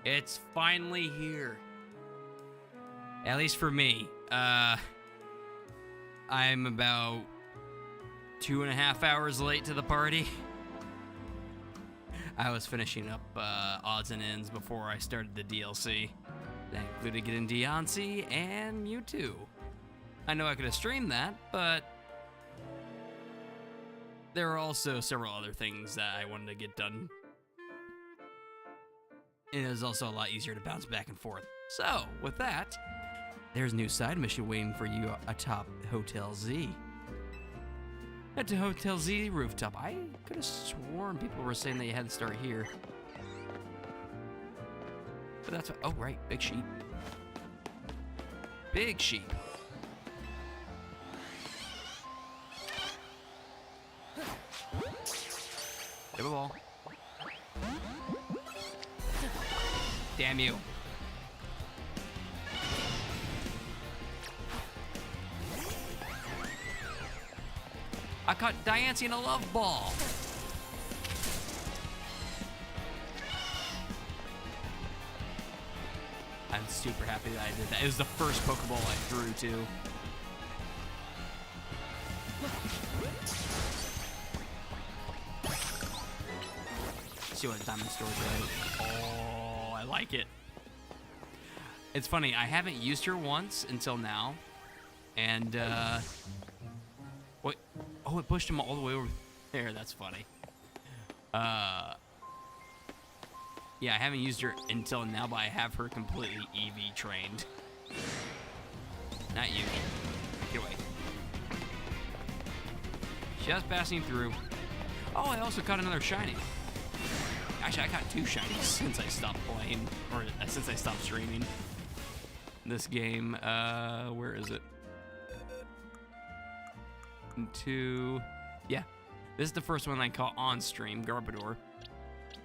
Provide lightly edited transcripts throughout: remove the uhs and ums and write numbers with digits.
It's finally here. At least for me. I'm about 2.5 hours late to the party. I was finishing up odds and ends before I started the DLC. That included getting Deontay and Mewtwo. I know I could have streamed that, but there are also several other things that I wanted to get done. And it was also a lot easier to bounce back and forth. So, with that, there's a new side mission waiting for you atop Hotel Z. Head to Hotel Z rooftop. I could have sworn people were saying that you had to start here. But that's what, oh right, big sheep. Big sheep. Give a ball. Damn you. I caught Diancie in a love ball. I'm super happy that I did that. It was the first Pokeball I threw, too. See what Diamond Store's like. Oh, I like it. It's funny, I haven't used her once until now. And, what? Oh, it pushed him all the way over there. That's funny. Yeah, I haven't used her until now, but I have her completely EV trained. Not you. Get away. Just passing through. Oh, I also caught another shiny. Actually, I caught 2 shinies since I stopped playing, or since I stopped streaming this game. Where is it? 2. Yeah, this is the first one I caught on stream, Garbodor.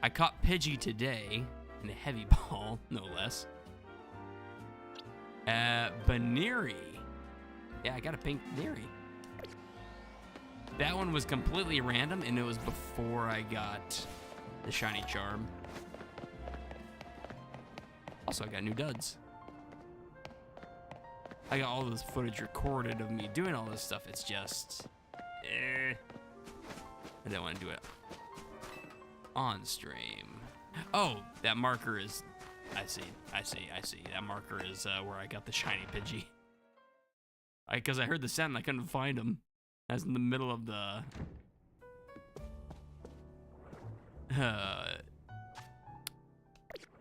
I caught Pidgey today in a heavy ball, no less. Baneri. Yeah, I got a pink Baneri. That one was completely random, and it was before I got the shiny charm. Also, I got new duds. I got all this footage recorded of me doing all this stuff. It's just, I don't want to do it on stream. Oh, that marker is, I see. That marker is where I got the shiny Pidgey. Because I heard the sound and I couldn't find him. I was in the middle of the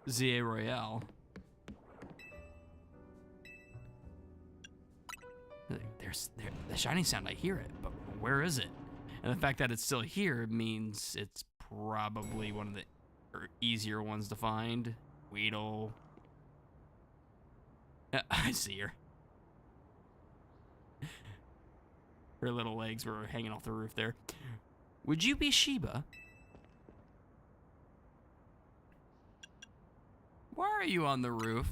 ZA Royale. The shiny sound, I hear it, but where is it? And the fact that it's still here means it's probably one of the easier ones to find. Weedle. I see her. Her little legs were hanging off the roof there. Would you be Sheba? Why are you on the roof?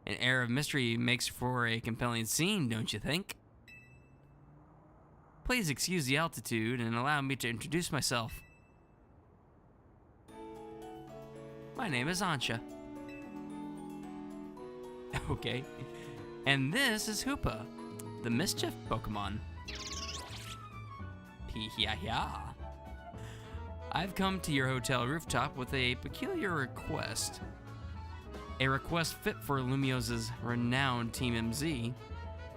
An air of mystery makes for a compelling scene, don't you think? Please excuse the altitude and allow me to introduce myself. My name is Ansha. Okay. And this is Hoopa, the mischief Pokemon. Pee-hia-hia. I've come to your hotel rooftop with a peculiar request. A request fit for Lumios's renowned Team MZ,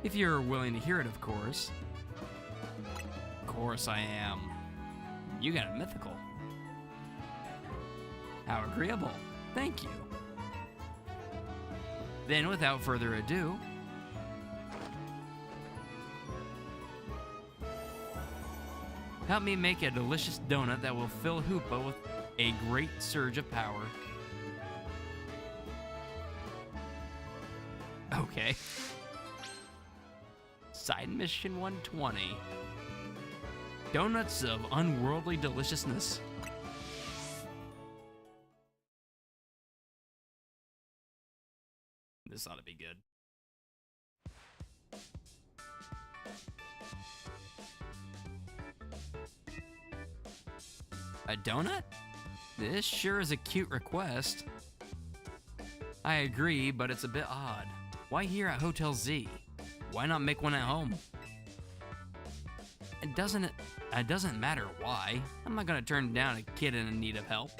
if you're willing to hear it, of course. Of course I am. You got a mythical. How agreeable. Thank you. Then, without further ado, help me make a delicious donut that will fill Hoopa with a great surge of power. Okay. Side mission 120. Donuts of unworldly deliciousness. This ought to be good. A donut? This sure is a cute request. I agree, but it's a bit odd. Why here at Hotel Z? Why not make one at home? It doesn't matter why. I'm not gonna turn down a kid in need of help.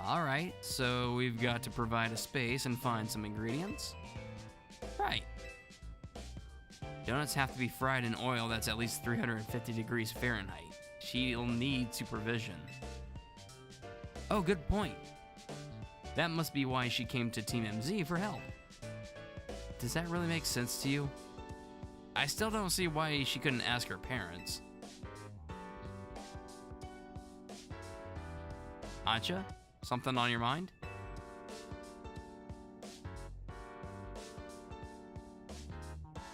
Alright, so we've got to provide a space and find some ingredients. Right. Donuts have to be fried in oil that's at least 350 degrees Fahrenheit. She'll need supervision. Oh, good point. That must be why she came to Team MZ for help. Does that really make sense to you? I still don't see why she couldn't ask her parents. Ancha, something on your mind?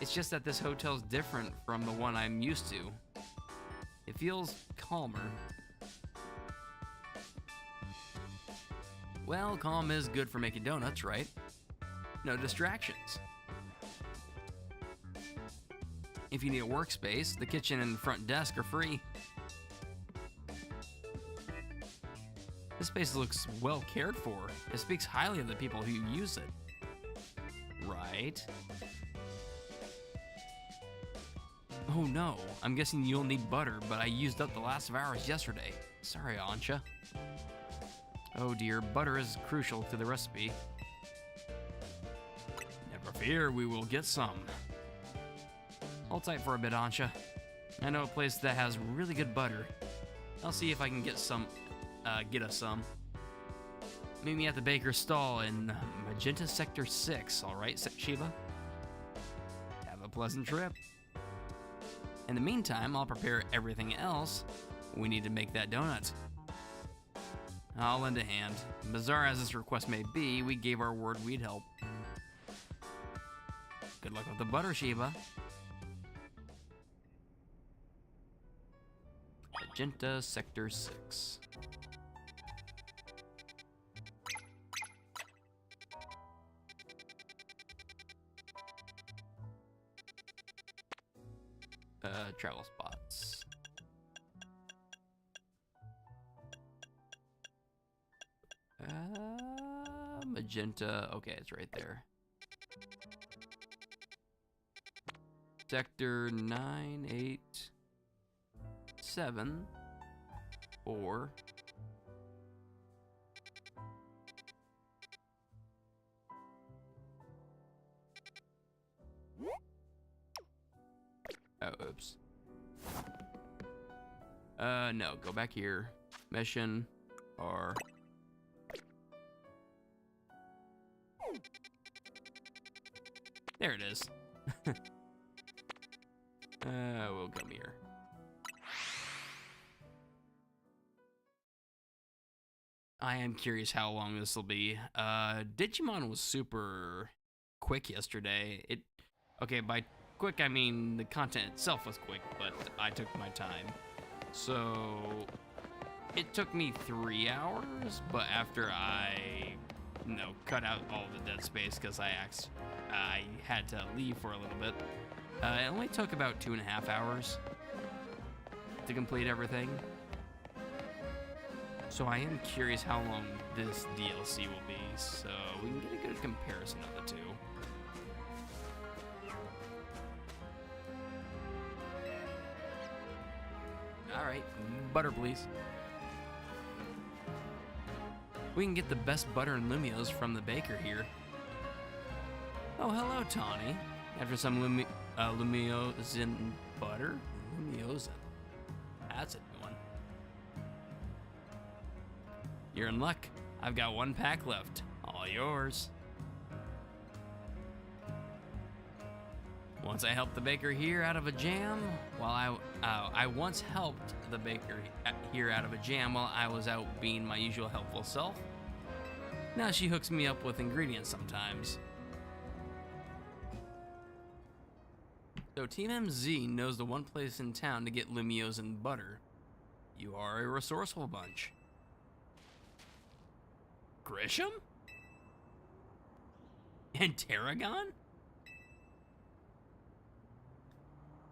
It's just that this hotel's different from the one I'm used to. It feels calmer. Well, calm is good for making donuts, right? No distractions. If you need a workspace, the kitchen and front desk are free. This space looks well cared for. It speaks highly of the people who use it. Right? Oh no, I'm guessing you'll need butter, but I used up the last of ours yesterday. Sorry, Ancha. Oh dear, butter is crucial to the recipe. Never fear, we will get some. Hold tight for a bit, Ancha. I know a place that has really good butter. I'll see if I can get us some. Meet me at the baker's stall in Magenta Sector 6, alright, Shiba? Have a pleasant trip. In the meantime, I'll prepare everything else we need to make that donut. I'll lend a hand. Bizarre as this request may be, we gave our word we'd help. Good luck with the butter, Shiba. Magenta Sector 6. Travel spots. Magenta, okay, it's right there. Sector 9, 8, 7, 4. Oh, oops. No, go back here. Mission, or... There it is. We'll come here. I am curious how long this will be. Digimon was super quick yesterday. Okay, by quick I mean the content itself was quick, but I took my time. So it took me 3 hours, but after I cut out all the dead space because I had to leave for a little bit. It only took about 2.5 hours to complete everything. So I am curious how long this DLC will be, so we can get a good comparison of the two. Alright, butter please. We can get the best butter and Lumios from the baker here. Oh, hello, Tawny. After some Lumios in butter? Lumios in. That's a new one. You're in luck. I've got 1 pack left. All yours. Once I helped the baker here out of a jam, while I once helped the baker here out of a jam while I was out being my usual helpful self. Now she hooks me up with ingredients sometimes. So Team MZ knows the one place in town to get Lumios and butter. You are a resourceful bunch. Grisham? And Tarragon?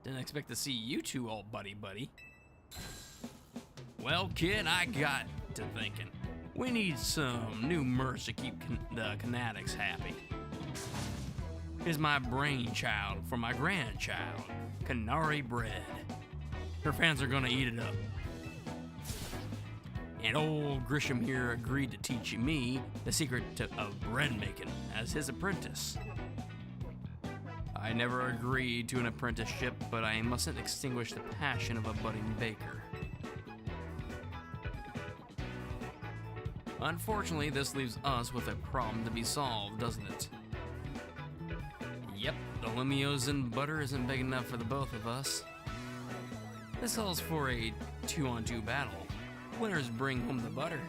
Didn't expect to see you two all buddy-buddy. Well, kid, I got to thinking. We need some new merch to keep the Canatics happy. Here's my brainchild for my grandchild, Canary Bread. Her fans are gonna eat it up. And old Grisham here agreed to teach me the secret of bread making as his apprentice. I never agreed to an apprenticeship, but I mustn't extinguish the passion of a budding baker. Unfortunately, this leaves us with a problem to be solved, doesn't it? Yep, the Lumios and butter isn't big enough for the both of us. This calls for a 2-on-2 battle. Winners bring home the butter.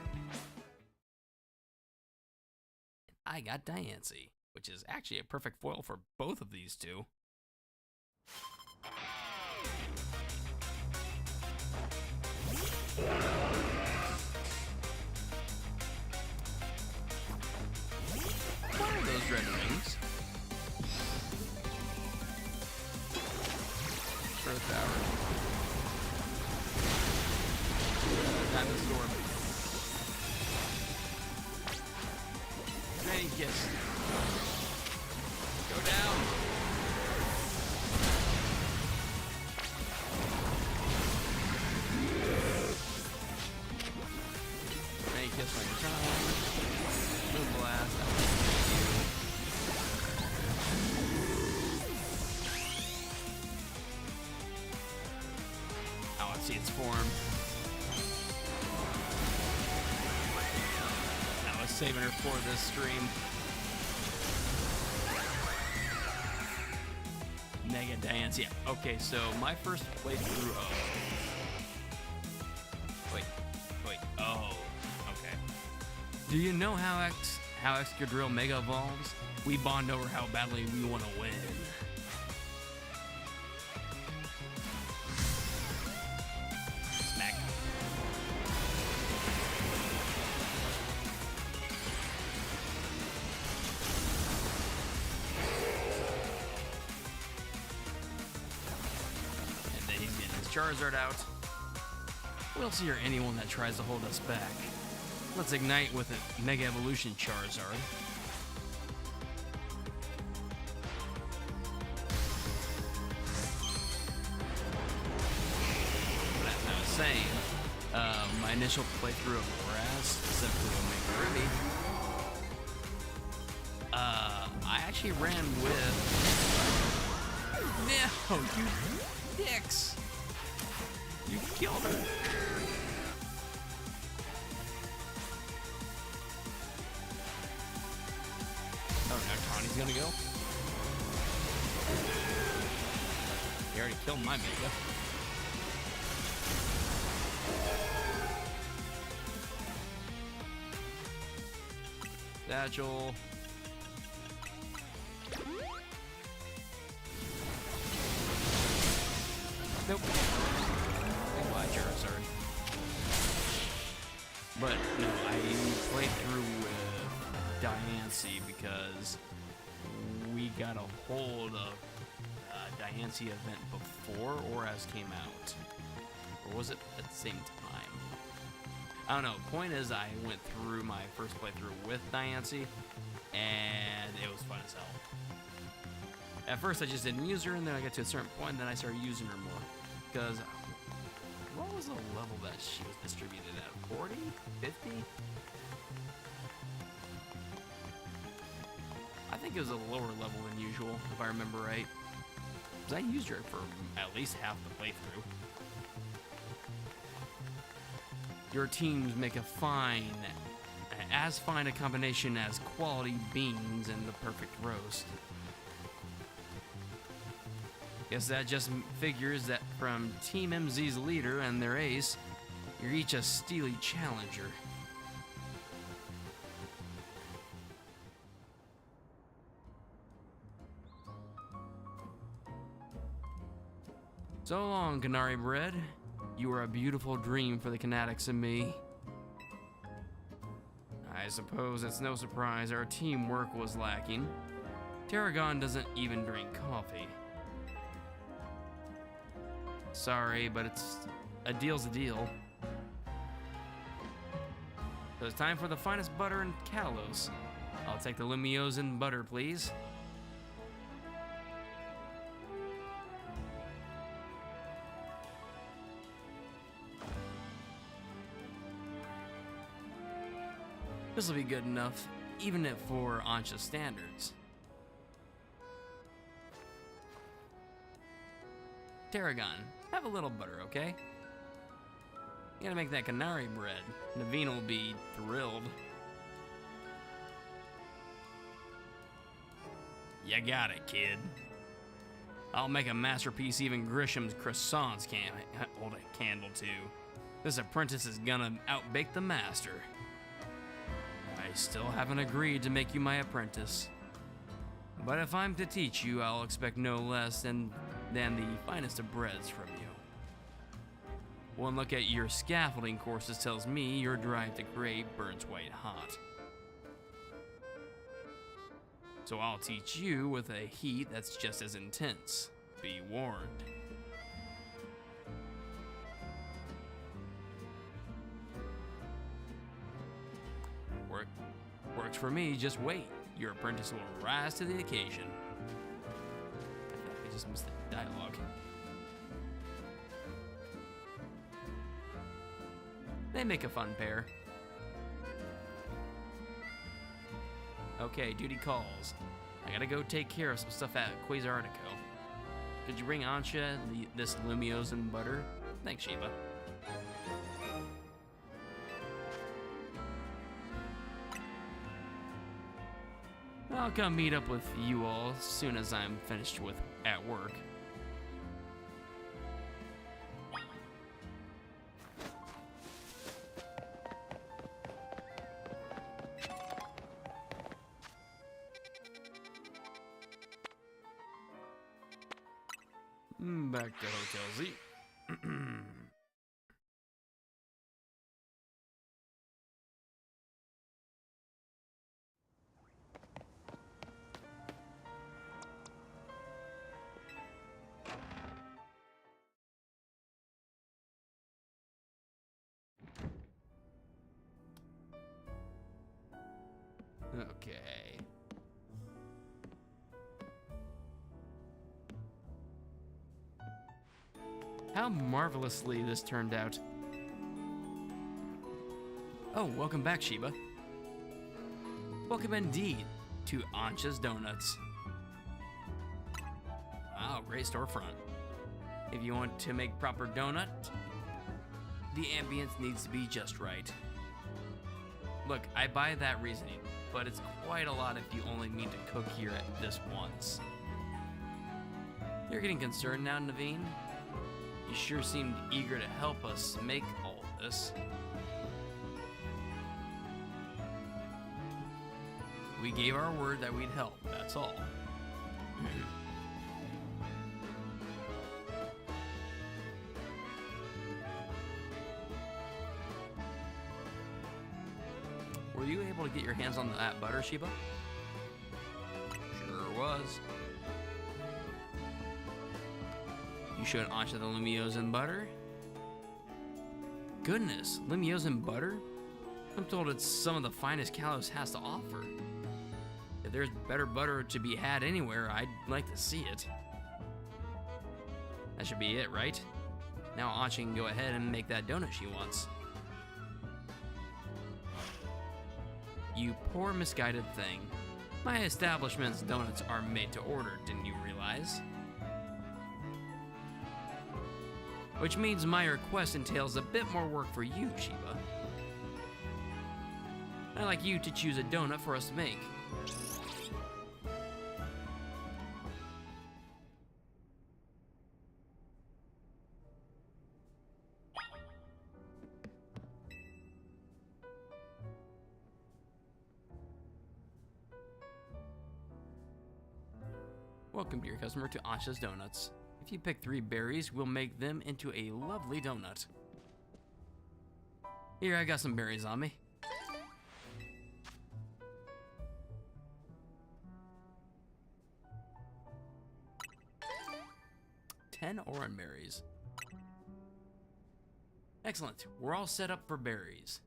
I got Diancie, which is actually a perfect foil for both of these two. What are those red rings? Earth Hour. Time to storm. Many gifts. Go down. Many gifts on your time. Moon blast. I want to see its form. Saving her for this stream. Mega Diancie. Yeah. Okay, so my first playthrough of. Wait. Oh, okay. Do you know how Excadrill Mega evolves? We bond over how badly we want to win. Smack. Charizard out. We'll see anyone that tries to hold us back. Let's ignite with a Mega Evolution Charizard. But as I was saying, my initial playthrough of Grass, specifically Omega Ruby, I actually ran with. No, you dicks! You killed her. Oh, now Tawny's gonna go? He already killed my Mega. Satchel. Nope. Charizard. But no, I played through with Diancie because we got a hold of Diancie event before Oraz came out. Or was it at the same time? I don't know. Point is, I went through my first playthrough with Diancie, and it was fun as hell. At first, I just didn't use her, and then I got to a certain point, and then I started using her more. Because what was the level that she was distributed at? 40? 50? I think it was a lower level than usual, if I remember right. Because I used her for at least half the playthrough. Your teams make as fine a combination as quality beans and the perfect roast. Guess that just figures that from Team MZ's leader and their ace, you're each a steely challenger. So long, Canary Bread. You were a beautiful dream for the Canatics and me. I suppose it's no surprise our teamwork was lacking. Tarragon doesn't even drink coffee. Sorry, but a deal's a deal. So it's time for the finest butter in Kalos. I'll take the Lumiosan butter, please. This will be good enough, even if for Ancha standards. Tarragon, have a little butter, okay? You gotta make that canary bread. Naveen will be thrilled. You got it, kid. I'll make a masterpiece even Grisham's croissants can't hold a candle to. This apprentice is gonna outbake the master. I still haven't agreed to make you my apprentice. But if I'm to teach you, I'll expect no less than the finest of breads from you. One look at your scaffolding courses tells me your drive to create burns white hot. So I'll teach you with a heat that's just as intense. Be warned. Works for me, just wait. Your apprentice will rise to the occasion. I feel like I just missed the dialogue. They make a fun pair. Okay, duty calls. I gotta go take care of some stuff at Quasartico. Could you bring Ancha this Lumiosan butter? Thanks, Sheba. I'll come meet up with you all as soon as I'm finished at work. Back to Hotel Z. Okay. How marvelously this turned out. Oh, welcome back, Sheba. Welcome indeed to Ancha's Donuts. Wow, great storefront. If you want to make proper donut, the ambience needs to be just right. Look, I buy that reasoning, but it's quite a lot if you only mean to cook here at this once. You're getting concerned now, Naveen? You sure seemed eager to help us make all this. We gave our word that we'd help, that's all. Were you able to get your hands on that butter, Sheba? Sure was. You showed Ancha the Lumiosan butter? Goodness, Lumiosan butter? I'm told it's some of the finest Kalos has to offer. If there's better butter to be had anywhere, I'd like to see it. That should be it, right? Now Ancha can go ahead and make that donut she wants. You poor misguided thing. My establishment's donuts are made to order, didn't you realize? Which means my request entails a bit more work for you, Sheba. I'd like you to choose a donut for us to make. Welcome, dear customer, to Ancha's Donuts. If you pick 3 berries, we'll make them into a lovely donut. Here, I got some berries on me. Ten orange berries. Excellent. We're all set up for berries.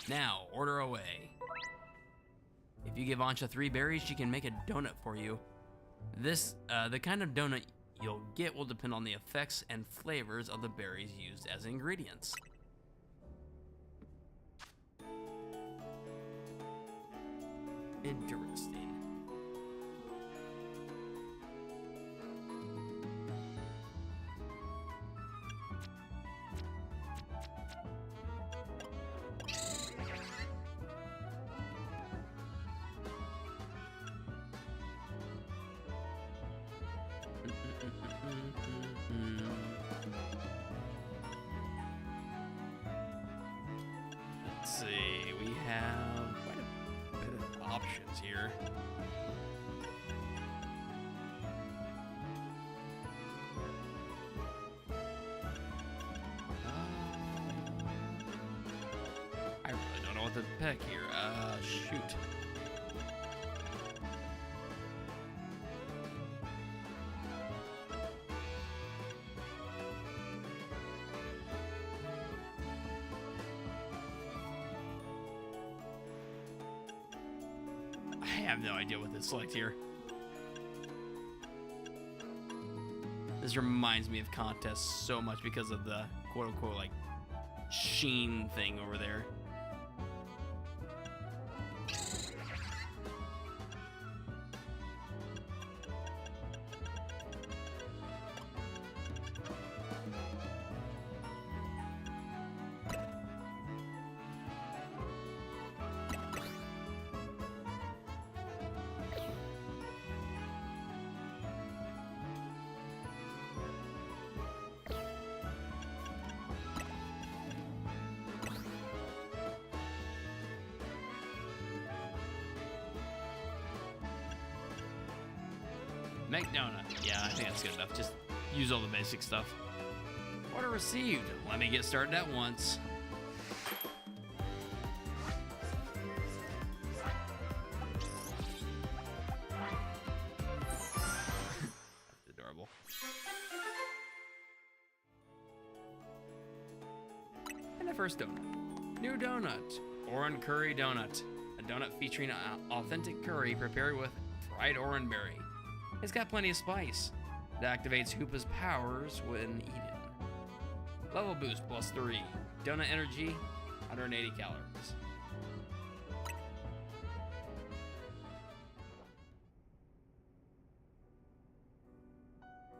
Now, order away. If you give Ancha 3 berries, she can make a donut for you. The kind of donut you'll get will depend on the effects and flavors of the berries used as ingredients. Interesting. Let's see, we have quite a bit of options here. I really don't know what to pick here. Shoot. I have no idea what to select here. This reminds me of contests so much because of the quote-unquote like sheen thing over there. Make donut. Yeah, I think that's good enough. Just use all the basic stuff. Order received. Let me get started at once. That's adorable. And the first donut. New donut. Oran curry donut. A donut featuring authentic curry prepared with fried oranberry. It's got plenty of spice. It activates Hoopa's powers when eaten. Level boost +3. Donut energy, 180 calories.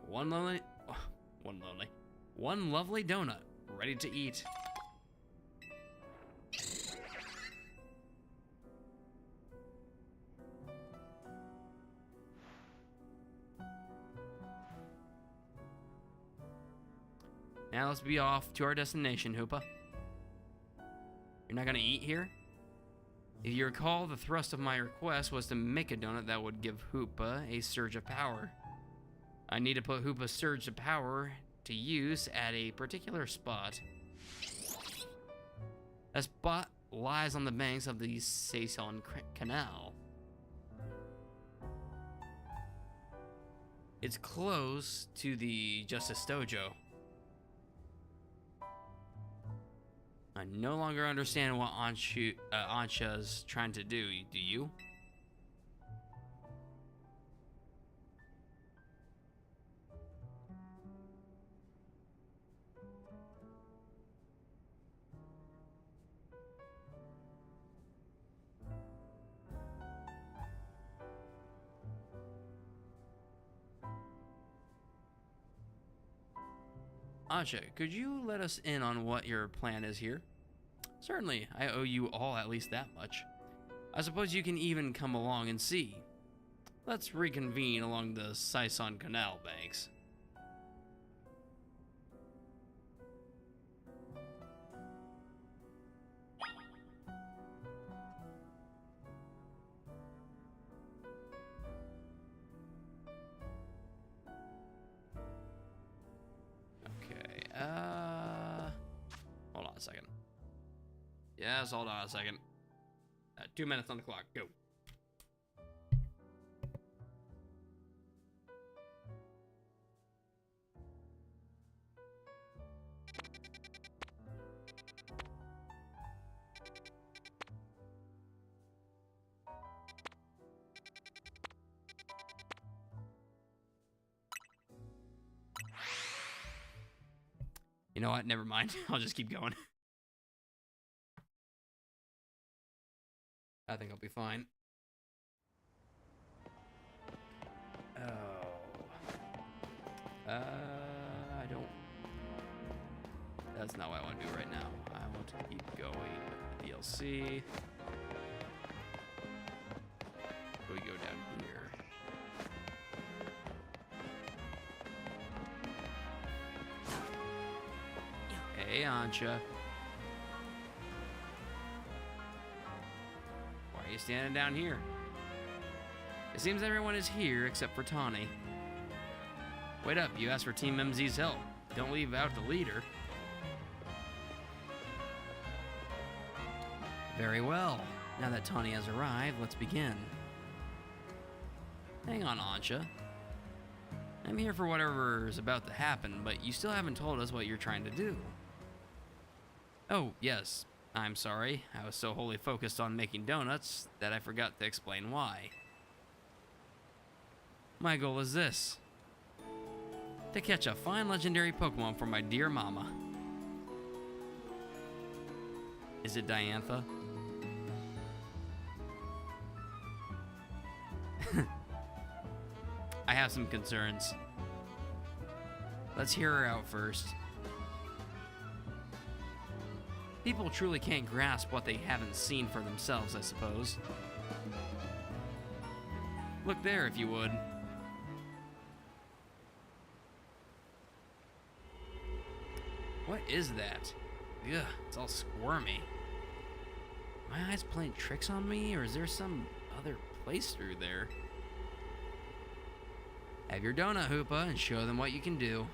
One lovely donut, ready to eat. Now let's be off to our destination, Hoopa. You're not gonna eat here? If you recall, the thrust of my request was to make a donut that would give Hoopa a surge of power. I need to put Hoopa's surge of power to use at a particular spot. That spot lies on the banks of the Saison Canal. It's close to the Justice Dojo. I no longer understand what Ancha's trying to do. Do you? Ancha, could you let us in on what your plan is here? Certainly, I owe you all at least that much. I suppose you can even come along and see. Let's reconvene along the Saison Canal banks. Hold on a second. Yes, hold on a second. 2 minutes on the clock. Go. You know what? Never mind. I'll just keep going. I think I'll be fine. Oh. I don't... That's not what I want to do right now. I want to keep going with the DLC. We go down here. Hey, Ancha. Why are you standing down here? It seems everyone is here except for Tawny. Wait up, you asked for Team MZ's help. Don't leave out the leader. Very well. Now that Tawny has arrived, let's begin. Hang on, Ancha. I'm here for whatever is about to happen, but you still haven't told us what you're trying to do. Oh, yes. I'm sorry. I was so wholly focused on making donuts that I forgot to explain why. My goal is this: to catch a fine legendary Pokemon for my dear mama. Is it Diantha? I have some concerns. Let's hear her out first. People truly can't grasp what they haven't seen for themselves, I suppose. Look there, if you would. What is that? Ugh, it's all squirmy. My eyes playing tricks on me, or is there some other place through there? Have your donut, Hoopa, and show them what you can do.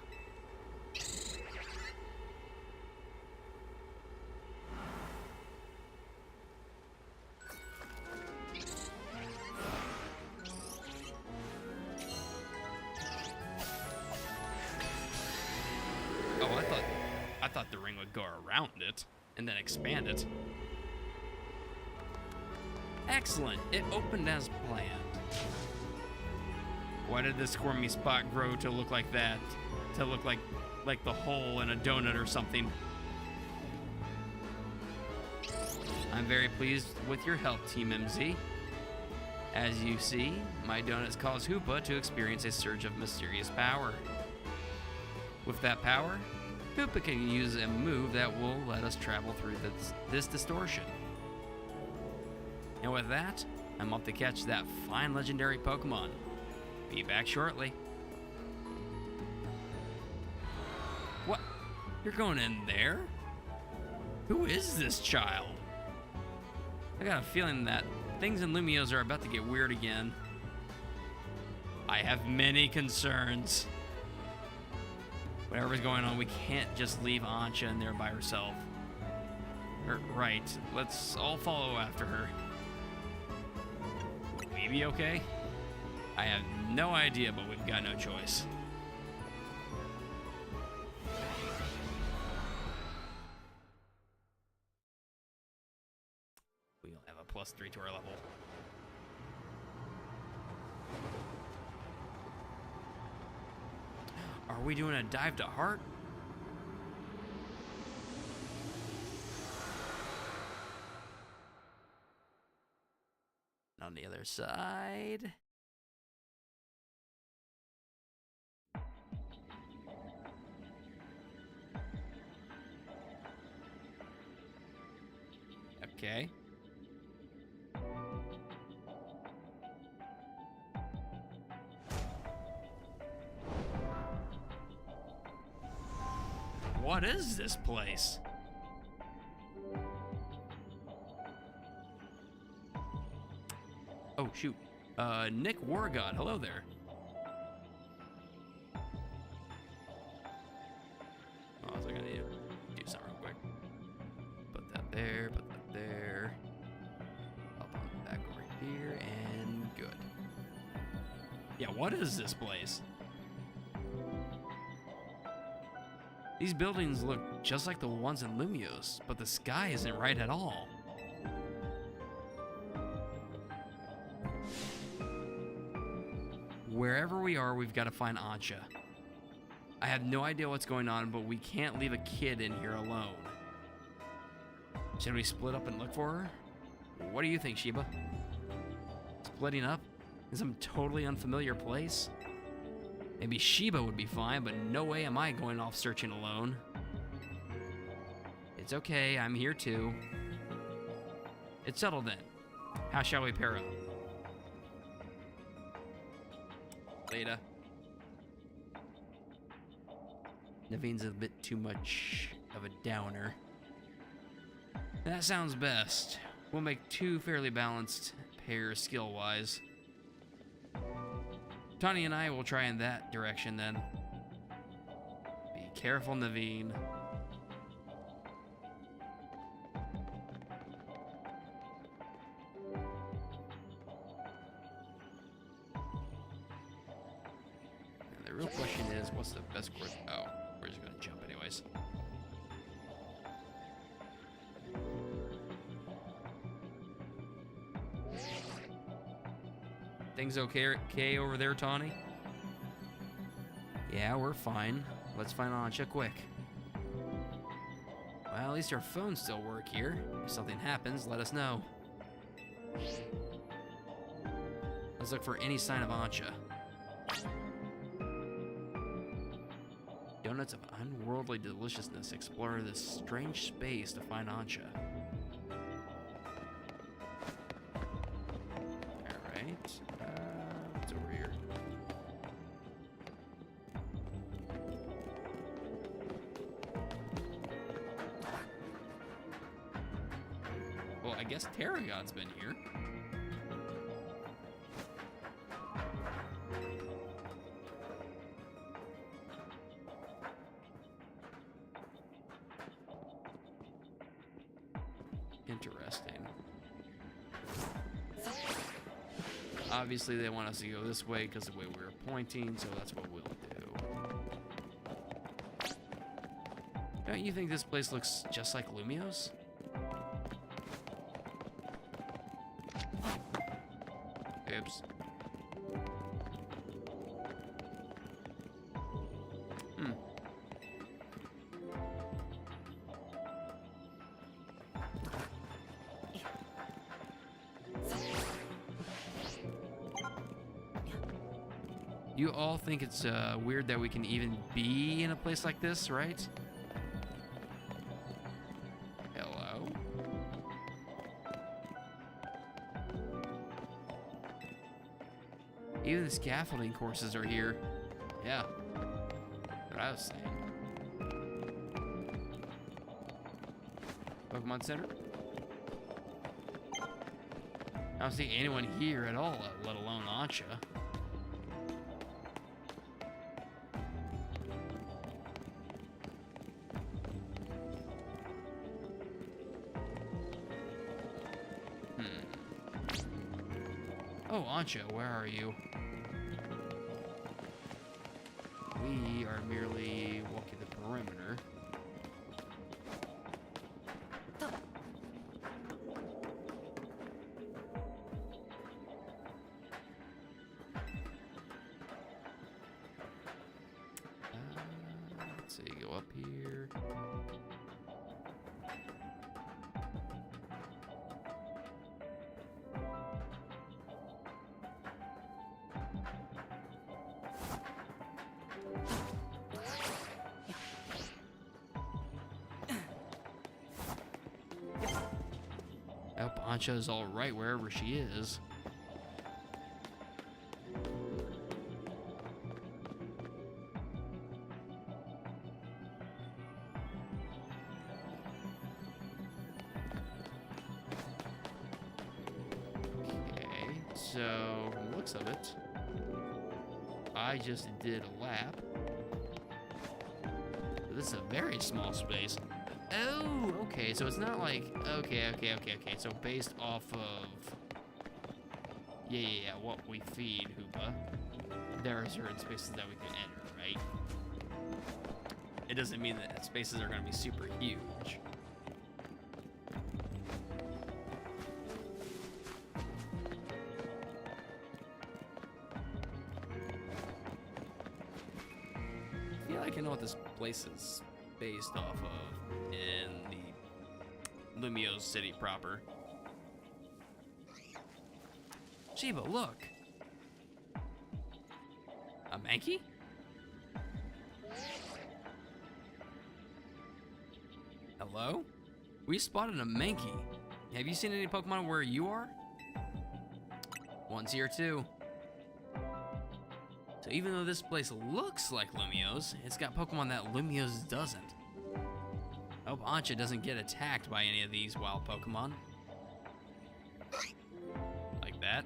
Oh, I thought the ring would go around it and then expand it. Excellent. It opened as planned. Why did this squirmy spot grow to look like that? To look like the hole in a donut or something? I'm very pleased with your help, Team MZ. As you see, my donuts cause Hoopa to experience a surge of mysterious power. With that power, Hoopa can use a move that will let us travel through this distortion. And with that, I'm off to catch that fine legendary Pokemon. Be back shortly. What? You're going in there? Who is this child? I got a feeling that things in Lumiose are about to get weird again. I have many concerns. Whatever's going on, we can't just leave Ancha in there by herself. Right, let's all follow after her. Will we be okay? I have no idea, but we've got no choice. We'll have a +3 to our level. Are we doing a dive to heart? On the other side. Okay. What is this place? Oh, shoot. Nick Wargod, hello there. Oh, I was gonna need to do something real quick. Put that there, put that there. Up on back over here, and good. Yeah, what is this place? These buildings look just like the ones in Lumiose, but the sky isn't right at all. Wherever we are, we've got to find Ancha. I have no idea what's going on, but we can't leave a kid in here alone. Should we split up and look for her? What do you think, Sheba? Splitting up in some totally unfamiliar place? Maybe Sheba would be fine, but no way am I going off searching alone. It's okay, I'm here too. It's settled then. How shall we pair up? Later. Naveen's a bit too much of a downer. That sounds best. We'll make two fairly balanced pairs skill-wise. Tani and I will try in that direction then. Be careful, Naveen. And the real question is, what's the best course? Oh, we're just gonna jump anyways. Things okay over there, Tawny? Yeah, we're fine. Let's find Ancha quick. Well, at least our phones still work here. If something happens, let us know. Let's look for any sign of Ancha. Donuts of unworldly deliciousness. Explore this strange space to find Ancha. Alright. What's over here? Well, I guess Tarragon's been here. Interesting. Obviously, they want us to go this way because of the way we were pointing, so that's what we'll do. Don't you think this place looks just like Lumio's? Oops. You all think it's weird that we can even be in a place like this, right? Hello? Even the scaffolding courses are here. Yeah. That's what I was saying. Pokemon Center? I don't see anyone here at all, let alone Ancha. Oh, Ancha, where are you? We are merely walking the perimeter. Let's see, go up here. I hope Ancha's all right wherever she is. Okay, so from the looks of it, I just did a lap. This is a very small space. Oh, okay, so it's not like, okay. So based off of, yeah, what we feed Hoopa, there are certain spaces that we can enter, right? It doesn't mean that spaces are going to be super huge. I feel like I know what this place is based off of in the Lumiose city proper. Shiva, look! A Mankey? Hello? We spotted a Mankey. Have you seen any Pokemon where you are? One's here too. So even though this place looks like Lumiose, it's got Pokemon that Lumiose doesn't. I hope Ancha doesn't get attacked by any of these wild Pokemon. Like that.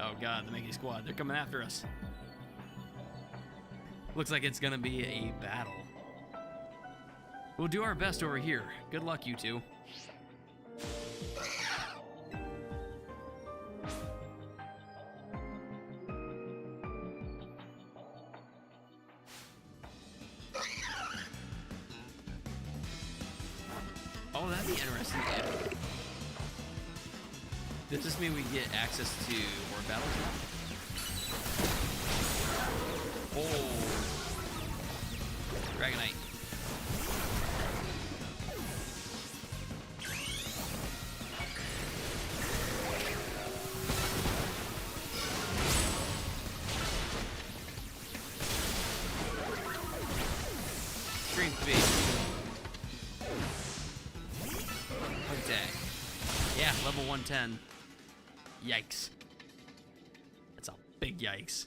Oh god, the Mankey squad, they're coming after us. Looks like it's gonna be a battle. We'll do our best over here. Good luck, you two. Oh, that'd be interesting. Does this mean we get access to more battles now? Oh. Dragonite. Extreme speed. Okay. Yeah, level 110. Yikes. That's a big yikes.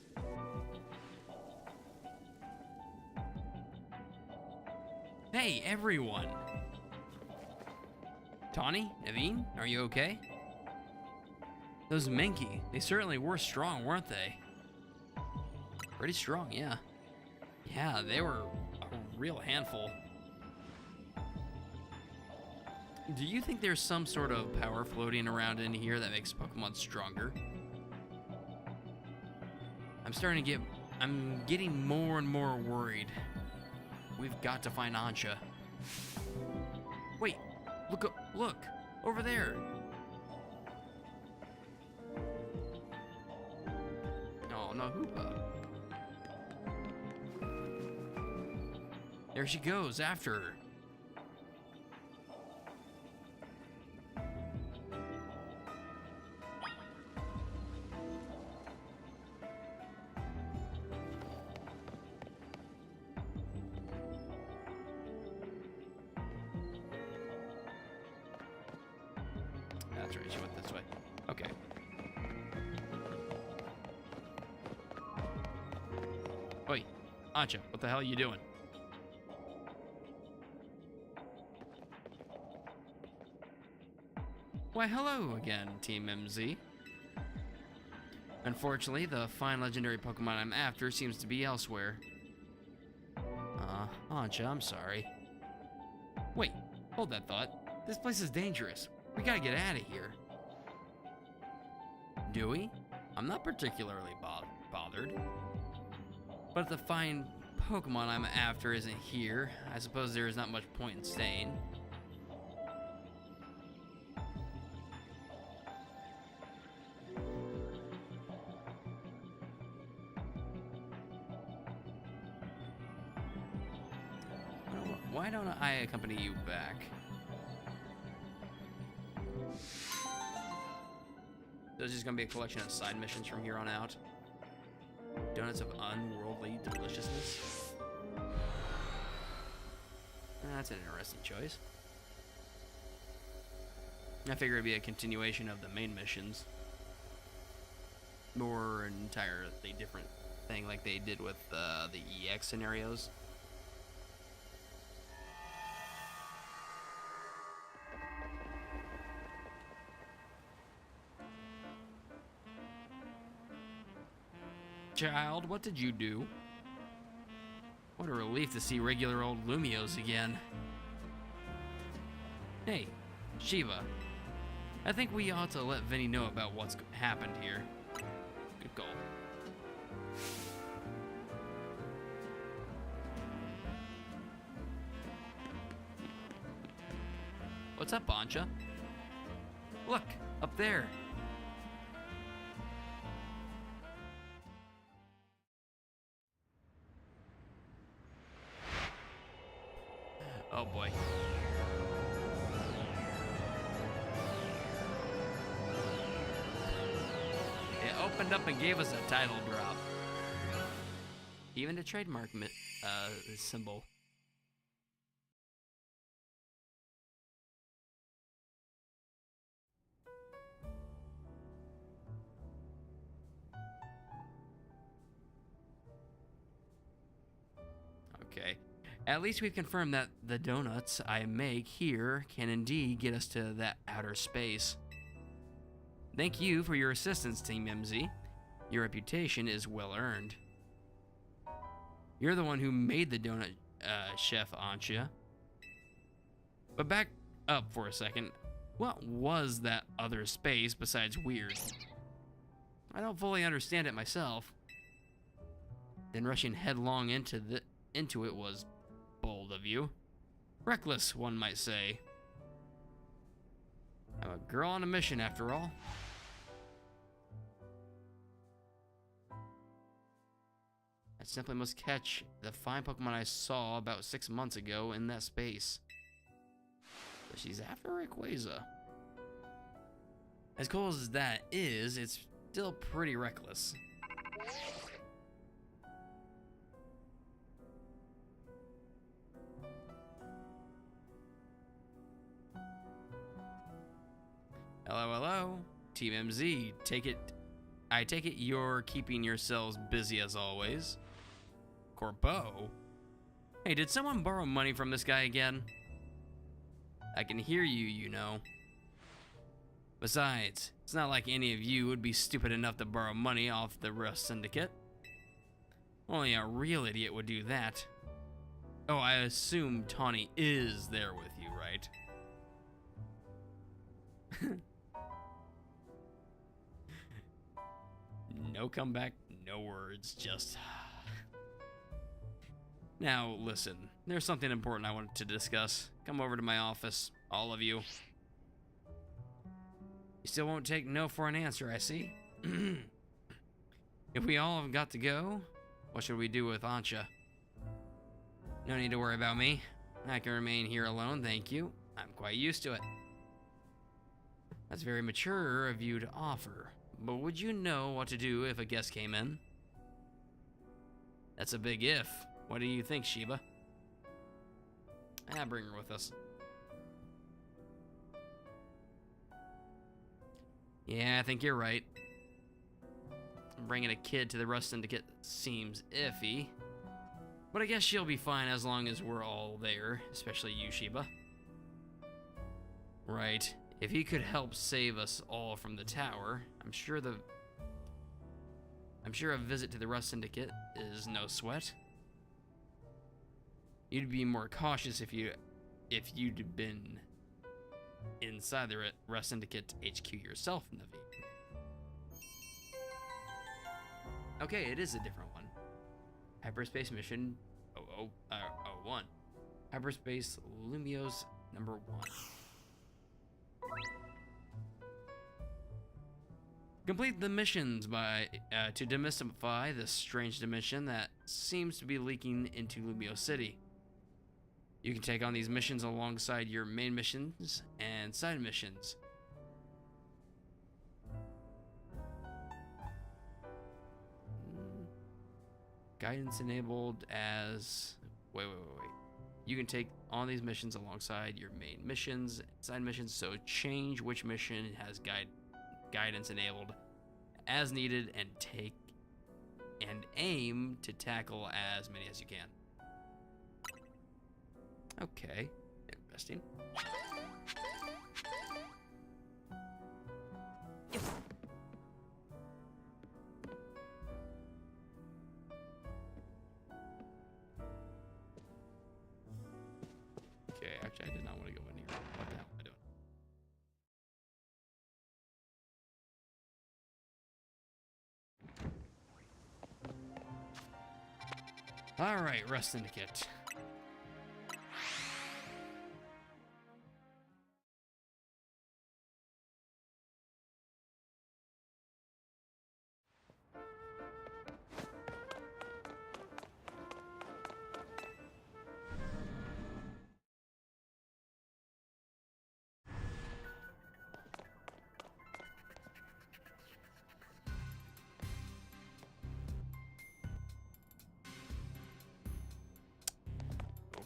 Hey, everyone! Tawny, Naveen, are you okay? Those Mankey, they certainly were strong, weren't they? Pretty strong, yeah. Yeah, they were a real handful. Do you think there's some sort of power floating around in here that makes Pokemon stronger? I'm getting more and more worried. We've got to find Ancha. Wait, look, over there. Oh, no, Hoopa. There she goes, after her. That's right, she went this way. Okay. Oi, Ancha, what the hell are you doing? Why, hello again, Team MZ. Unfortunately, the fine legendary Pokemon I'm after seems to be elsewhere. Ancha, I'm sorry. Wait, hold that thought. This place is dangerous. We gotta get out of here. Do we? I'm not particularly bothered. But if the fine Pokemon I'm after isn't here, I suppose there is not much point in staying. Why don't I accompany you back? So it's just gonna be a collection of side missions from here on out. Donuts of unworldly deliciousness. That's an interesting choice. I figure it'd be a continuation of the main missions. Or an entirely different thing like they did with the EX scenarios. Child, what did you do? What a relief to see regular old Lumiose again. Hey, Shiva. I think we ought to let Vinny know about what's happened here. Good call. what's up, Ancha? Look, up there. Oh boy. It opened up and gave us a title drop. Even a trademark symbol. Okay. At least we've confirmed that the donuts I make here can indeed get us to that outer space. Thank you for your assistance, Team MZ. Your reputation is well earned. You're the one who made the donut, Chef Ancha. But back up for a second. What was that other space besides weird? I don't fully understand it myself. Then rushing headlong into it was bold of you. Reckless, one might say. I'm a girl on a mission, after all. I simply must catch the fine Pokemon I saw about 6 months ago in that space. But she's after Rayquaza. As cool as that is, it's still pretty reckless. Hello, hello. Team MZ, I take it you're keeping yourselves busy as always. Corpo? Hey, did someone borrow money from this guy again? I can hear you, you know. Besides, it's not like any of you would be stupid enough to borrow money off the Rust Syndicate. Only a real idiot would do that. Oh, I assume Tawny is there with you, right? No comeback, no words, just... Now, listen, there's something important I wanted to discuss. Come over to my office, all of you. You still won't take no for an answer, I see. If we all have got to go, what should we do with Ancha? No need to worry about me. I can remain here alone, thank you. I'm quite used to it. That's very mature of you to offer. But would you know what to do if a guest came in? That's a big if. What do you think, Shiba? Bring her with us. Yeah, I think you're right. Bringing a kid to the Rust Syndicate seems iffy. But I guess she'll be fine as long as we're all there, especially you, Shiba. Right. If he could help save us all from the tower, I'm sure a visit to the Rust Syndicate is no sweat. You'd be more cautious if you'd been inside the Rust Syndicate HQ yourself, Naveed. Okay, it is a different one. Hyperspace mission 01. Hyperspace Lumios number 1. Complete the missions to demystify this strange dimension that seems to be leaking into Lumio City. You can take on these missions alongside your main missions and side missions. Guidance enabled as... Wait. You can take on these missions alongside your main missions and side missions, so change which mission has guidance enabled as needed and aim to tackle as many as you can. Okay, interesting. Okay, actually I did not want to go in here. What the hell am I doing? Alright, Rust Syndicate.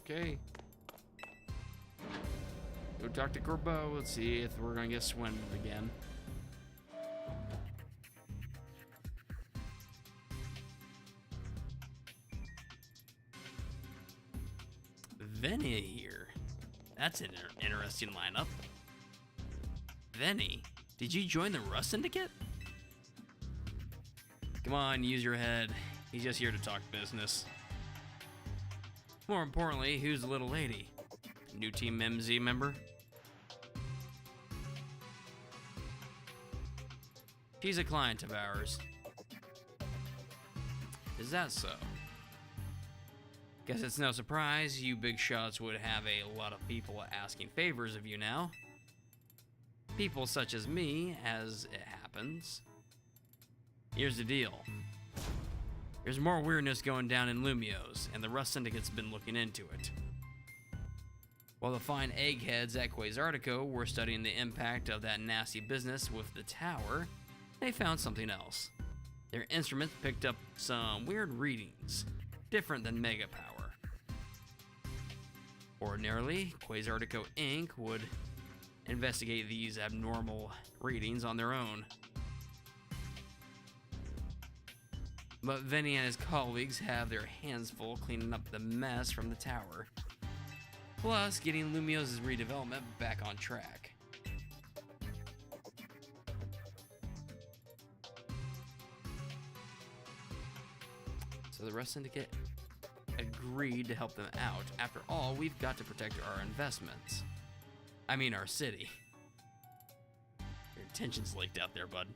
Okay. Go talk to Corbeau. Let's see if we're gonna get swindled again. Venny here. That's an interesting lineup. Venny, did you join the Rust Syndicate? Come on, use your head. He's just here to talk business. More importantly, who's the little lady? New Team MZ member? She's a client of ours. Is that so? Guess it's no surprise you big shots would have a lot of people asking favors of you now. People such as me, as it happens. Here's the deal. There's more weirdness going down in Lumios, and the Rust Syndicate's been looking into it. While the fine eggheads at Quasartico were studying the impact of that nasty business with the tower, they found something else. Their instruments picked up some weird readings, different than Mega Power. Ordinarily, Quasartico Inc. would investigate these abnormal readings on their own. But Venny and his colleagues have their hands full cleaning up the mess from the tower, plus getting Lumios' redevelopment back on track. So the Rust Syndicate agreed to help them out. After all, we've got to protect our investments. I mean, our city. Your intentions leaked out there, bud.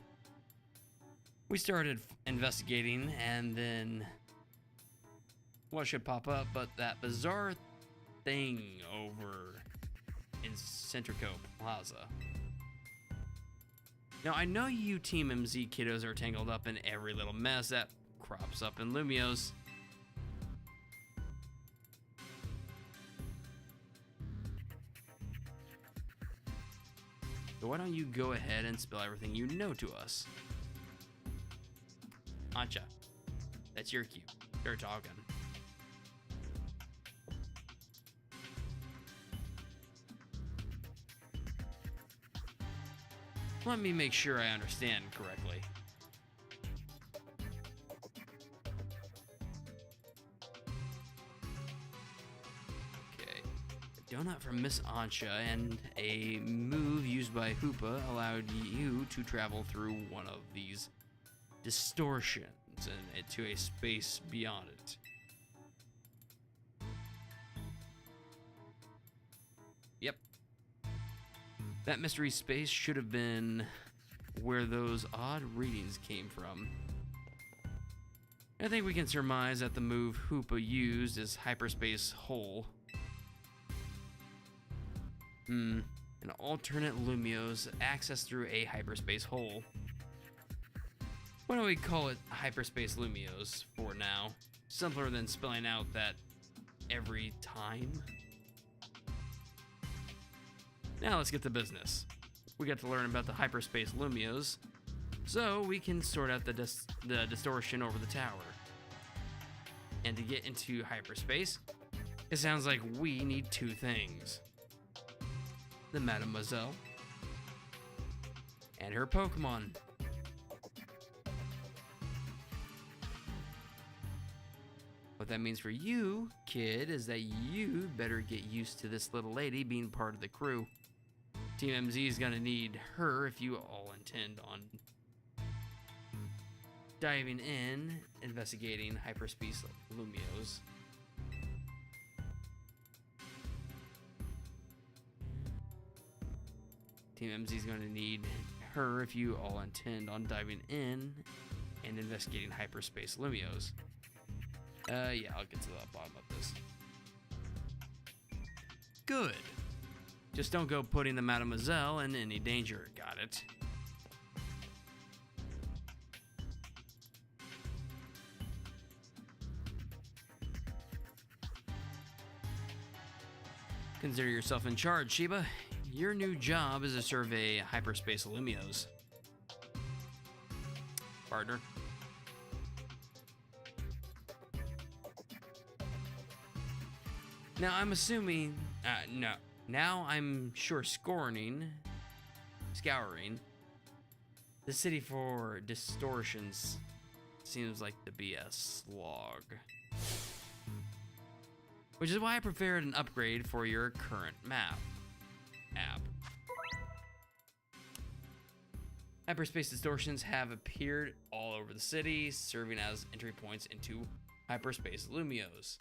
We started investigating, and then what should pop up but that bizarre thing over in Centrico Plaza. Now, I know you Team MZ kiddos are tangled up in every little mess that crops up in Lumios. So why don't you go ahead and spill everything you know to us? Ancha, that's your cue. Start talking. Let me make sure I understand correctly. Okay. A donut from Miss Ancha and a move used by Hoopa allowed you to travel through one of these distortions and to a space beyond it. Yep. That mystery space should have been where those odd readings came from. I think we can surmise that the move Hoopa used is hyperspace hole. An alternate Lumios access through a hyperspace hole. Why don't we call it hyperspace Lumios for now? Simpler than spelling out that every time. Now let's get to business. We got to learn about the hyperspace Lumios, so we can sort out the distortion over the tower. And to get into hyperspace, it sounds like we need two things. The Mademoiselle and her Pokemon. What that means for you, kid, is that you better get used to this little lady being part of the crew. Team MZ is gonna need her if you all intend on diving in, investigating hyperspace Lumios. Team MZ is gonna need her if you all intend on diving in and investigating hyperspace Lumios. Yeah, I'll get to the bottom of this. Good. Just don't go putting the Mademoiselle in any danger, got it? Consider yourself in charge, Sheba. Your new job is to survey hyperspace Lumios. Partner. Now I'm assuming, no. Now I'm sure scouring the city for distortions seems like to be a slog. Which is why I prepared an upgrade for your current map app. Hyperspace distortions have appeared all over the city, serving as entry points into hyperspace Lumios.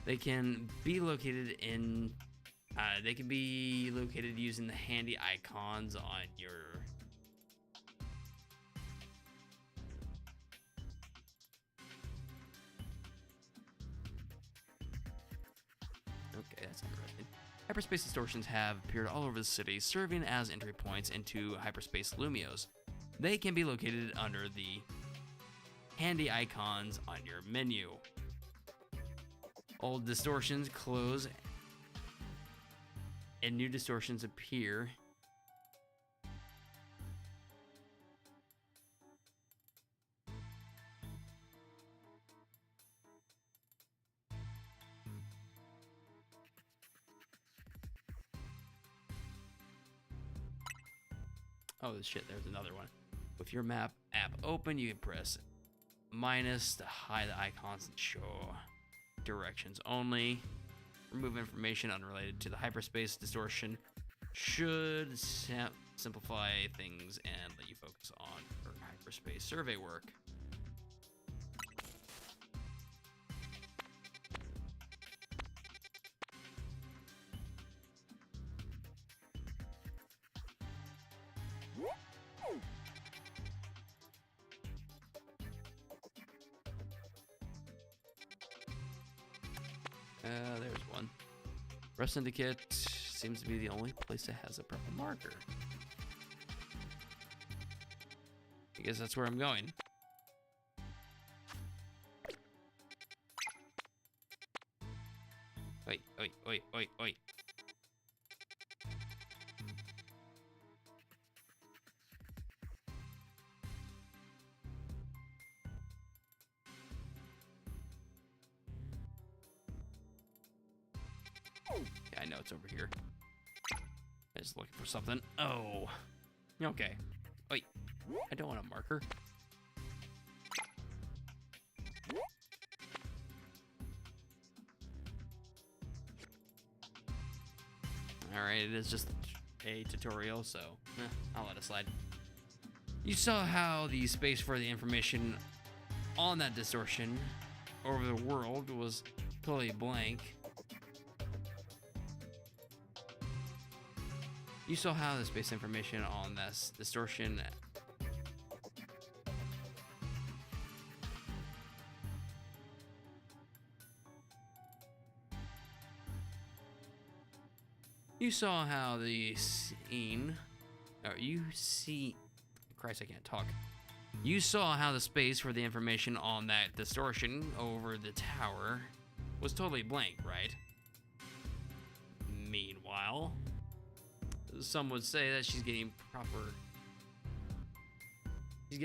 They can be located using the handy icons on your Okay, that's interesting. Hyperspace distortions have appeared all over the city, serving as entry points into hyperspace Lumios. They can be located under the handy icons on your menu. Old distortions close and new distortions appear. Oh shit, there's another one. With your map app open, you can press minus to hide the icons and show directions only. Remove information unrelated to the hyperspace distortion should simplify things and let you focus on your hyperspace survey work. There's one. Rest Syndicate seems to be the only place that has a purple marker. I guess that's where I'm going. Wait, wait, wait, wait, wait. Yeah, I know it's over here. I'm just looking for something. Oh. Okay. Wait. I don't want a marker. Alright, it is just a tutorial, so I'll let it slide. You saw how the space for the information on that distortion over the world was totally blank. You saw how the space information on this distortion You saw how the scene, or you see, Christ, I can't talk. You saw how the space for the information on that distortion over the tower was totally blank, right? Meanwhile, some would say that she's getting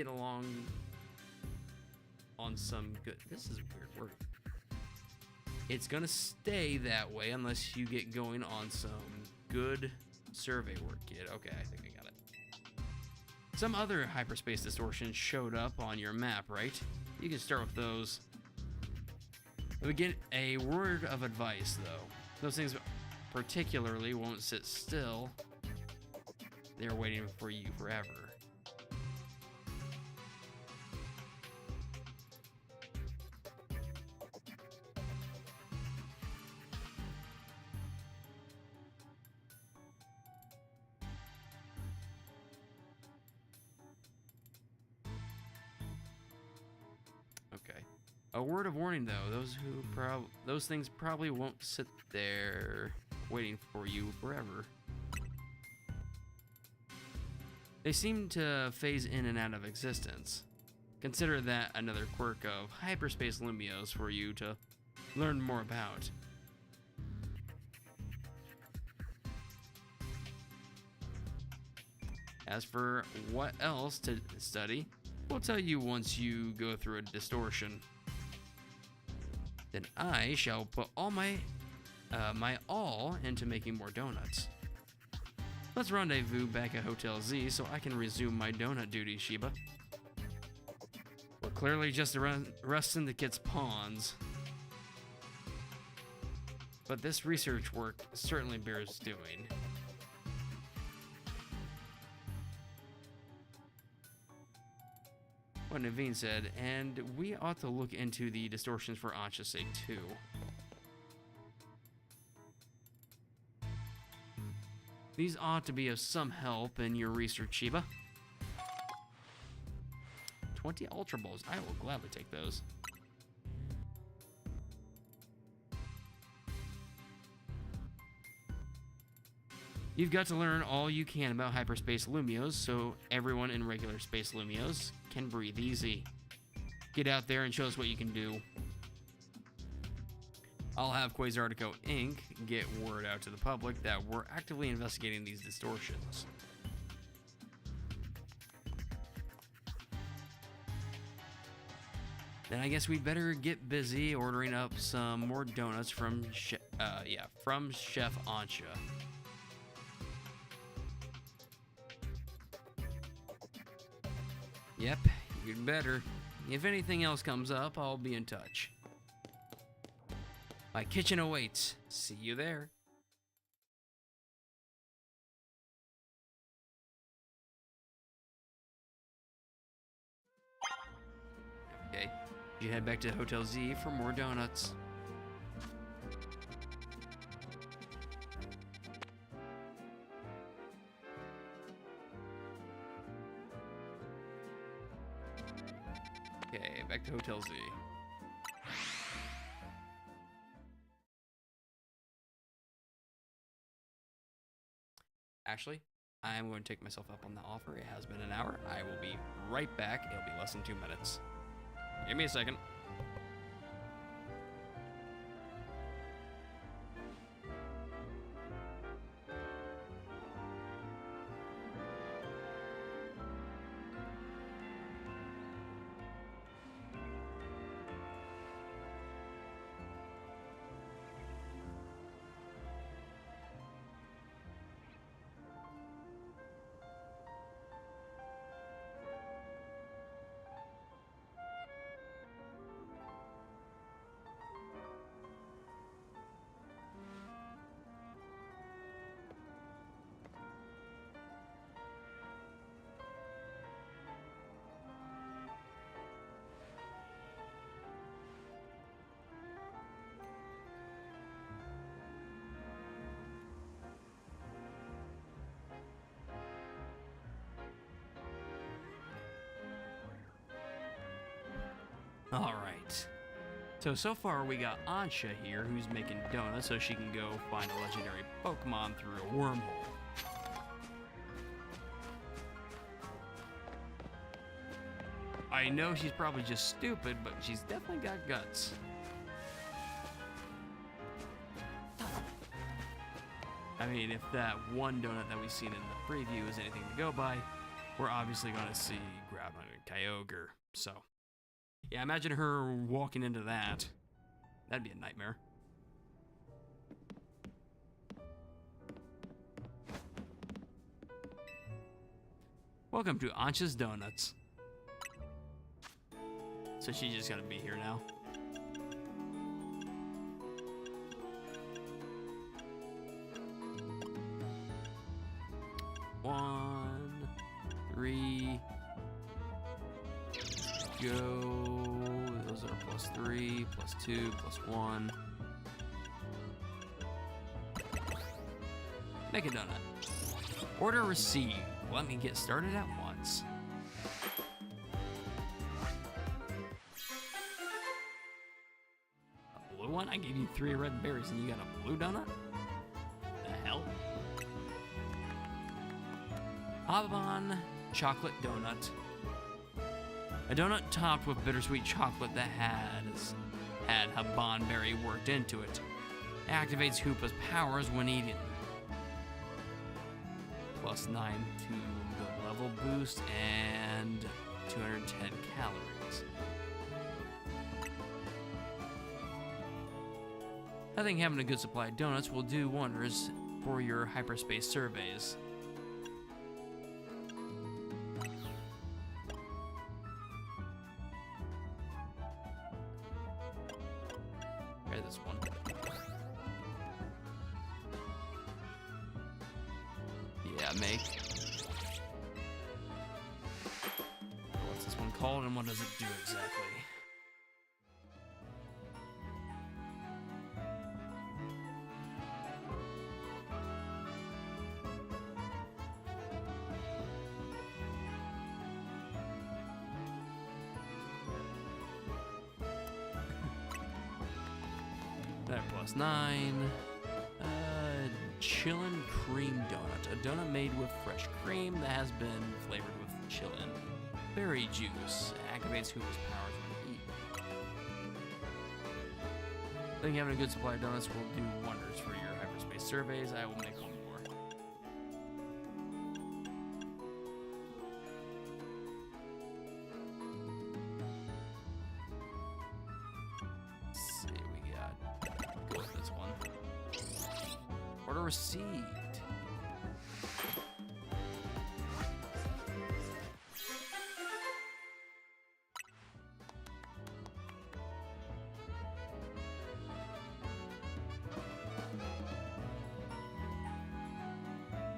along on some good, this is a weird word. It's gonna stay that way unless you get going on some good survey work, kid. Okay, I think I got it. Some other hyperspace distortions showed up on your map, right? You can start with those. We get a word of advice, though. Those things particularly won't sit still. They're waiting for you forever. Okay. A word of warning, though. Those things probably won't sit there waiting for you forever. They seem to phase in and out of existence. Consider that another quirk of hyperspace Lumios for you to learn more about. As for what else to study, we'll tell you once you go through a distortion. Then I shall put all my all into making more donuts. Let's rendezvous back at Hotel Z so I can resume my donut duties, Sheba. We're clearly just resting the kids' pawns. But this research work certainly bears doing. What Naveen said, and we ought to look into the distortions for Ansha's sake too. These ought to be of some help in your research, Sheba. 20 Ultra Balls. I will gladly take those. You've got to learn all you can about hyperspace Lumios so everyone in regular space Lumios can breathe easy. Get out there and show us what you can do. I'll have Quasartico Inc. get word out to the public that we're actively investigating these distortions. Then I guess we'd better get busy ordering up some more donuts from Chef Ansha. Yep, you'd better. If anything else comes up, I'll be in touch. My kitchen awaits. See you there. Okay, you head back to Hotel Z for more donuts. Okay, back to Hotel Z. Actually, I'm going to take myself up on the offer. It has been an hour. I will be right back. It'll be less than 2 minutes. Give me a second. Alright. So far we got Ansha here, who's making donuts so she can go find a legendary Pokemon through a wormhole. I know she's probably just stupid, but she's definitely got guts. I mean, if that one donut that we've seen in the preview is anything to go by, we're obviously going to see Groudon and Kyogre, so... yeah, imagine her walking into that. That'd be a nightmare. Welcome to Ansha's Donuts. So she's just gonna be here now. One, 3, go. Those are +3, +2, +1. Make a donut. Order received. Let me get started at once. A blue one? I gave you 3 red berries and you got a blue donut? The hell? Habban chocolate donut. A donut topped with bittersweet chocolate that had Habban berry worked into it. It activates Hoopa's powers when eaten. +9 to the level boost and 210 calories. I think having a good supply of donuts will do wonders for your hyperspace surveys. Try this one. Yeah, make. What's this one called and what does it do exactly? That plus 9. Chillin' cream donut. A donut made with fresh cream that has been flavored with chillin' berry juice. Activates Hoopa's powers when eaten. I think having a good supply of donuts will do wonders for your hyperspace surveys. I will make one more. Let's see, we got. Go with this one. Order received.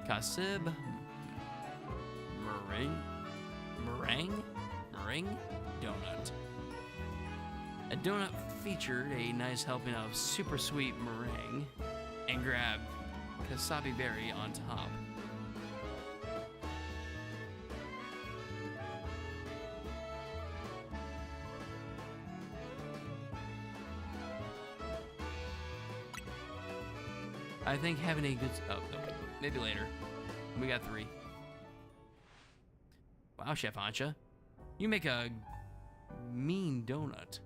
Kasib meringue donut. A donut featured a nice helping of super sweet meringue and grabbed wasabi berry on top. I think having a good... Oh, no, maybe later. We got 3. Wow, Chef Ancha. You make a mean donut.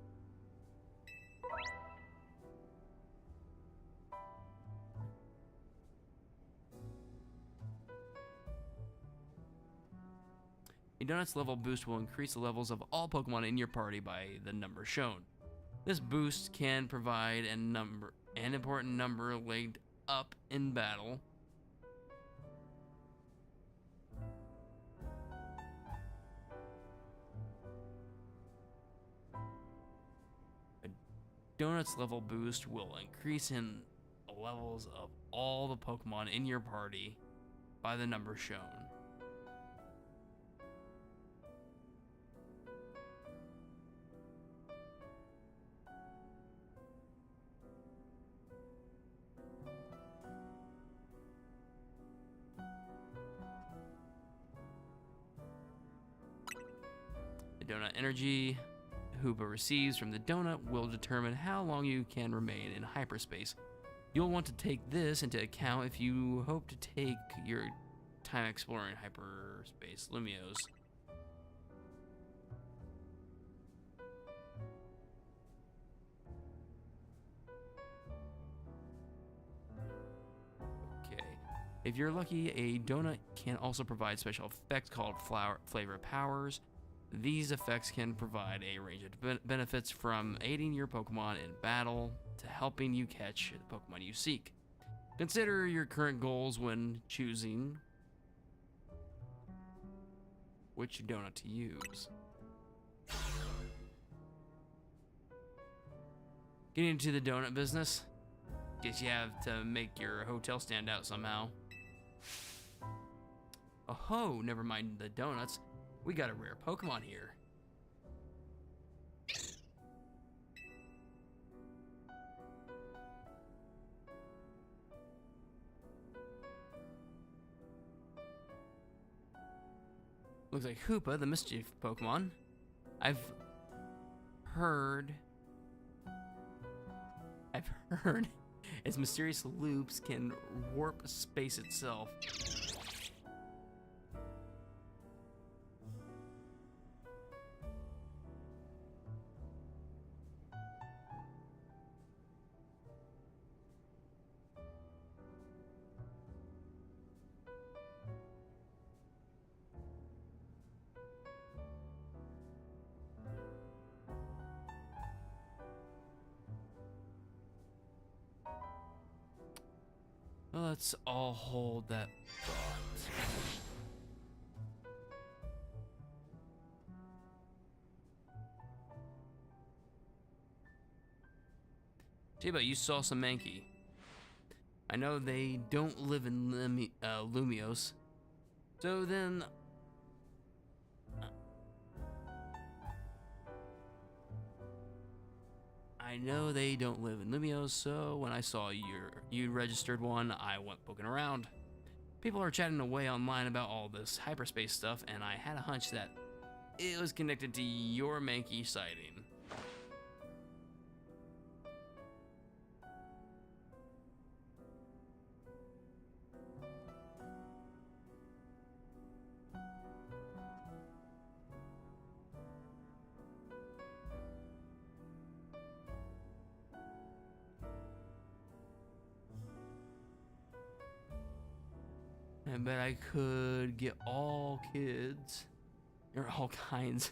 A donut's level boost will increase the levels of all Pokemon in your party by the number shown. This boost can provide an important number linked up in battle. A donut's level boost will increase in the levels of all the Pokemon in your party by the number shown. Donut energy Hoopa receives from the donut will determine how long you can remain in hyperspace. You'll want to take this into account if you hope to take your time exploring hyperspace Lumios. Okay. If you're lucky, a donut can also provide special effects called flavor powers. These effects can provide a range of benefits from aiding your Pokemon in battle to helping you catch the Pokemon you seek. Consider your current goals when choosing which donut to use. Getting into the donut business, guess you have to make your hotel stand out somehow. Oh ho, never mind the donuts. We got a rare Pokemon here. Looks like Hoopa, the mischief Pokemon. I've heard its mysterious loops can warp space itself. let's all hold that thought. Jiba, you saw some Mankey. I know they don't live in Lumios. So then... I know they don't live in Lumios, so when I saw you registered one, I went poking around. People are chatting away online about all this hyperspace stuff, and I had a hunch that it was connected to your Mankey sighting. I bet I could get all kids, or all kinds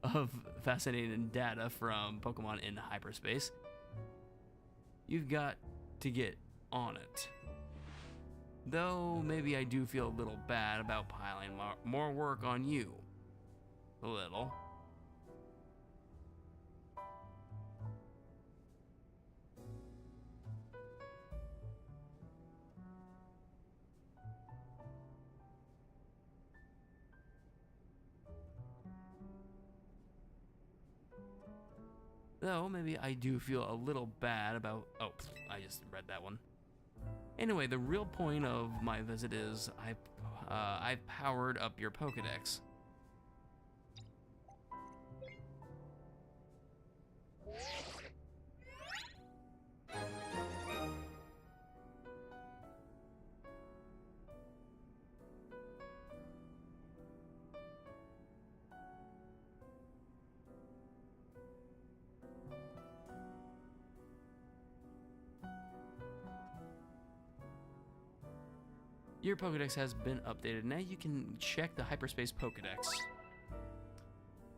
of fascinating data from Pokemon in hyperspace. You've got to get on it. Though maybe I do feel a little bad about piling more work on you. A little. Though, maybe I do feel a little bad about... Oh, I just read that one. Anyway, the real point of my visit is I've powered up your Pokedex. Your Pokedex has been updated. Now you can check the Hyperspace Pokedex.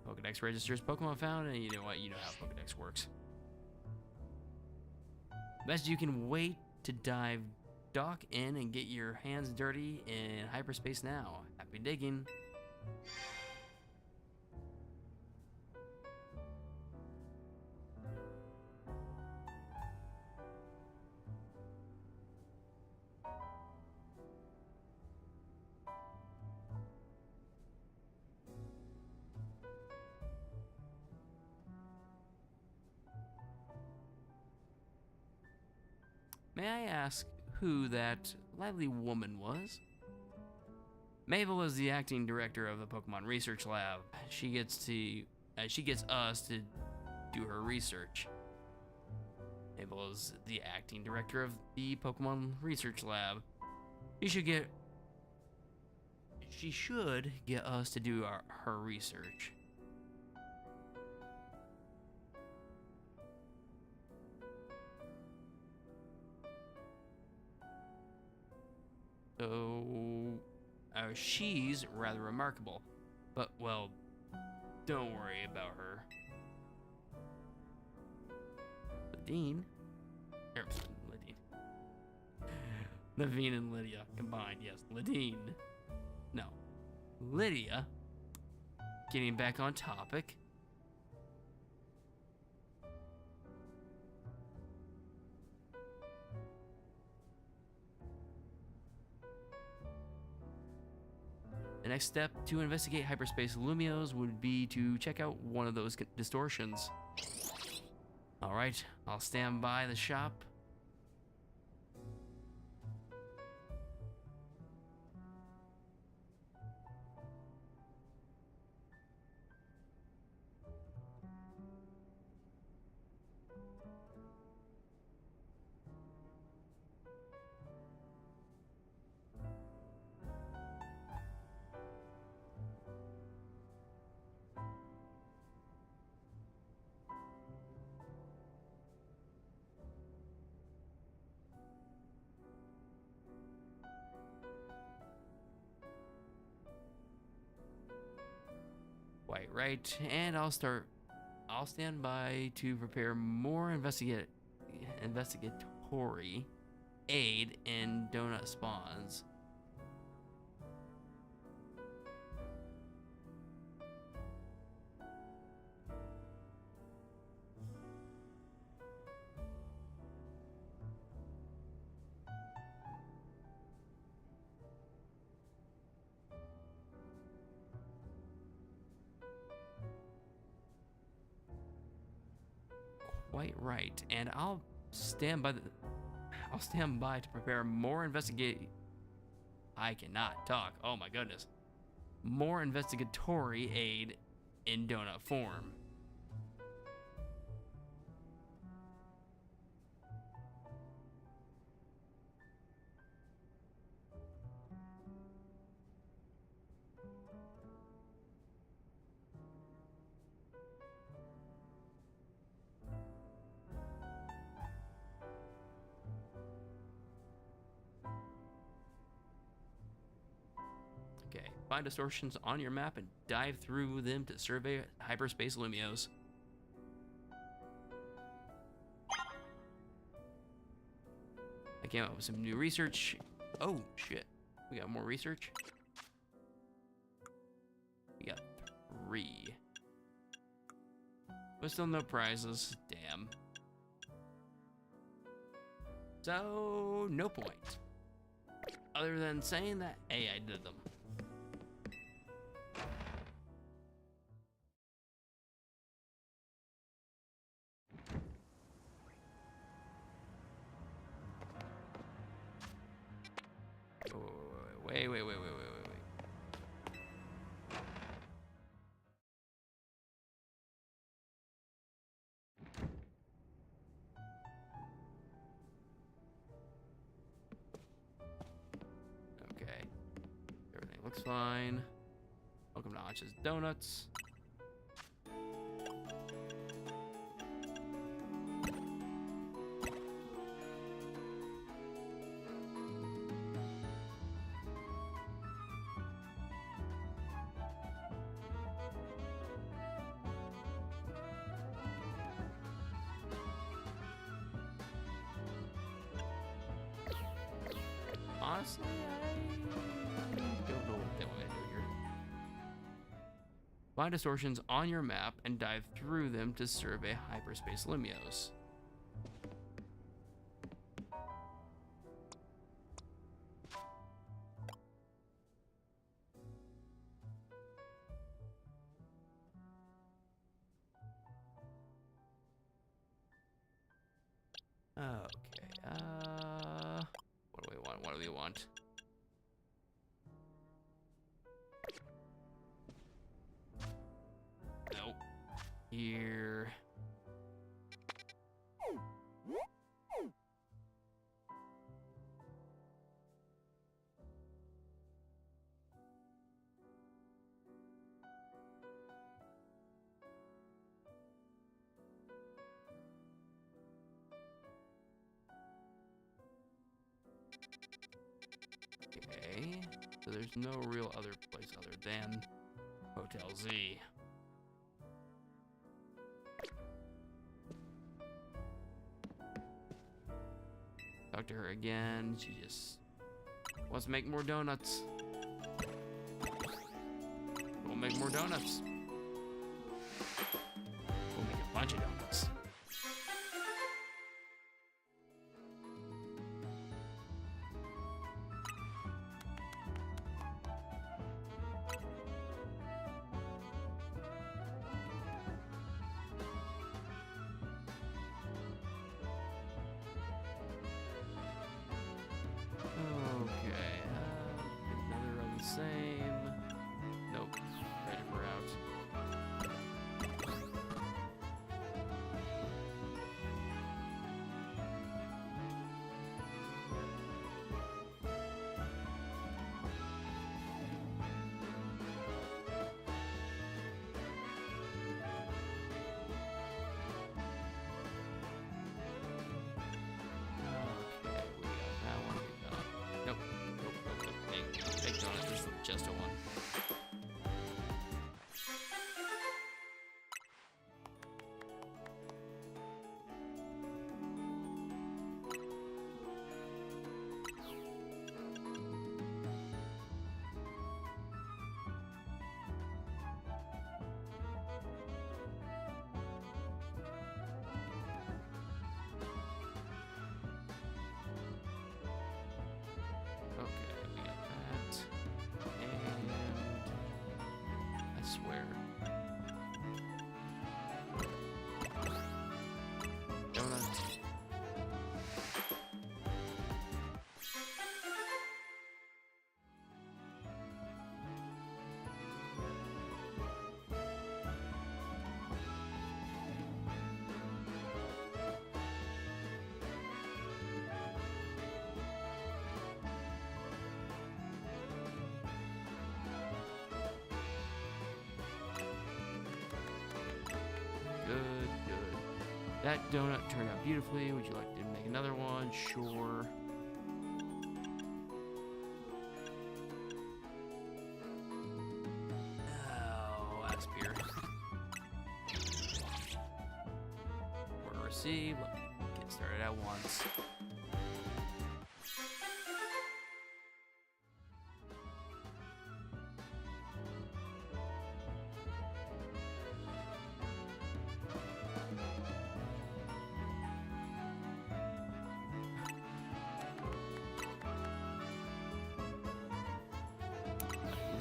Pokedex registers Pokemon found, and you know what? You know how Pokedex works. Best you can wait to dock in and get your hands dirty in hyperspace now. Happy digging. May I ask who that lively woman was? Mabel is the acting director of the Pokemon Research Lab. She gets us to do her research. Mabel is the acting director of the Pokemon Research Lab. She should get us to do her research. So, she's rather remarkable, but, well, don't worry about her. Ladine? Naveen and Lydia combined, yes. Ladine. No. Lydia. Getting back on topic. The next step to investigate hyperspace Lumios would be to check out one of those distortions. Alright, I'll stand by the shop. Quite right, and I'll stand by to prepare more investigatory aid in donut spawns. Quite right, and I'll stand by to prepare more I cannot talk. Oh my goodness. More investigatory aid in donut form. Okay, find distortions on your map and dive through them to survey hyperspace lumios. I came up with some new research. Oh, shit. We got more research? We got 3. But still no prizes. Damn. So, no point. Other than saying that, hey, I did them. Wait. Okay. Everything looks fine. Welcome to Ancha's Donuts. Honestly, I don't know what they want to do here. Find distortions on your map and dive through them to survey hyperspace lumios. Okay, what do we want? Nope. Here. Okay, so there's no real other place other than Hotel Z. Talk to her again. She just wants to make more donuts. We'll make more donuts. We'll make a bunch of donuts. Okay, another of the same. Nope, ready for out. swear. Donut. Good, good. That donut turned out beautifully. Would you like to make another one? Sure. Oh, that's beer. Order received. Let me get started at once.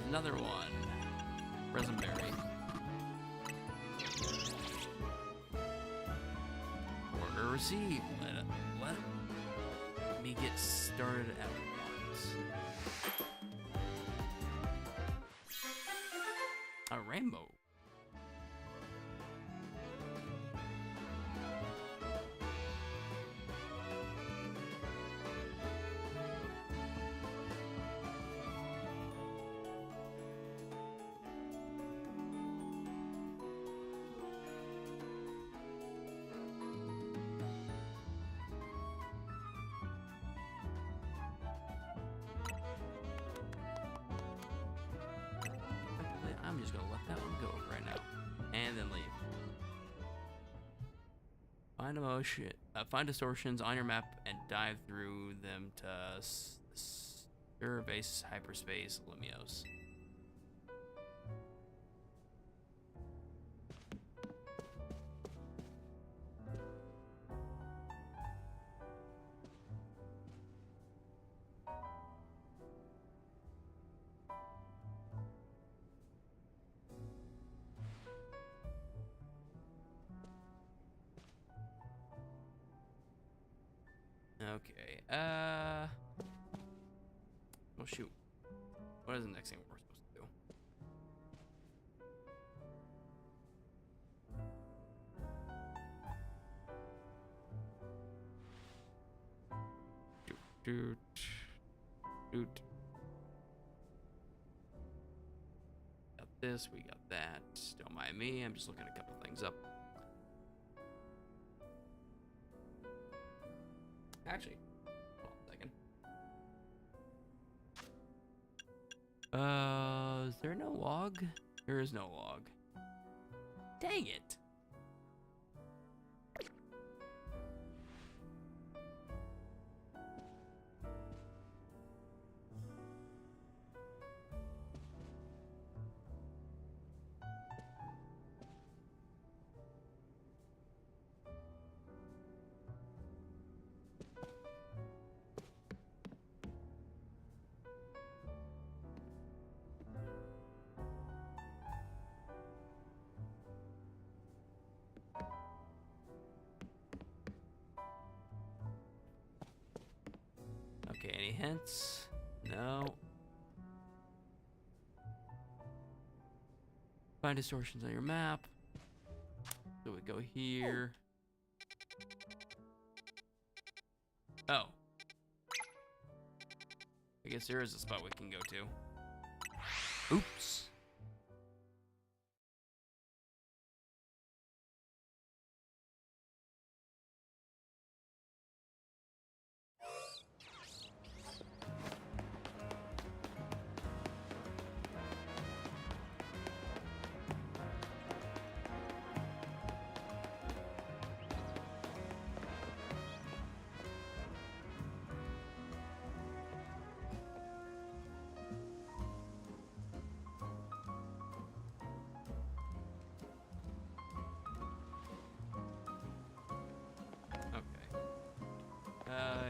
Another one. Resenberry. Order received. Let me get started at once. A rainbow. I'm just gonna let that one go right now, and then leave. Find distortions on your map and dive through them to base hyperspace Lumios. Okay, well, shoot. What is the next thing we're supposed to do? Doot. Got this, we got that. Don't mind me, I'm just looking a couple things up. Actually, hold on a second. Is there no log? There is no log. Dang it. Okay, any hints? No. Find distortions on your map. So we go here. Oh. I guess there is a spot we can go to. Oops.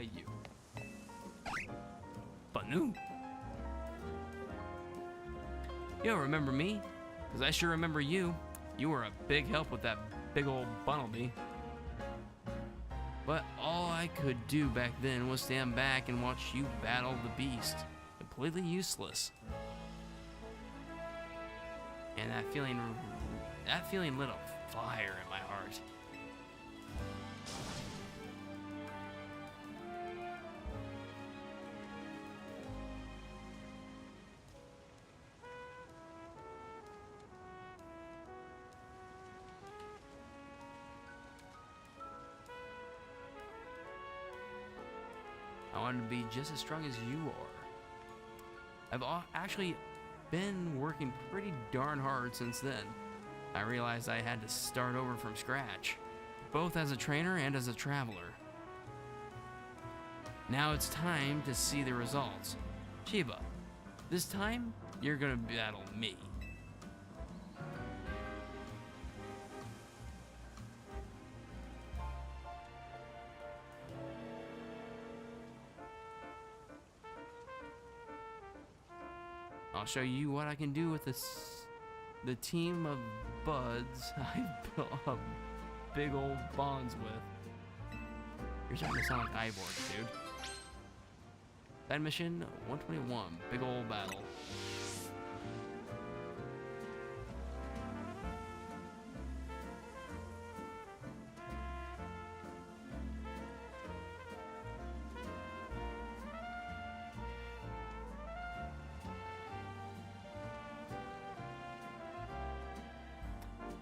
You. Banu. You don't remember me? Because I sure remember you. You were a big help with that big old Bunnelby. But all I could do back then was stand back and watch you battle the beast. Completely useless. And that feeling lit a fire in my heart. I wanted to be just as strong as you are. I've actually been working pretty darn hard since then. I realized I had to start over from scratch, both as a trainer and as a traveler. Now it's time to see the results. Shiba, this time you're gonna battle me. I'll show you what I can do with the team of buds I've built up big old bonds with. You're starting to sound like Ivor, dude. That mission 121, big old battle.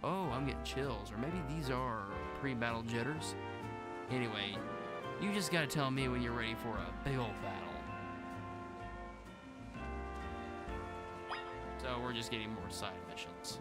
Oh, I'm getting chills. Or maybe these are pre-battle jitters. Anyway, you just gotta tell me when you're ready for a big old battle. So we're just getting more side missions.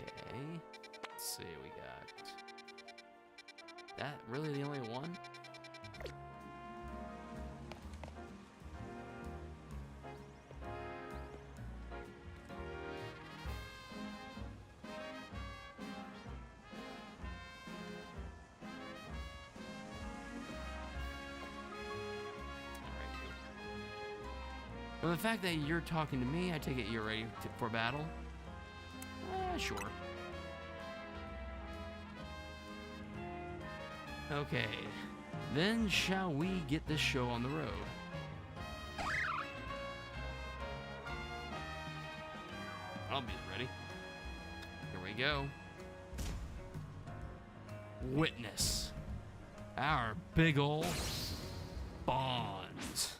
Okay, let's see, we got that. Really the only one? Well, the fact that you're talking to me, I take it you're ready for battle? Sure. Okay, then shall we get this show on the road? I'll be ready. Here we go. Witness our big ol' bonds.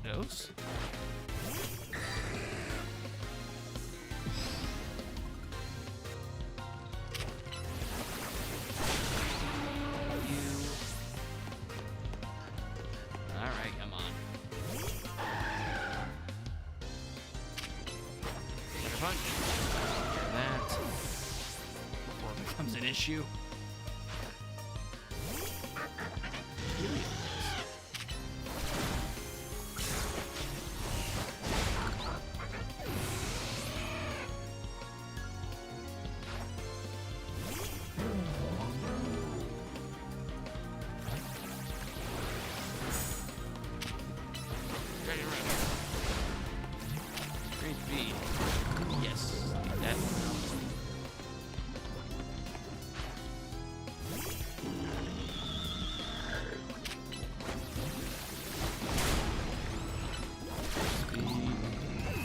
Dose. Alright, come on. Take a punch. Hear that. Before it becomes an issue. Yes, that. Speed,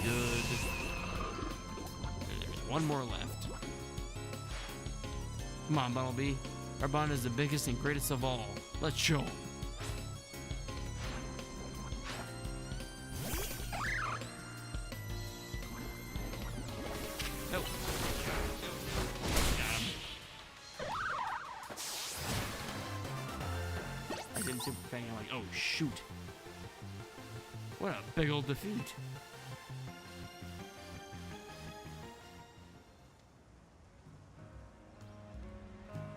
good. There's one more left. Come on, Bumblebee. Our bond is the biggest and greatest of all. Let's show 'em. Nope. Got him. I didn't super bang. I'm like, oh shoot. What a big old defeat.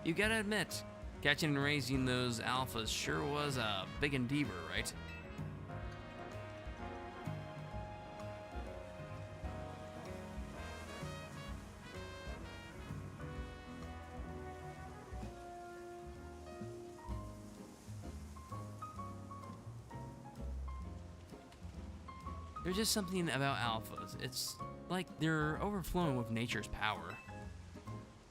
You gotta admit, catching and raising those alphas sure was a big endeavor, right? There's just something about alphas. It's like they're overflowing with nature's power.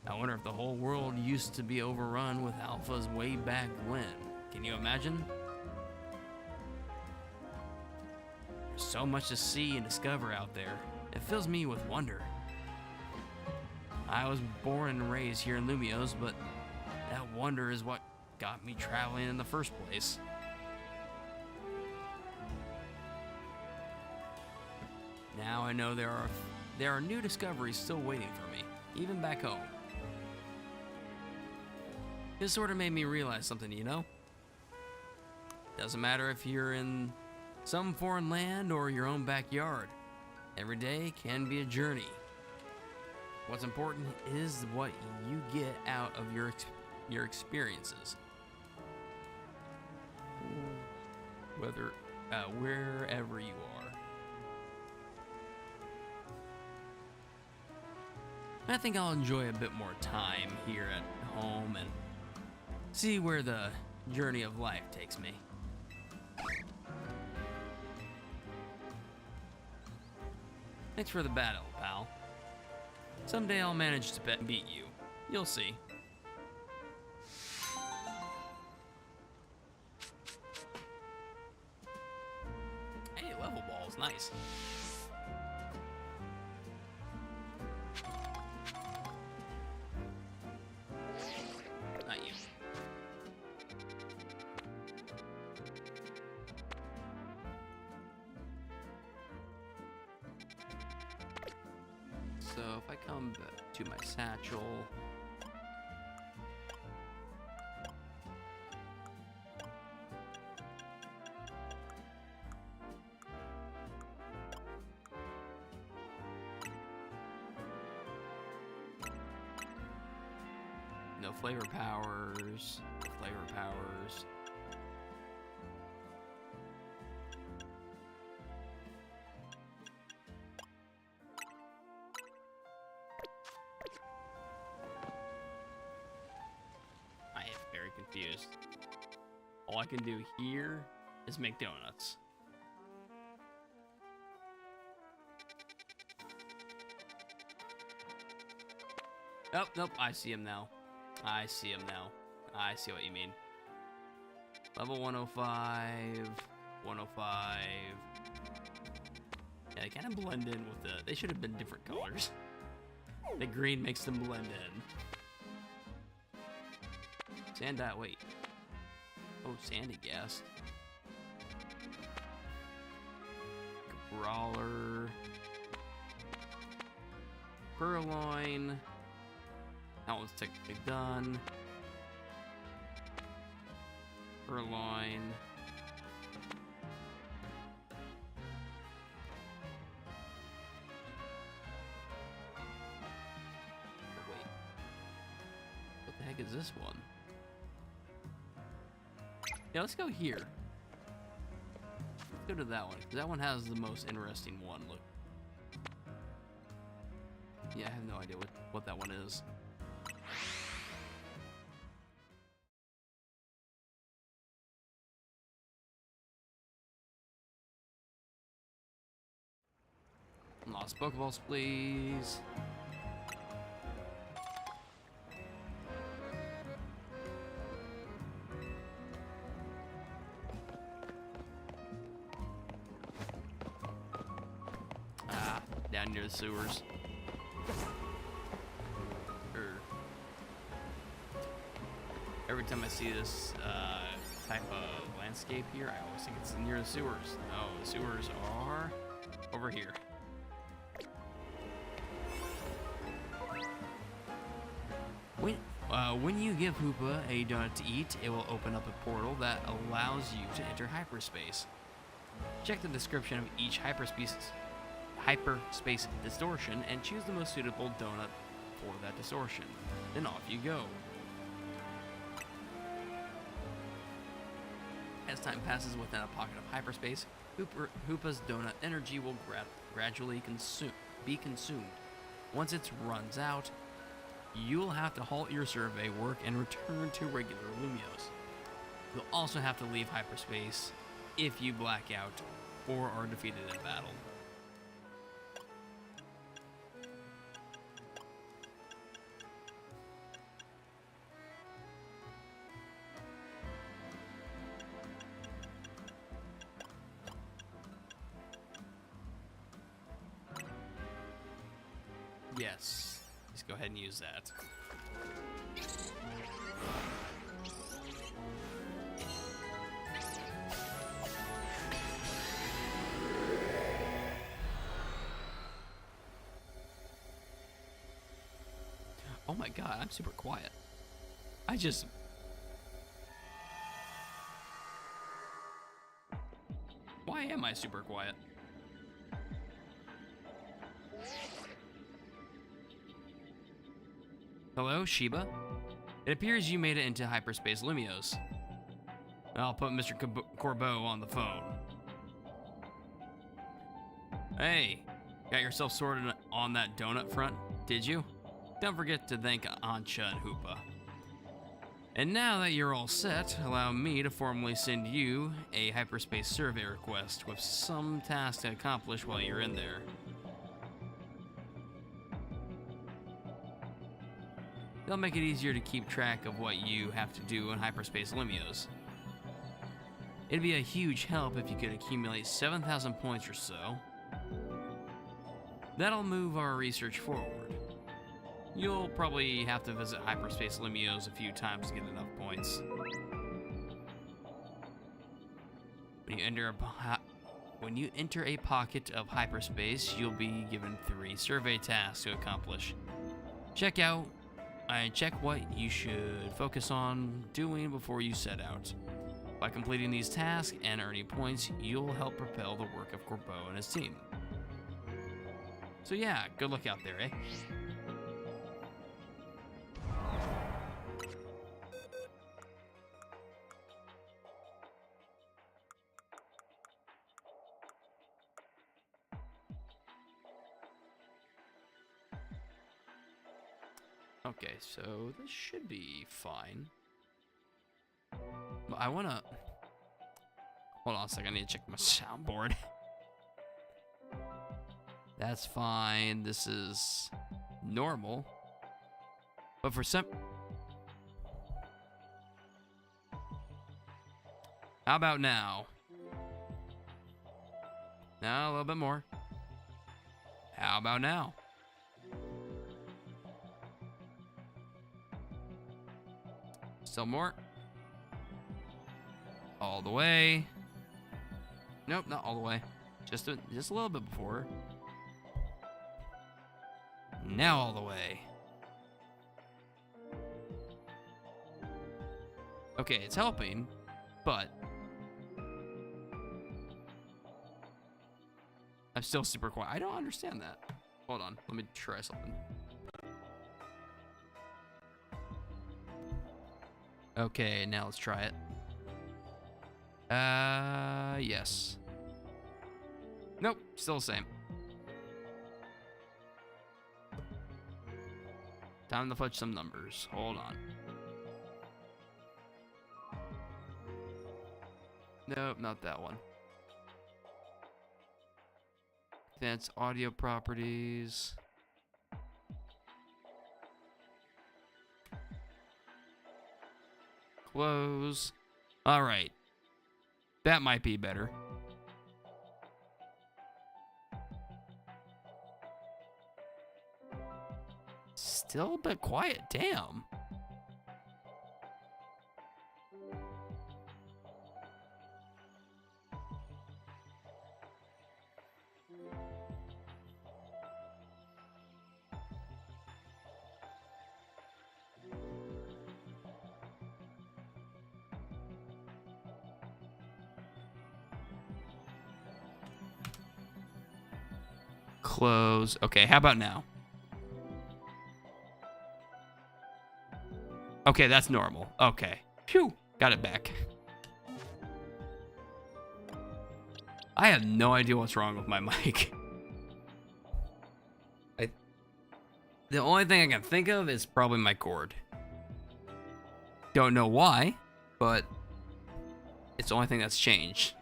I wonder if the whole world used to be overrun with alphas way back when. Can you imagine? There's so much to see and discover out there. It fills me with wonder. I was born and raised here in Lumios, but that wonder is what got me traveling in the first place. Now I know there are new discoveries still waiting for me, even back home. This sort of made me realize something, you know? Doesn't matter if you're in some foreign land or your own backyard. Every day can be a journey. What's important is what you get out of your experiences. Wherever you are. I think I'll enjoy a bit more time here at home and see where the journey of life takes me. Thanks for the battle, pal. Someday I'll manage to beat you. You'll see. Hey, level ball's nice. Not you. So if I come back to my satchel, no flavor powers, I am very confused. All I can do here is make donuts. Oh, nope, I see him now. I see him now. I see what you mean. Level 105, 105. Yeah, they kind of blend in with the... They should have been different colors. The green makes them blend in. Wait. Oh, Sandy gas. Brawler. Purloin. That one's technically done. Purloin. Wait. What the heck is this one? Yeah, let's go here. Let's go to that one, because that one has the most interesting one. Look. Yeah, I have no idea what that one is. Lost Pokeballs, please. Down near the sewers. Every time I see this type of landscape here, I always think it's near the sewers. No, the sewers are over here. When you give Hoopa a donut to eat, it will open up a portal that allows you to enter hyperspace. Check the description of each hyperspace distortion and choose the most suitable donut for that distortion. Then off you go. As time passes within a pocket of hyperspace, Hoopa's donut energy will gradually be consumed. Once it runs out, you'll have to halt your survey work and return to regular Lumios. You'll also have to leave hyperspace if you black out or are defeated in battle. Yes, let's go ahead and use that. Oh my god, I'm super quiet. Why am I super quiet? Hello, Sheba? It appears you made it into hyperspace Lumios. I'll put Mr. Corbeau on the phone. Hey, got yourself sorted on that donut front, did you? Don't forget to thank Ancha and Hoopa. And now that you're all set, allow me to formally send you a hyperspace survey request with some tasks to accomplish while you're in there. They'll make it easier to keep track of what you have to do in hyperspace Lumios. It'd be a huge help if you could accumulate 7,000 points or so. That'll move our research forward. You'll probably have to visit hyperspace Lumios a few times to get enough points. When you enter a pocket of hyperspace, you'll be given 3 survey tasks to accomplish. Check what you should focus on doing before you set out. By completing these tasks and earning points, you'll help propel the work of Corbeau and his team. So yeah, good luck out there, eh? Okay, so this should be fine. But I wanna... Hold on a second, I need to check my soundboard. That's fine, this is normal. But for some... How about now? Now, a little bit more. How about now? Still more. All the way. Nope, not all the way. Just a little bit before. Now all the way. Okay, it's helping, but I'm still super quiet. I don't understand that. Hold on, let me try something. Okay, now let's try it. Yes. Nope, still the same. Time to fudge some numbers. Hold on. Nope, not that one. Advanced audio properties. Close. All right. That might be better. Still a bit quiet. Damn. close. Okay, how about now? Okay, that's normal. Okay. Phew. Got it back. I have no idea what's wrong with my mic. The only thing I can think of is probably my cord. Don't know why, but it's the only thing that's changed.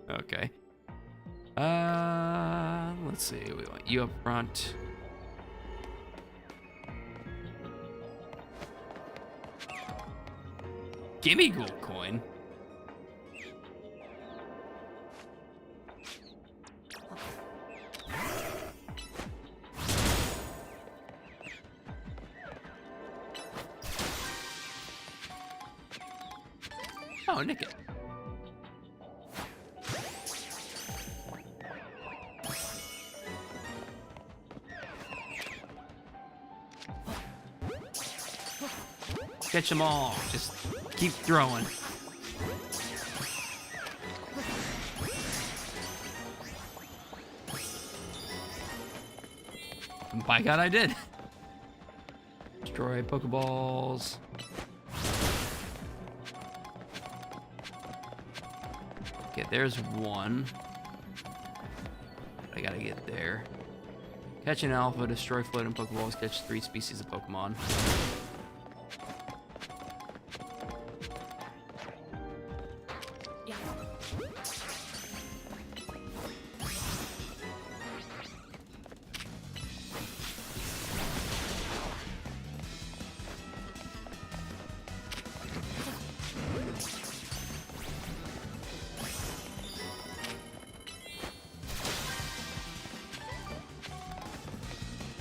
Okay. Let's see. We want you up front. Gimme gold coin. Oh, nick it. Catch them all. Just keep throwing. By God, I did. Destroy Pokeballs. Okay, there's one. I gotta get there. Catch an alpha, destroy floating Pokeballs, catch 3 species of Pokemon.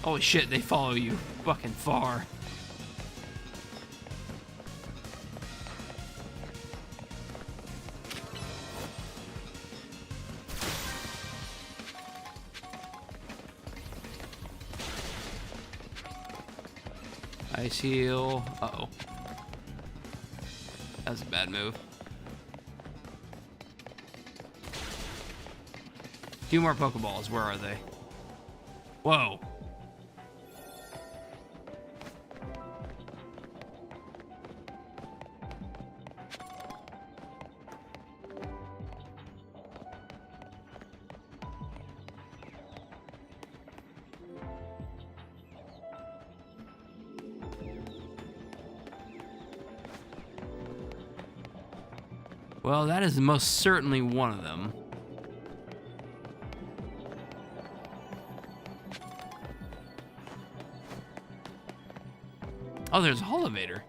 Holy shit, they follow you fucking far. Ice heal. Uh-oh. That was a bad move. 2 more Pokeballs. Where are they? Whoa. Well, that is most certainly one of them. Oh, there's a Holovator.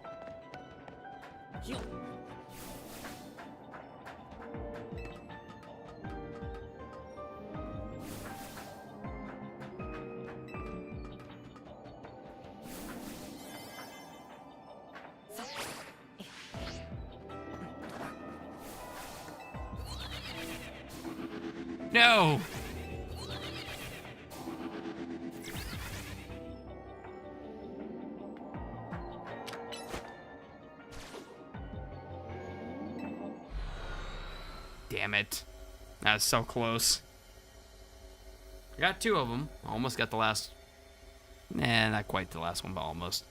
No! Damn it. That was so close. I got 2 of them. Almost got the last. Nah, not quite the last one, but almost.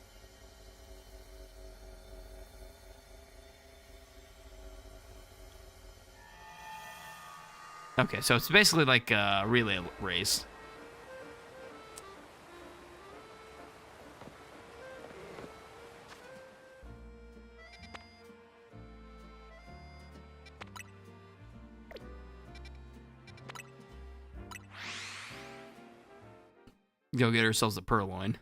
Okay, so it's basically like a relay race. Go get ourselves a purloin.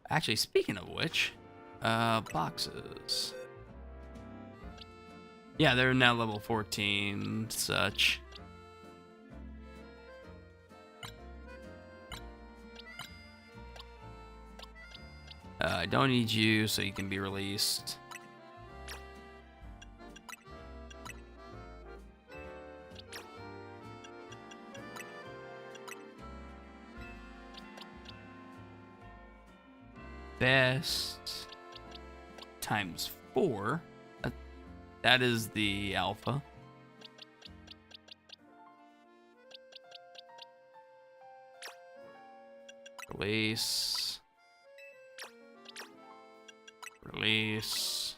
Actually, speaking of which, boxes. Yeah, they're now level 14, such. I don't need you, so you can be released. Best. times 4. That is the alpha. Release. Release.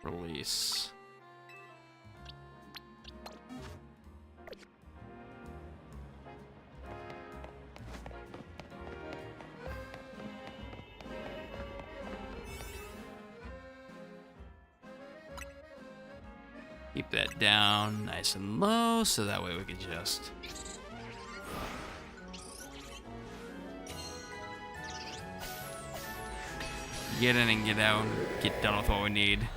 Release. Keep that down nice and low so that way we can just get in and get out and get done with what we need.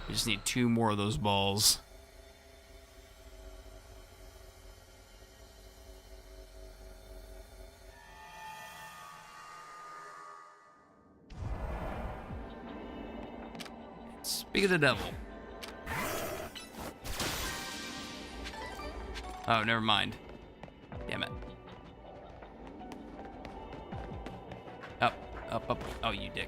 We just need 2 more of those balls. Speak of the devil. Oh, never mind. Damn it. Up, up, up. Oh, you dick.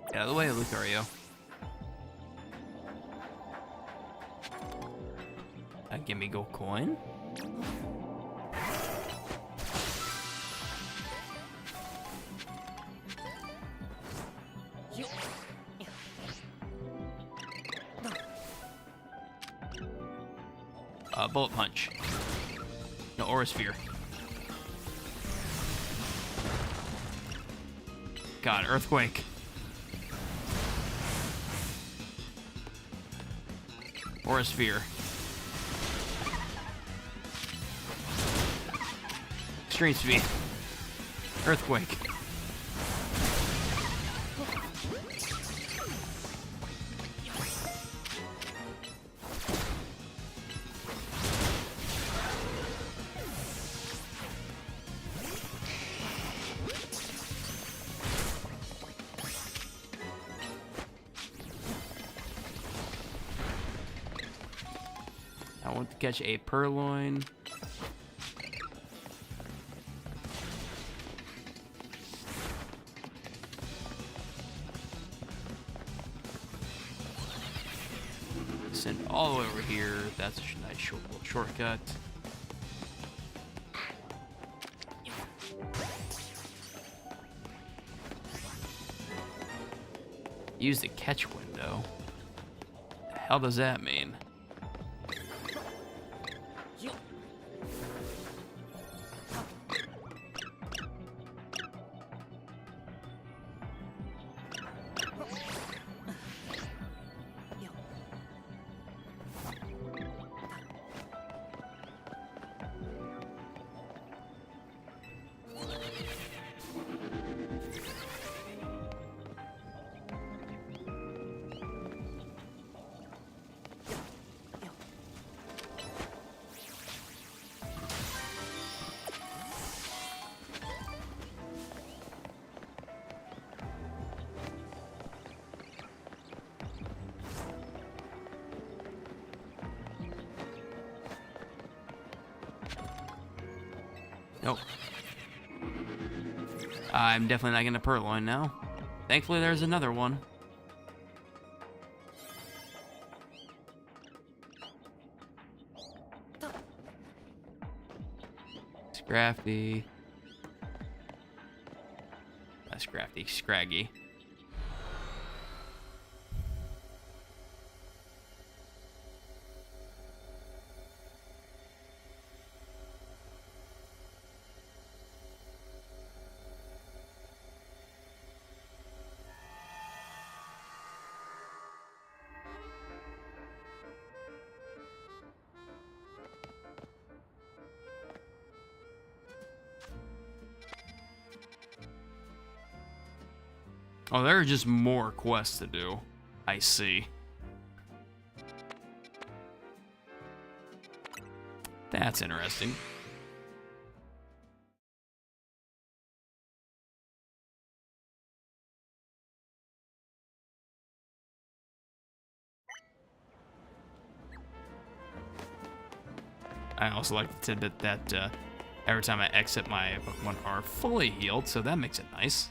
Get out of the way, Lucario. Give me gold coin. Bullet punch. No, Aura Sphere. God, earthquake. Aura Sphere. Extreme speed. Earthquake. I want to catch a purloin. Send all the way over here. That's a nice short little shortcut. Use the catch window. The hell does that mean? Nope. I'm definitely not getting a purloin now. Thankfully, there's another one. Scrafty. That's Scrafty. Scraggy. Oh, there are just more quests to do. I see. That's interesting. I also like the tidbit that every time I exit, my Pokemon are fully healed, so that makes it nice.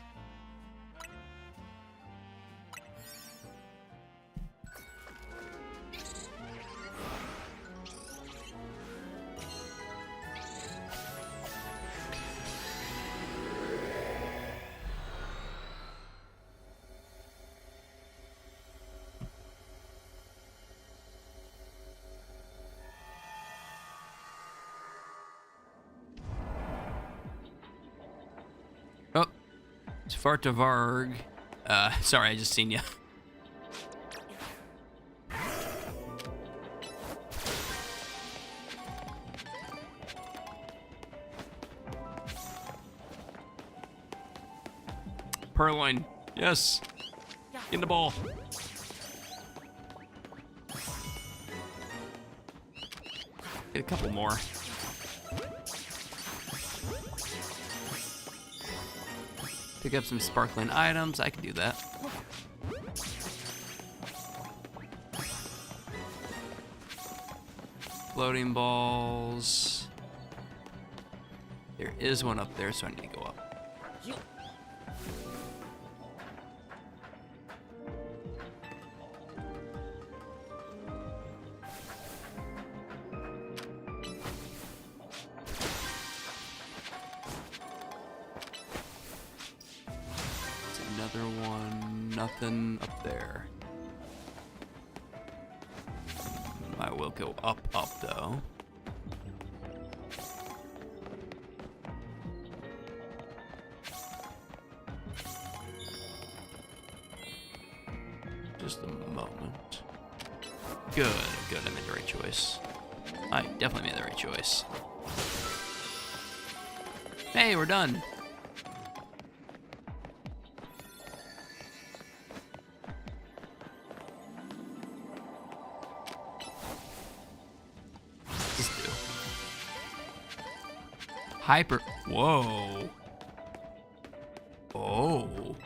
Oh, Svartavarg. Sorry, I just seen you. Purloin, yes. In the ball. Get a couple more. Pick up some sparkling items. I can do that. Floating balls. There is one up there, so I need to go up. Another one, nothing up there. I will go up though. Just a moment. Good, I made the right choice. I definitely made the right choice. Hey, we're done. Hyper. Whoa. Oh.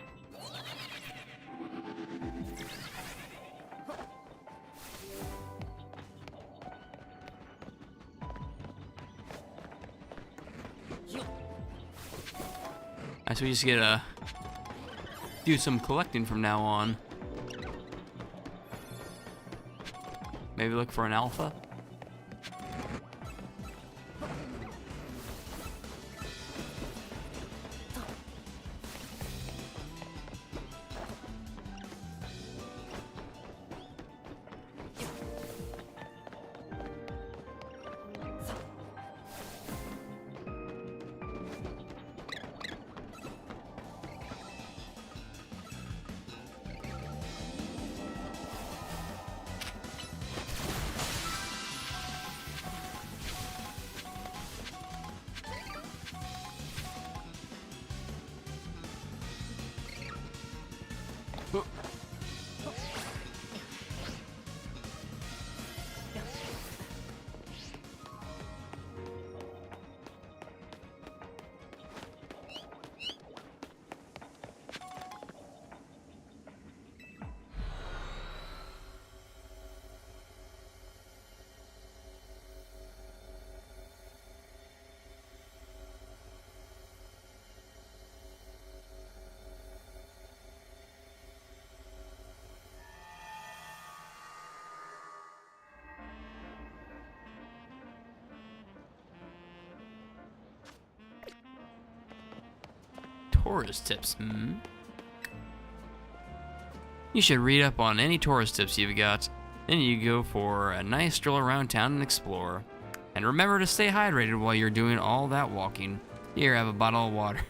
I so we just gotta do some collecting from now on. Maybe look for an alpha. Tourist tips, You should read up on any tourist tips you've got. Then you go for a nice stroll around town and explore. And remember to stay hydrated while you're doing all that walking. Here, have a bottle of water.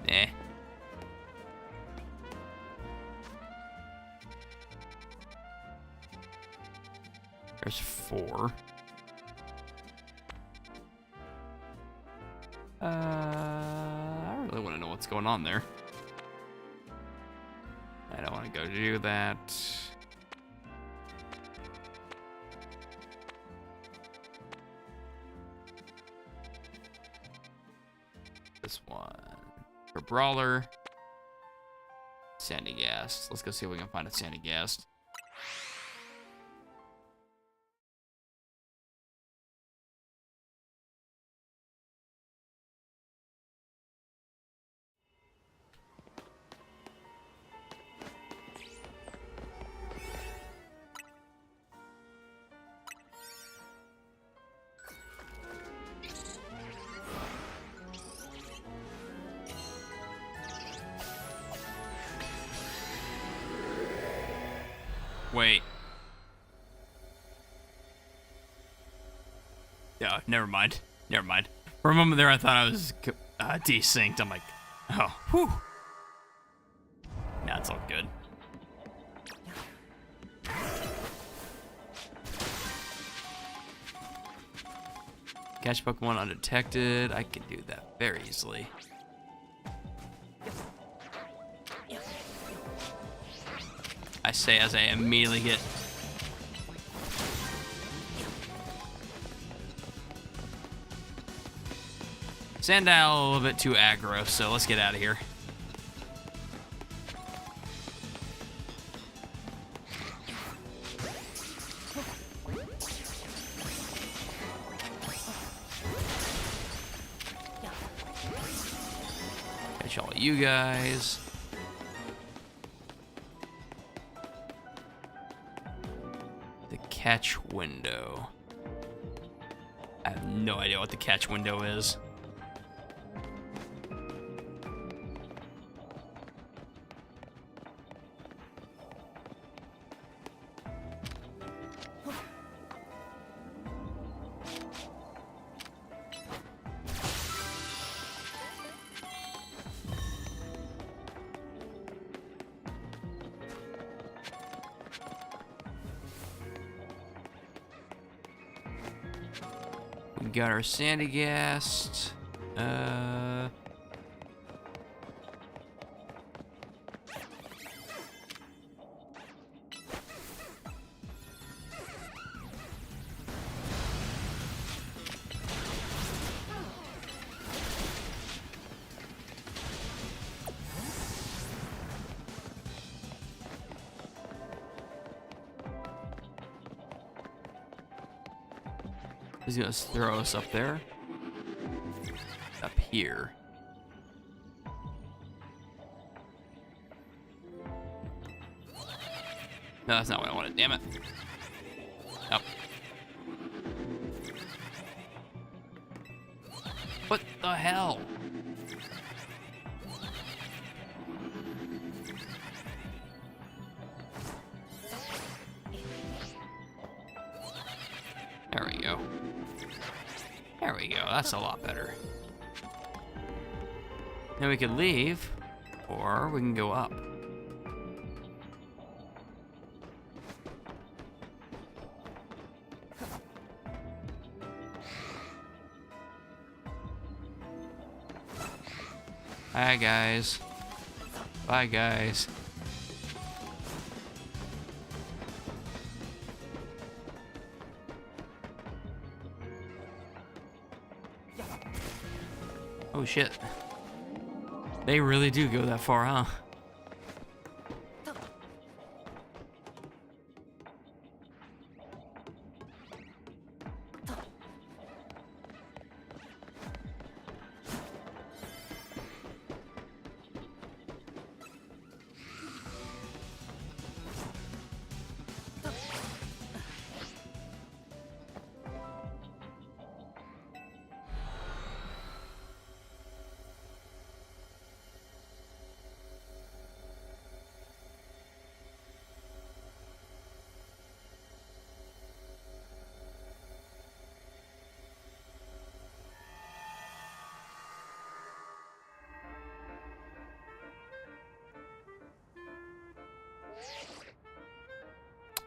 Eh. There's 4. I don't really want to know what's going on there. I don't want to go do that. For brawler. Sandy gas. Let's go see if we can find a sandy gas. Wait. Yeah, never mind. Never mind. For a moment there, I thought I was desynced. I'm like, oh, whew. Nah, it's all good. Catch Pokemon undetected. I can do that very easily. I say as I immediately get... Sandile a little bit too aggro, so let's get out of here. Catch all of you guys. Catch window. I have no idea what the catch window is. We got our sandy gas. He's gonna throw us up there. Up here. No, that's not what I wanted. Damn it. Up. What the hell? There we go. There we go. That's a lot better. Now we could leave, or we can go up. Bye, guys. Bye, guys. Oh shit. They really do go that far, huh?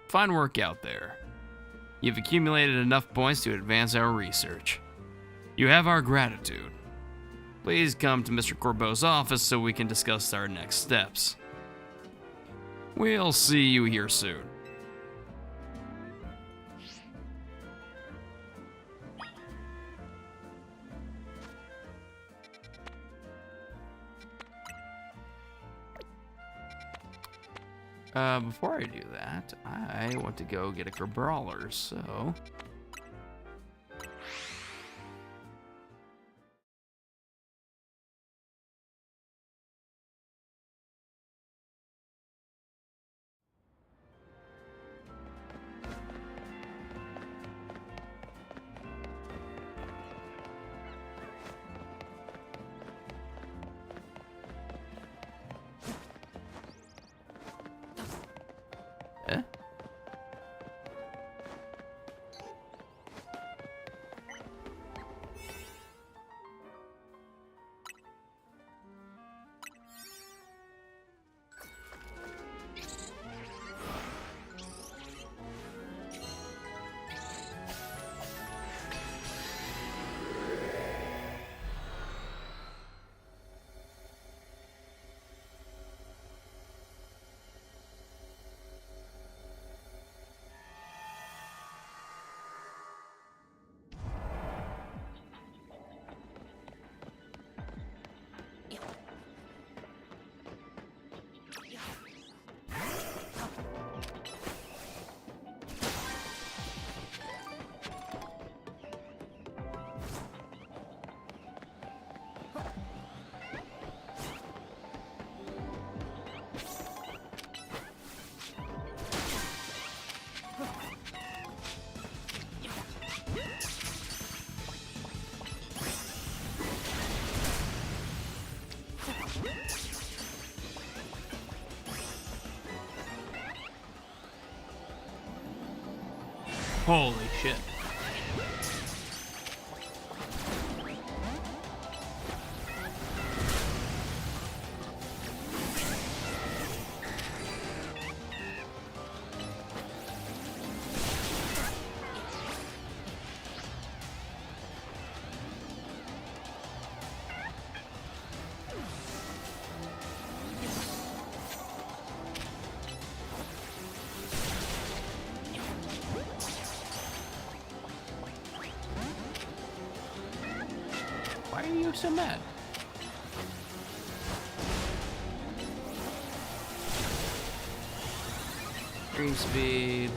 Fine work out there. You've accumulated enough points to advance our research. You have our gratitude. Please come to Mr. Corbeau's office so we can discuss our next steps. We'll see you here soon. Before I do that, I want to go get a brawler, so... Eh? Holy shit. Why are you so mad? Green speed.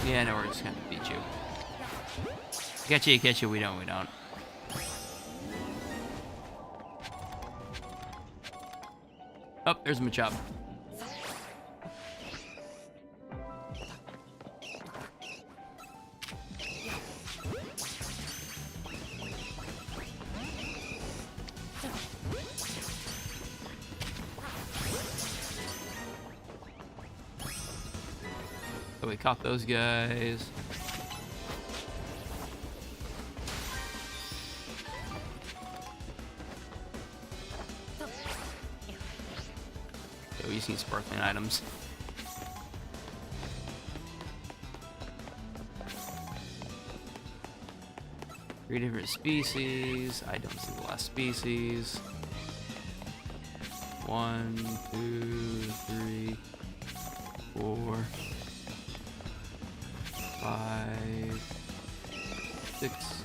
Yeah, no, we're just gonna beat you. Get you, we don't. Oh, there's Machop. So we caught those guys. Okay, we just need sparkling items. Three different species. I don't see the last species. 1, 2, 3, 4, 5, 6,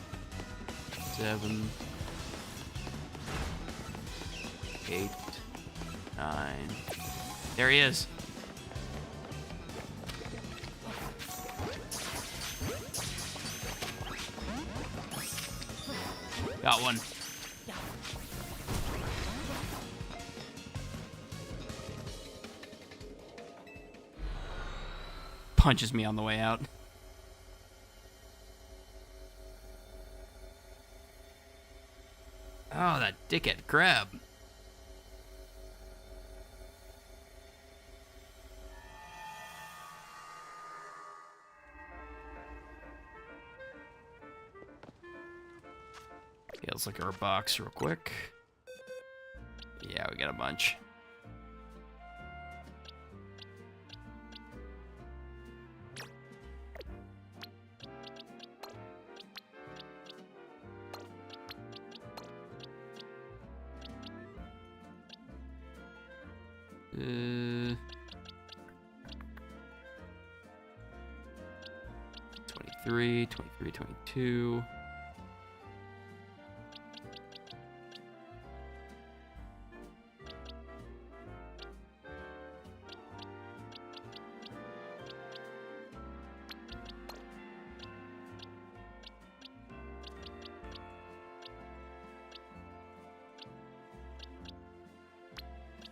7, 8, 9. There he is. Got one. Punches me on the way out. Oh, that dickhead crab. Okay, let's look at our box real quick. Yeah, we got a bunch. Uh, 23, 22.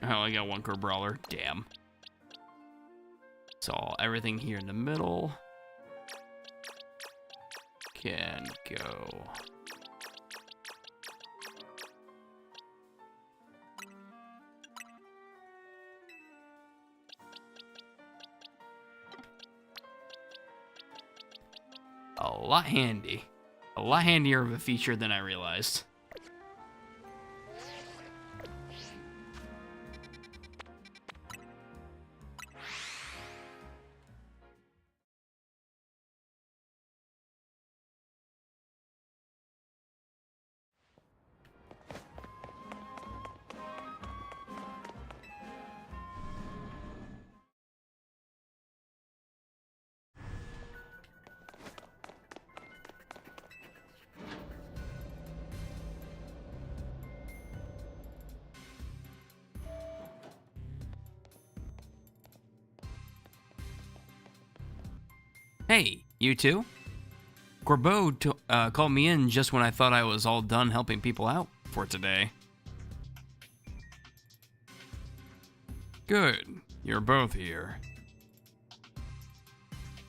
Oh, I got one core brawler. Damn. So everything here in the middle can go. A lot handy. A lot handier of a feature than I realized. Hey, you two? Corbeau called me in just when I thought I was all done helping people out for today. Good. You're both here.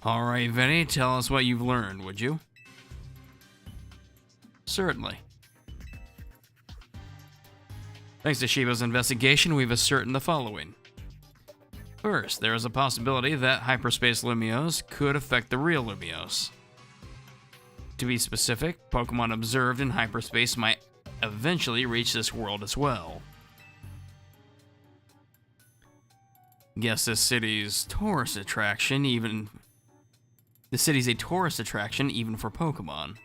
Alright, Vinny, tell us what you've learned, would you? Certainly. Thanks to Shiba's investigation, we've ascertained the following. First, there is a possibility that hyperspace Lumios could affect the real Lumios. To be specific, Pokemon observed in hyperspace might eventually reach this world as well. Guess this city's a tourist attraction even for Pokemon.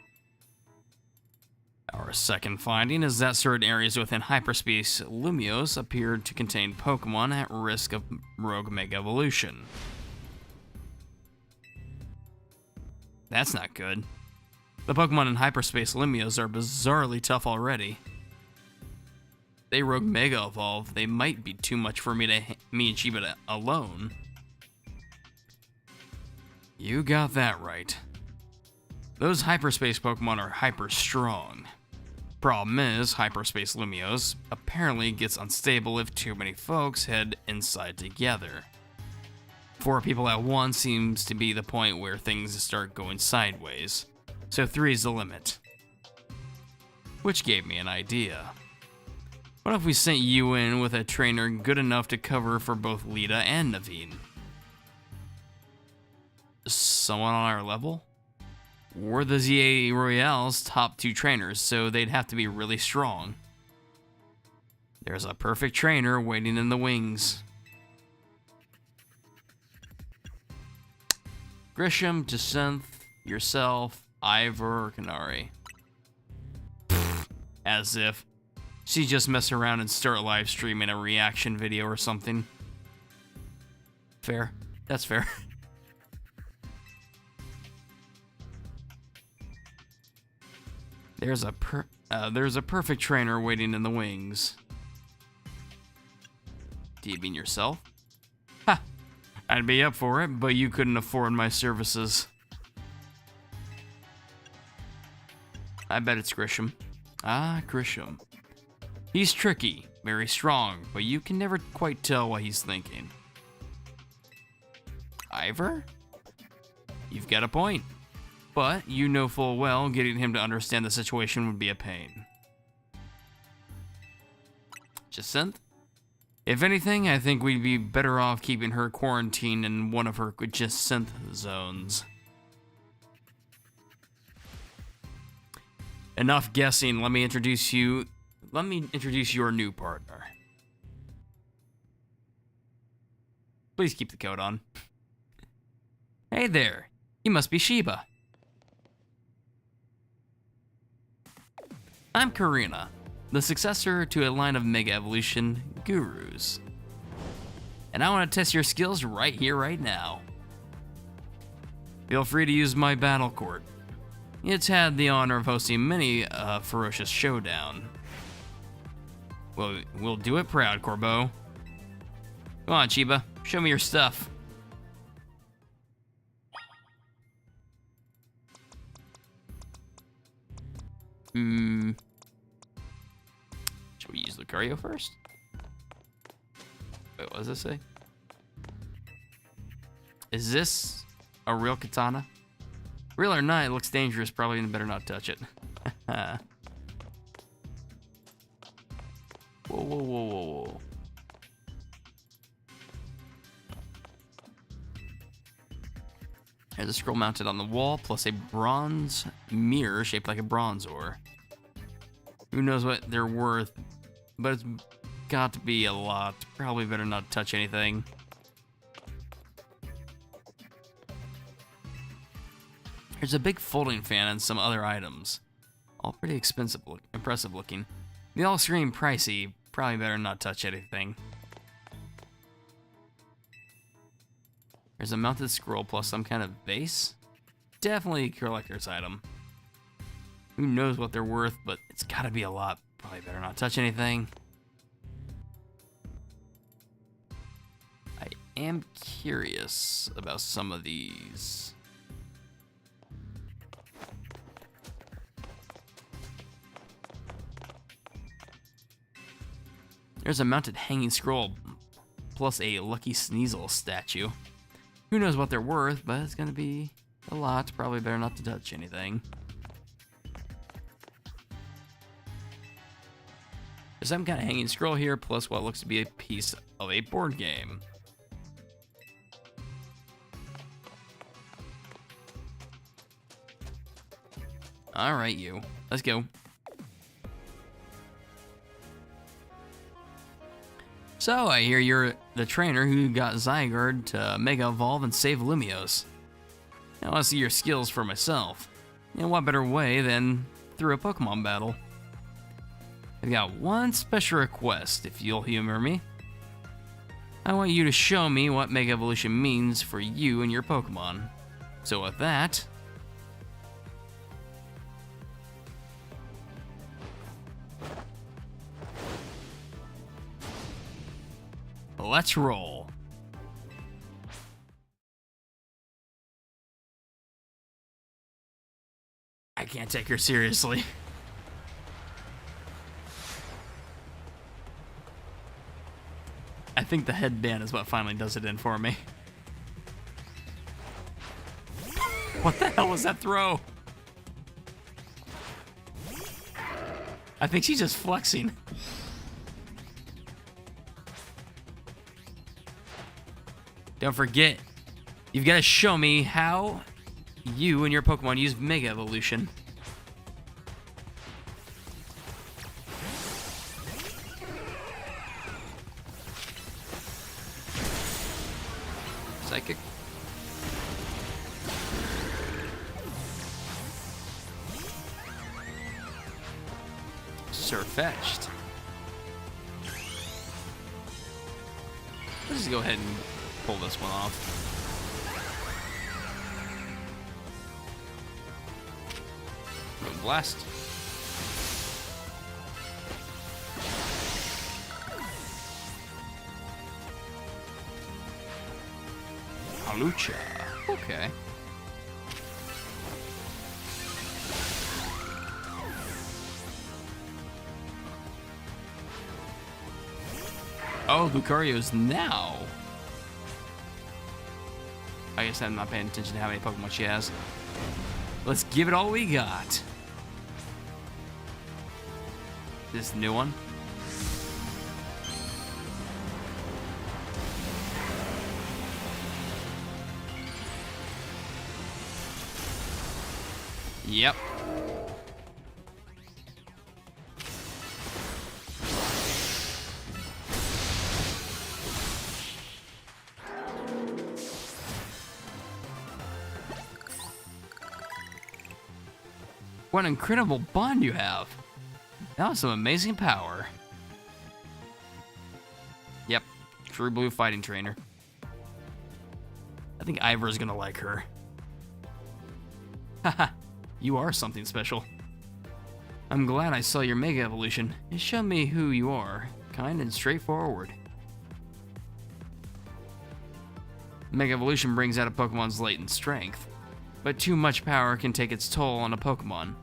Our second finding is that certain areas within hyperspace Lumios appear to contain Pokemon at risk of rogue mega evolution. That's not good. The Pokemon in hyperspace Lumios are bizarrely tough already. If they rogue mega evolve, they might be too much for me and Shiba alone. You got that right. Those hyperspace Pokemon are hyper strong. Problem is, hyperspace Lumios apparently gets unstable if too many folks head inside together. 4 people at once seems to be the point where things start going sideways, so 3 is the limit. Which gave me an idea. What if we sent you in with a trainer good enough to cover for both Lita and Naveen? Someone on our level? We're the ZA Royale's top 2 trainers, so they'd have to be really strong. There's a perfect trainer waiting in the wings. Grisham, Jacinth, yourself, Ivor, or Canary. As if. She just mess around and start live streaming a reaction video or something. Fair. That's fair. There's a perfect trainer waiting in the wings. Do you mean yourself? Ha! I'd be up for it, but you couldn't afford my services. I bet it's Grisham. Ah, Grisham. He's tricky, very strong, but you can never quite tell what he's thinking. Ivor? You've got a point. But you know full well getting him to understand the situation would be a pain. Jacinth? If anything, I think we'd be better off keeping her quarantined in one of her Jacinth zones. Enough guessing, let me introduce your new partner. Please keep the coat on. Hey there, you must be Shiba. I'm Karina, the successor to a line of Mega Evolution gurus. And I want to test your skills right here, right now. Feel free to use my battle court. It's had the honor of hosting many a ferocious showdown. We'll do it proud, Corbeau. Come on, Shiba, show me your stuff. Should we use Lucario first? does this say? Is this a real katana? Real or not, it looks dangerous. Probably better not touch it. Whoa, whoa, whoa, whoa, whoa. There's a scroll mounted on the wall, plus a bronze mirror shaped like a bronze ore. Who knows what they're worth, but it's got to be a lot. Probably better not touch anything. There's a big folding fan and some other items. All pretty impressive looking. They all scream pricey. Probably better not touch anything. There's a mounted scroll plus some kind of base. Definitely a collector's item. Who knows what they're worth, but it's gotta be a lot. Probably better not touch anything. I am curious about some of these. There's a mounted hanging scroll plus a Lucky Sneasel statue. Who knows what they're worth, but it's gonna be a lot. Probably better not to touch anything. There's some kind of hanging scroll here, plus what looks to be a piece of a board game. Alright, you. Let's go. So, I hear you're the trainer who got Zygarde to Mega Evolve and save Lumiose. I want to see your skills for myself. And what better way than through a Pokemon battle? I've got one special request, if you'll humor me. I want you to show me what Mega Evolution means for you and your Pokemon. So with that... let's roll. I can't take her seriously. I think the headband is what finally does it in for me. What the hell was that throw? I think she's just flexing. Don't forget, you've got to show me how you and your Pokemon use Mega Evolution. Psychic. Surfetched. Let's just go ahead and pull this one off. Blast. Halucha. Okay. Oh, Lucario's now. I guess I'm not paying attention to how many Pokemon she has. Let's give it all we got. This new one. Yep. What an incredible bond you have. That was some amazing power. Yep, true blue fighting trainer. I think Ivor's gonna like her. Haha, you are something special. I'm glad I saw your Mega Evolution. It showed me who you are, kind and straightforward. Mega Evolution brings out a Pokemon's latent strength, but too much power can take its toll on a Pokemon.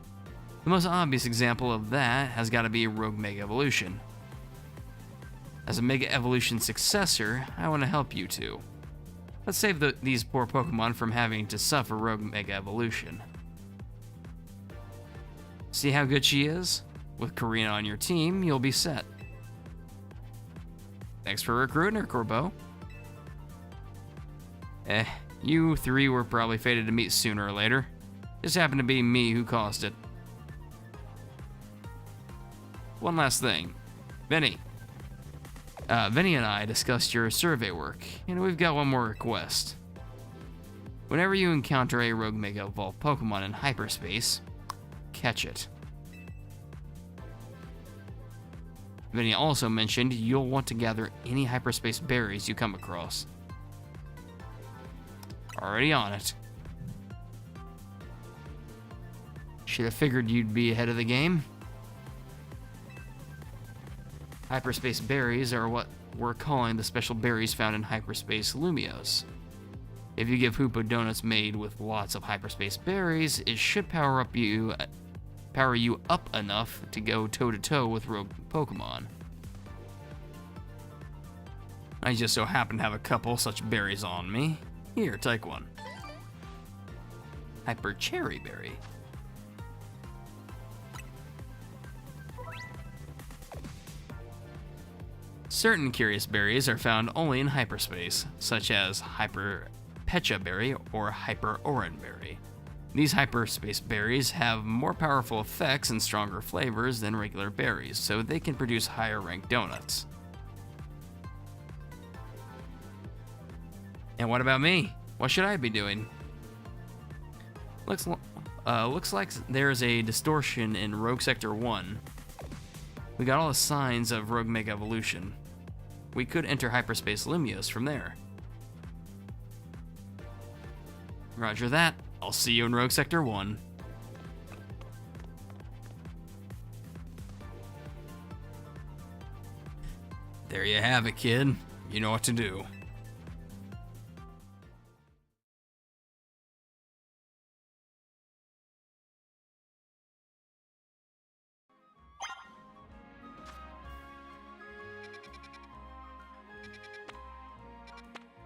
The most obvious example of that has got to be Rogue Mega Evolution. As a Mega Evolution successor, I want to help you two. Let's save these poor Pokemon from having to suffer Rogue Mega Evolution. See how good she is? With Karina on your team, you'll be set. Thanks for recruiting her, Corbeau. You three were probably fated to meet sooner or later. Just happened to be me who caused it. One last thing. Vinny. Vinny and I discussed your survey work, and we've got one more request. Whenever you encounter a Rogue Mega Evolved Pokemon in hyperspace, catch it. Vinny also mentioned you'll want to gather any hyperspace berries you come across. Already on it. Should have figured you'd be ahead of the game. Hyperspace berries are what we're calling the special berries found in hyperspace Lumios. If you give Hoopa donuts made with lots of hyperspace berries, it should power you up enough to go toe-to-toe with rogue Pokemon. I just so happen to have a couple such berries on me. Here, take one. Hyper Cherry Berry. Certain curious berries are found only in hyperspace, such as Hyper Pecha Berry or Hyper Oran Berry. These hyperspace berries have more powerful effects and stronger flavors than regular berries, so they can produce higher ranked donuts. And what about me? What should I be doing? Looks like there's a distortion in Rogue Sector 1. We got all the signs of Rogue Mega Evolution. We could enter hyperspace Lumios from there. Roger that. I'll see you in Rogue Sector 1. There you have it, kid. You know what to do.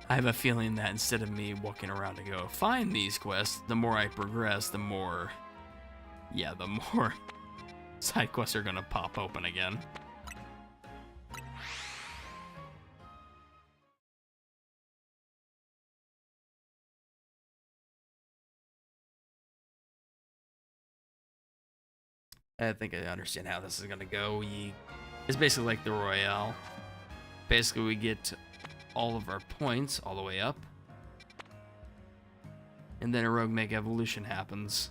I have a feeling that instead of me walking around to go find these quests, the more I progress, the more side quests are gonna pop open again. I think I understand how this is gonna go. It's basically like the Royale. Basically, we get all of our points all the way up, and then a Rogue Mega Evolution happens.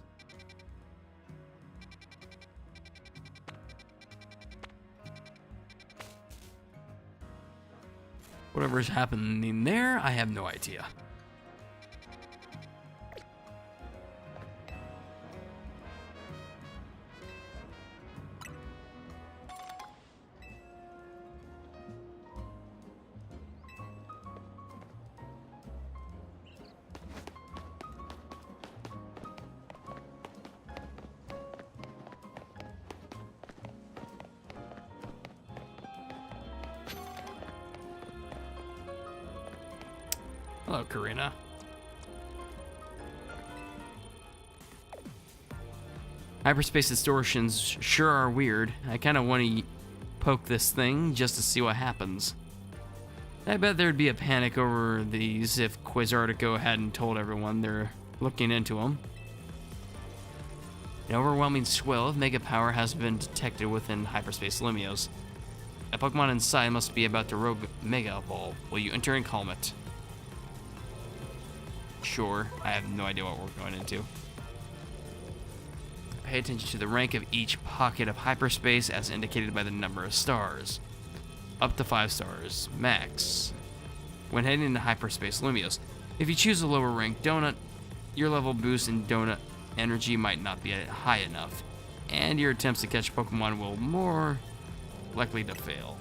Whatever's happening there, I have no idea. Hello, Karina. Hyperspace distortions sure are weird. I kind of want to poke this thing just to see what happens. I bet there'd be a panic over these if Quasartico hadn't told everyone they're looking into them. An overwhelming swell of mega power has been detected within hyperspace Lumios. A Pokemon inside must be about to Rogue Mega Evolve. Will you enter and calm it? Sure, I have no idea what we're going into. Pay attention to the rank of each pocket of hyperspace as indicated by the number of stars. Up to 5 stars, max. When heading into hyperspace Lumios, if you choose a lower ranked donut, your level boost in donut energy might not be high enough, and your attempts to catch Pokemon will more likely to fail.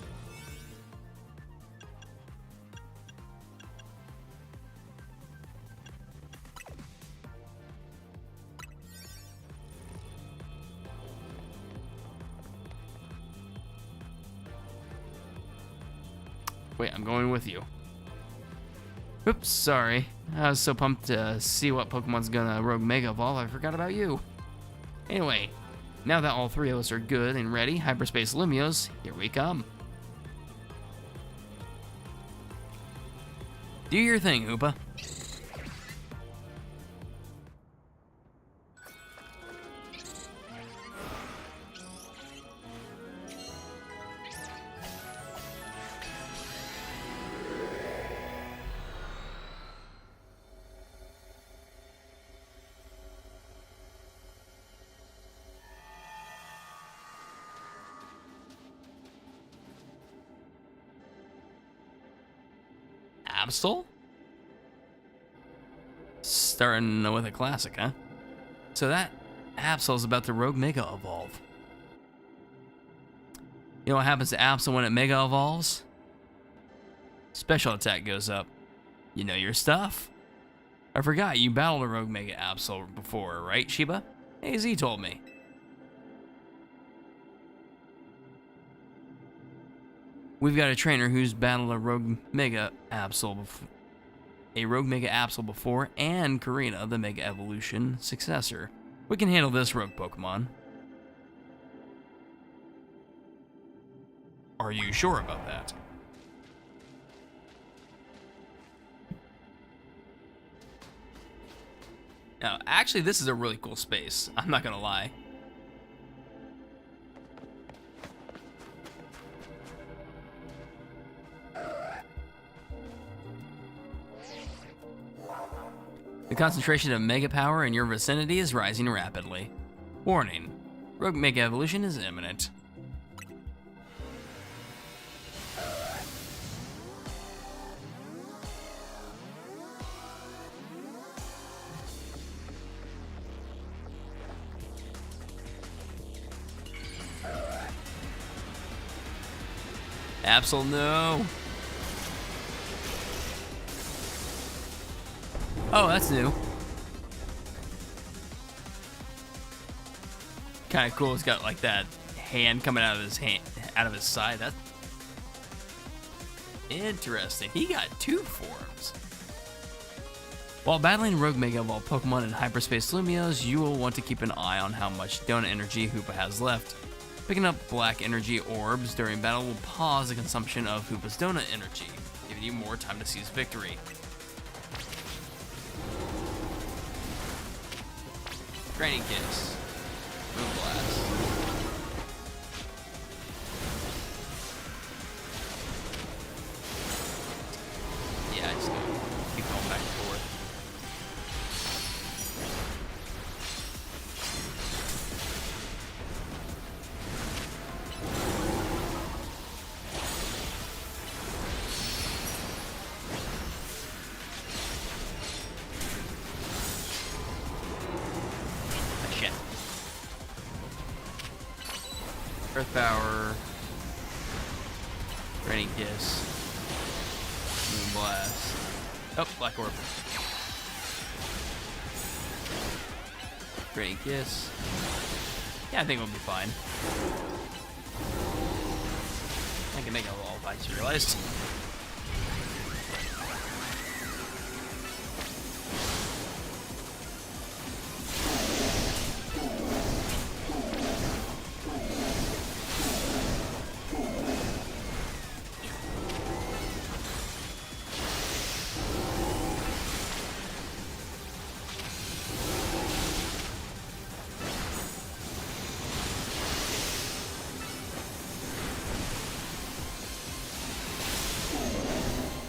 Wait, I'm going with you. Oops, sorry. I was so pumped to see what Pokemon's gonna Rogue Mega Evolve, I forgot about you. Anyway, now that all three of us are good and ready, Hyperspace Lumios, here we come. Do your thing, Hoopa. Absol? Starting with a classic, huh? So that Absol's about to Rogue Mega Evolve. You know what happens to Absol when it Mega Evolves? Special attack goes up. You know your stuff. I forgot you battled a Rogue Mega Absol before, right, Shiba? AZ told me. We've got a trainer who's battled a Rogue Mega Absol before, and Karina, the Mega Evolution successor. We can handle this rogue Pokemon. Are you sure about that? Now, actually, this is a really cool space. I'm not gonna lie. The concentration of Mega Power in your vicinity is rising rapidly. Warning, Rogue Mega Evolution is imminent. Absol, no. Oh, that's new. Kind of cool. It's got like that hand coming out of his side. That's interesting. He got two forms. While battling Rogue Mega Evolved Pokemon in Hyperspace Lumios, you will want to keep an eye on how much Donut Energy Hoopa has left. Picking up black energy orbs during battle will pause the consumption of Hoopa's Donut Energy, giving you more time to seize victory. Training Kiss. Moonblast. Yeah, I just keep going back and forth. Earth Power, Training Kiss, Moonblast. Oh, Black Orb. Training Kiss. Yeah, I think we'll be fine. I can make a wall, I just realized.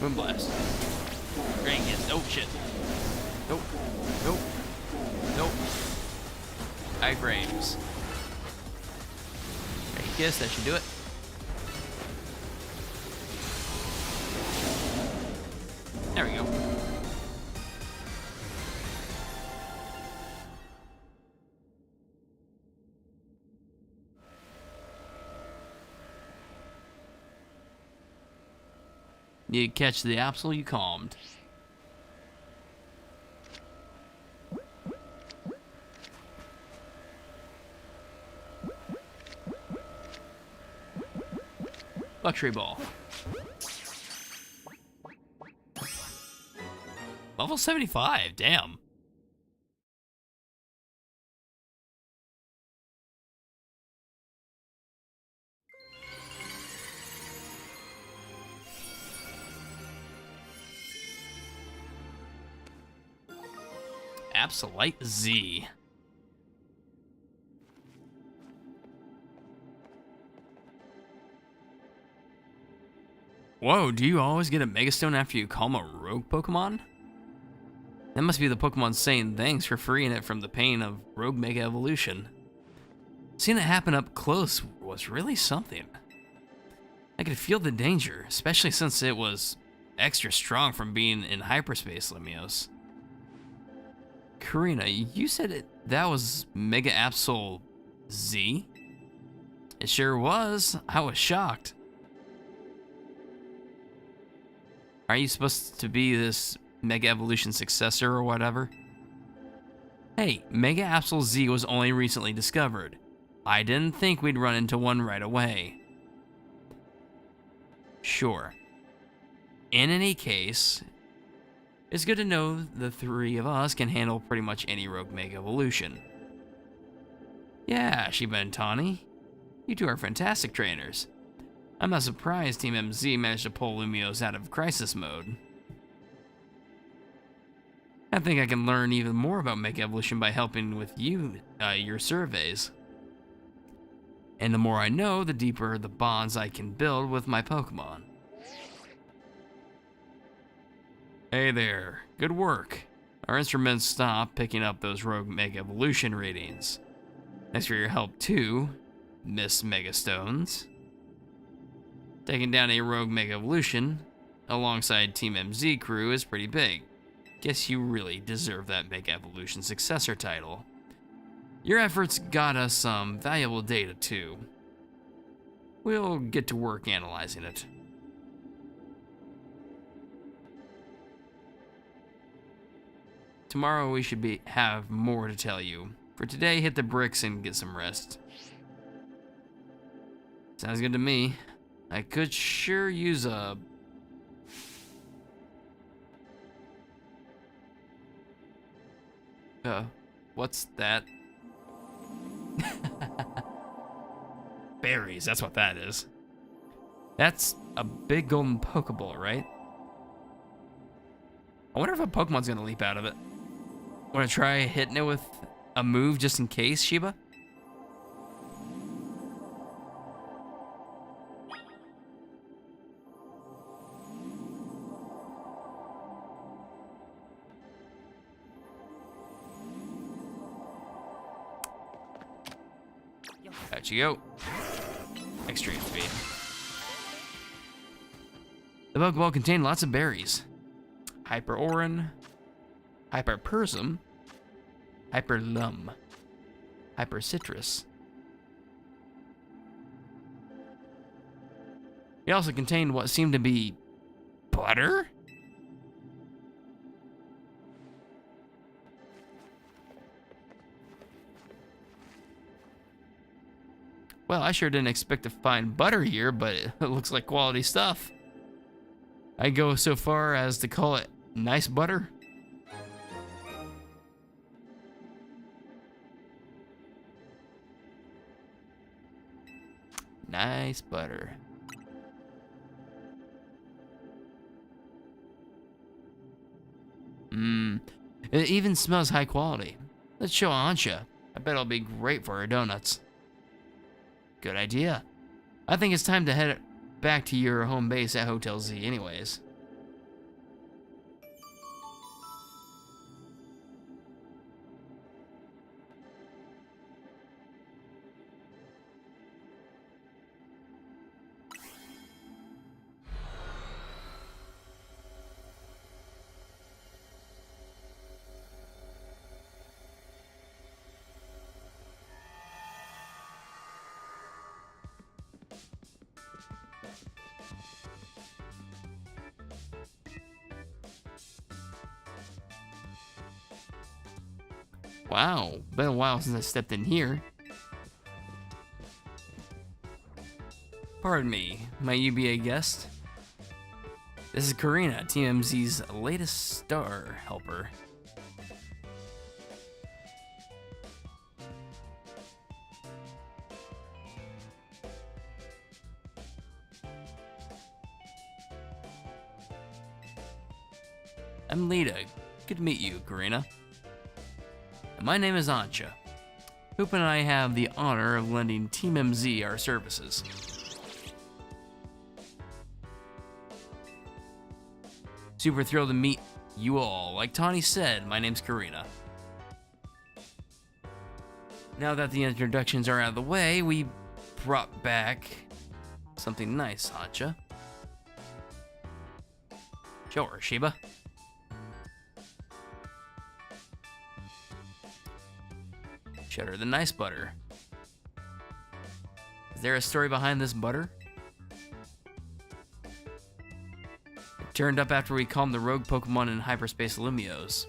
Moonblast. Drain Kiss. Oh shit. Nope. Nope. Nope. Iframes. Drain Kiss, that should do it. There we go. You catch the Absol you calmed. Luxury Ball. Level 75, damn. Absolute Z. Whoa, do you always get a Megastone after you calm a rogue Pokemon? That must be the Pokemon saying thanks for freeing it from the pain of rogue Mega Evolution. Seeing it happen up close was really something. I could feel the danger, especially since it was extra strong from being in hyperspace, Limios. Karina, you said that was Mega Absol Z? It sure was. I was shocked. Are you supposed to be this Mega Evolution successor or whatever? Hey, Mega Absol Z was only recently discovered. I didn't think we'd run into one right away. Sure. In any case, it's good to know the three of us can handle pretty much any rogue Mega Evolution. Yeah, Shiba and Tawny. You two are fantastic trainers. I'm not surprised Team MZ managed to pull Lumiose out of crisis mode. I think I can learn even more about Mega Evolution by helping with your surveys. And the more I know, the deeper the bonds I can build with my Pokemon. Hey there, good work. Our instruments stopped picking up those rogue Mega Evolution readings. Thanks for your help too, Miss Megastones. Taking down a rogue Mega Evolution alongside Team MZ crew is pretty big. Guess you really deserve that Mega Evolution successor title. Your efforts got us some valuable data too. We'll get to work analyzing it. Tomorrow we should have more to tell you. For today, hit the bricks and get some rest. Sounds good to me. I could sure use a... what's that? Berries, that's what that is. That's a big golden Pokeball, right? I wonder if a Pokemon's gonna leap out of it. Wanna try hitting it with a move just in case, Shiba? Out you go. Extreme speed. The Pokeball contained lots of berries. Hyper Orin, Hyper Persum, Hyper Lum, Hyper Citrus. It also contained what seemed to be butter? Well, I sure didn't expect to find butter here, but it looks like quality stuff. I'd go so far as to call it nice butter. Nice butter. It even smells high quality. Let's show Ansha. I bet it'll be great for her donuts. Good idea. I think it's time to head back to your home base at Hotel Z anyways. Wow, been a while since I stepped in here. Pardon me, might you be a guest? This is Karina, TMZ's latest star helper. I'm Lita. Good to meet you, Karina. And my name is Ancha. Hoopa and I have the honor of lending Team MZ our services. Super thrilled to meet you all. Like Tawny said, my name's Karina. Now that the introductions are out of the way, we brought back something nice, Ancha. Sure, Sheba. Cheddar the nice butter. Is there a story behind this butter? It turned up after we calmed the rogue Pokemon in hyperspace Lumios.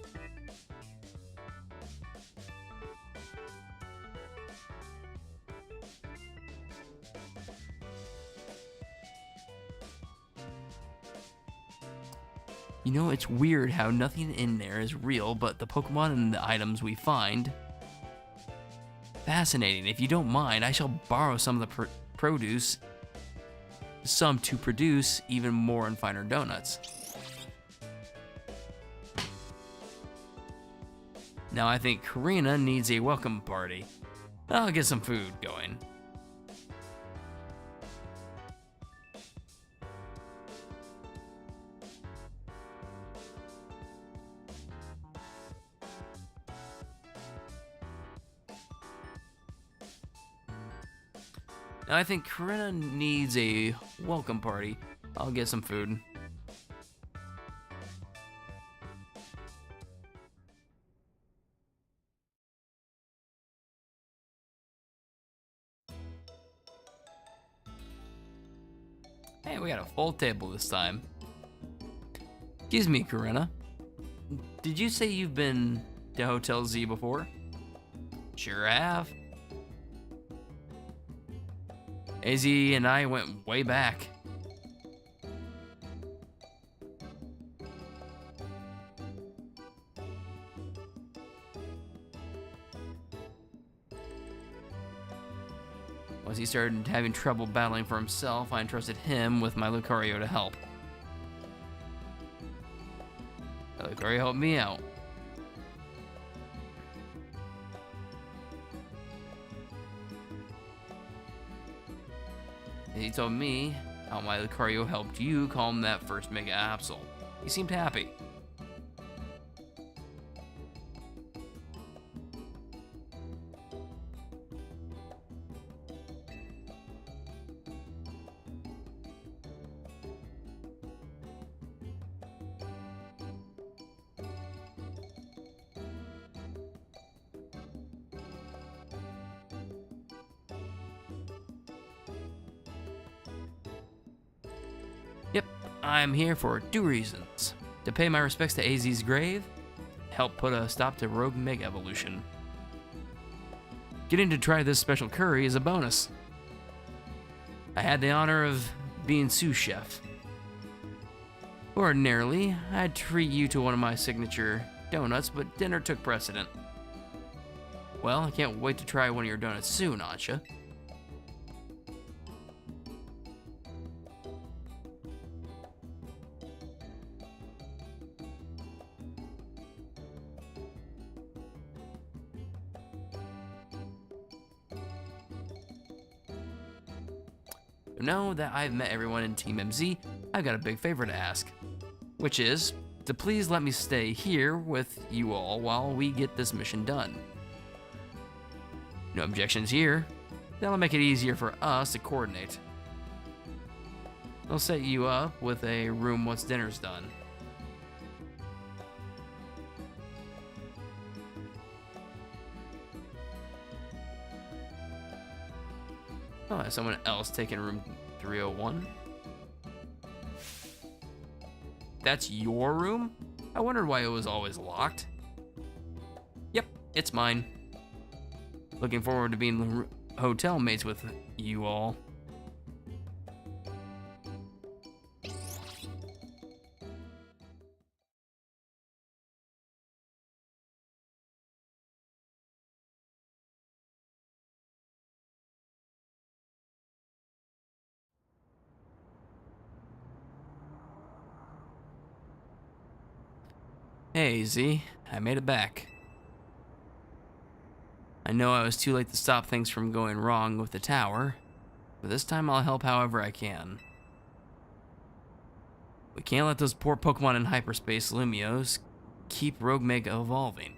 You know, it's weird how nothing in there is real, but the Pokemon and the items we find. Fascinating. If you don't mind, I shall borrow some of the produce, some to produce even more and finer donuts. Now I think Karina needs a welcome party. I'll get some food going. Now I think Karina needs a welcome party. I'll get some food. Hey, we got a full table this time. Excuse me, Karina. Did you say you've been to Hotel Z before? Sure have. AZ and I went way back. Once he started having trouble battling for himself, I entrusted him with my Lucario to help. Lucario helped me out. He told me how my Lucario helped you calm that first Mega Absol. He seemed happy. Yep, I'm here for 2 reasons. To pay my respects to AZ's grave, help put a stop to Rogue Mega Evolution. Getting to try this special curry is a bonus. I had the honor of being sous chef. Ordinarily, I'd treat you to one of my signature donuts, but dinner took precedent. Well, I can't wait to try one of your donuts soon, Ancha. Now that I've met everyone in Team MZ, I've got a big favor to ask, which is to please let me stay here with you all while we get this mission done. No objections here. That'll make it easier for us to coordinate. I'll set you up with a room once dinner's done. Oh, has someone else taken room 301? That's your room? I wondered why it was always locked. Yep, it's mine. Looking forward to being hotel mates with you all. Hey, Z. I made it back. I know I was too late to stop things from going wrong with the tower, but this time I'll help however I can. We can't let those poor Pokemon in hyperspace Lumios keep Rogue Mega evolving.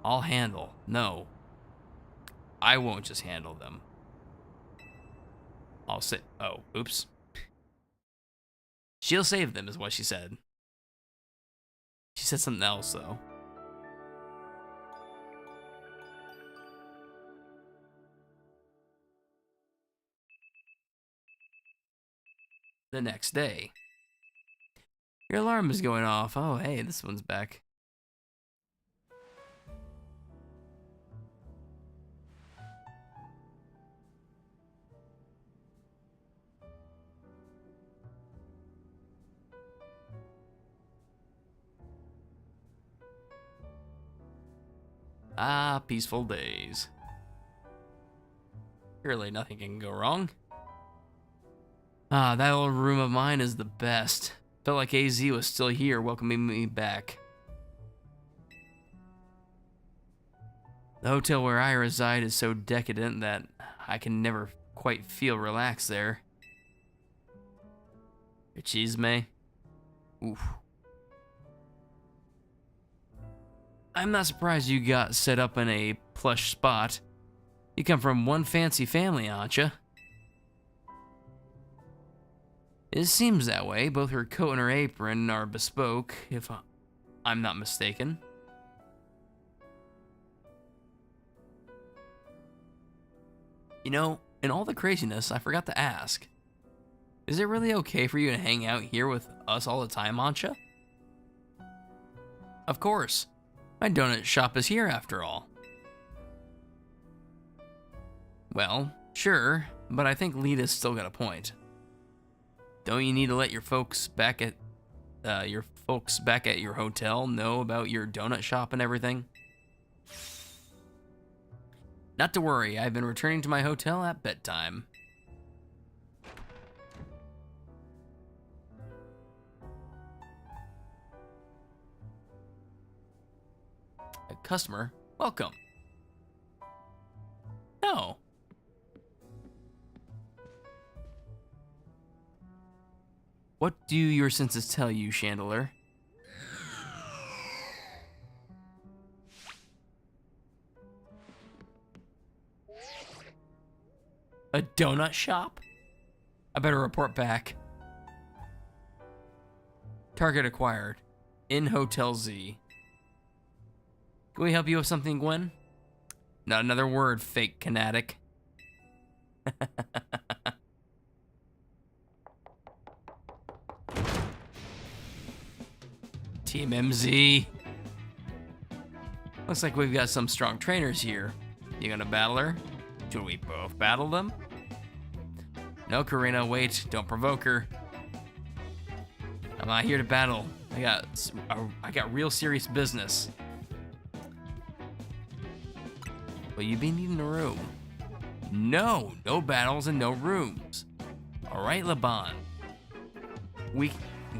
I'll handle. No. I won't just handle them. I'll say. Oh, oops. She'll save them, is what she said. She said something else, though. The next day. Your alarm is going off. Oh, hey, this one's back. Ah, peaceful days. Surely nothing can go wrong. Ah, that old room of mine is the best. Felt like AZ was still here welcoming me back. The hotel where I reside is so decadent that I can never quite feel relaxed there. Your cheese, May? Oof. I'm not surprised you got set up in a plush spot. You come from one fancy family, aren't you? It seems that way. Both her coat and her apron are bespoke, if I'm not mistaken. You know, in all the craziness, I forgot to ask. Is it really okay for you to hang out here with us all the time, Ancha? Of course. My donut shop is here, after all. Well, sure, but I think Lita's still got a point. Don't you need to let your folks back at your hotel know about your donut shop and everything? Not to worry, I've been returning to my hotel at bedtime. A customer? Welcome. No. What do your senses tell you, Chandelier? A donut shop? I better report back. Target acquired. In Hotel Z. Can we help you with something, Gwen? Not another word, fake Kinetic. Team MZ. Looks like we've got some strong trainers here. You gonna battle her? Should we both battle them? No, Karina, wait. Don't provoke her. I'm not here to battle. I got real serious business. Will you be needing a room? No battles and no rooms. All right, Laban. We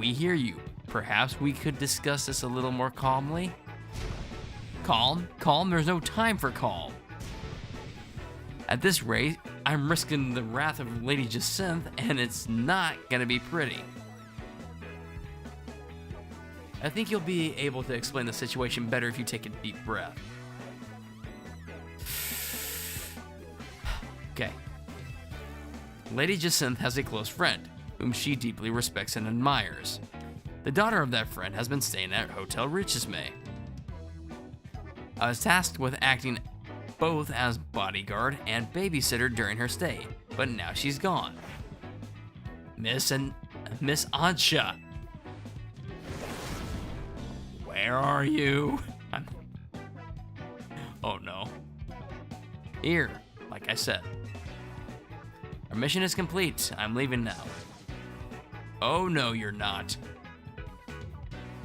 hear you. Perhaps we could discuss this a little more calmly. Calm? There's no time for calm. At this rate, I'm risking the wrath of Lady Jacinth, and it's not gonna be pretty. I think you'll be able to explain the situation better if you take a deep breath. Okay. Lady Jacinth has a close friend, whom she deeply respects and admires. The daughter of that friend has been staying at Hotel Richesmay. I was tasked with acting both as bodyguard and babysitter during her stay, but now she's gone. Miss Ansha. Where are you? Oh no. Here, like I said. Our mission is complete. I'm leaving now. Oh no, you're not.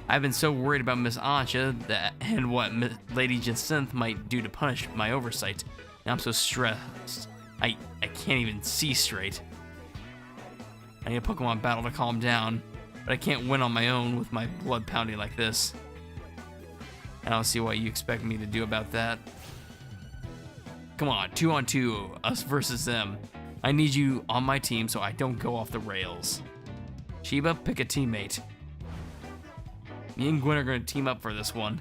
I've been so worried about Miss Ansha and what Lady Jacinth might do to punish my oversight. Now I'm so stressed. I can't even see straight. I need a Pokemon battle to calm down. But I can't win on my own with my blood pounding like this. I don't see what you expect me to do about that. Come on, 2-on-2, us versus them. I need you on my team so I don't go off the rails. Sheba, pick a teammate. Me and Gwen are going to team up for this one.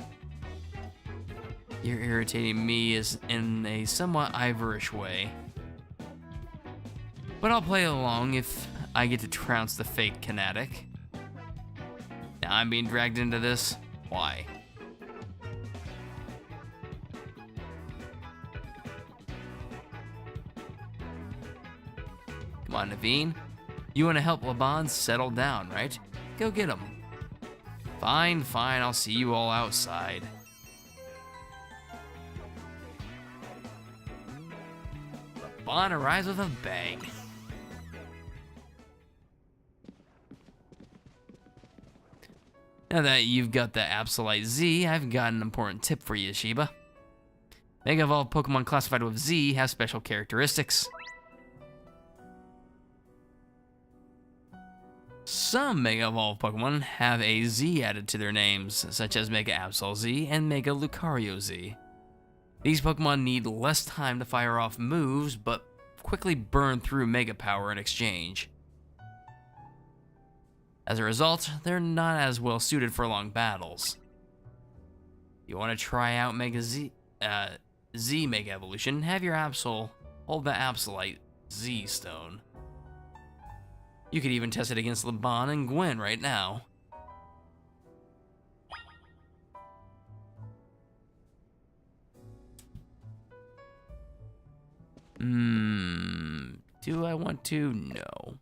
You're irritating me in a somewhat Ivorish way. But I'll play along if I get to trounce the fake Kinetic. Now I'm being dragged into this. Why? Come on, Naveen. You want to help Laban settle down, right? Go get him. Fine, fine. I'll see you all outside. Laban arrives with a bang. Now that you've got the Absolite Z, I've got an important tip for you, Sheba. Mega Evolved Pokemon classified with Z have special characteristics. Some Mega Evolved Pokemon have a Z added to their names, such as Mega Absol Z and Mega Lucario Z. These Pokemon need less time to fire off moves, but quickly burn through Mega Power in exchange. As a result, they're not as well suited for long battles. You want to try out Mega Z Mega Evolution, have your Absol hold the Absolite Z Stone. You could even test it against Laban and Gwen right now. Do I want to? No.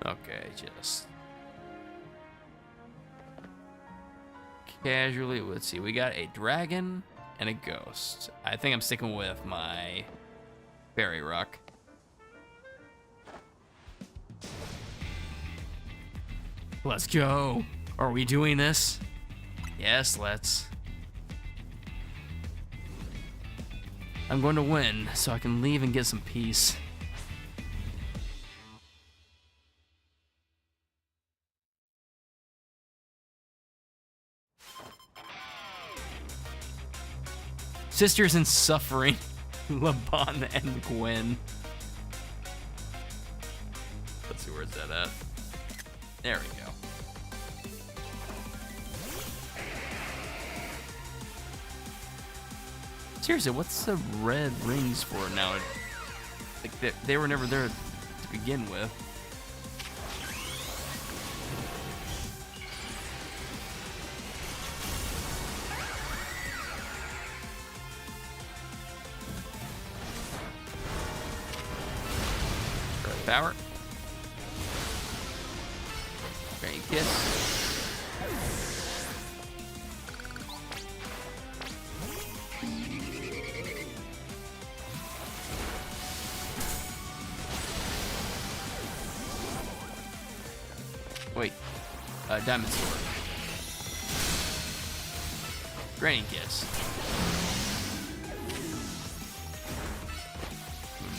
Okay, just casually, let's see, we got a dragon and a ghost. I think I'm sticking with my Berry Rock. Let's go. Are we doing this? Yes, let's. I'm going to win so I can leave and get some peace. Sisters in Suffering, Laban and Gwen. Let's see, where's that at? There we go. Seriously, what's the red rings for now? Like they were never there to begin with. Power. Great kiss. Wait. Diamond Sword. Granny Kiss.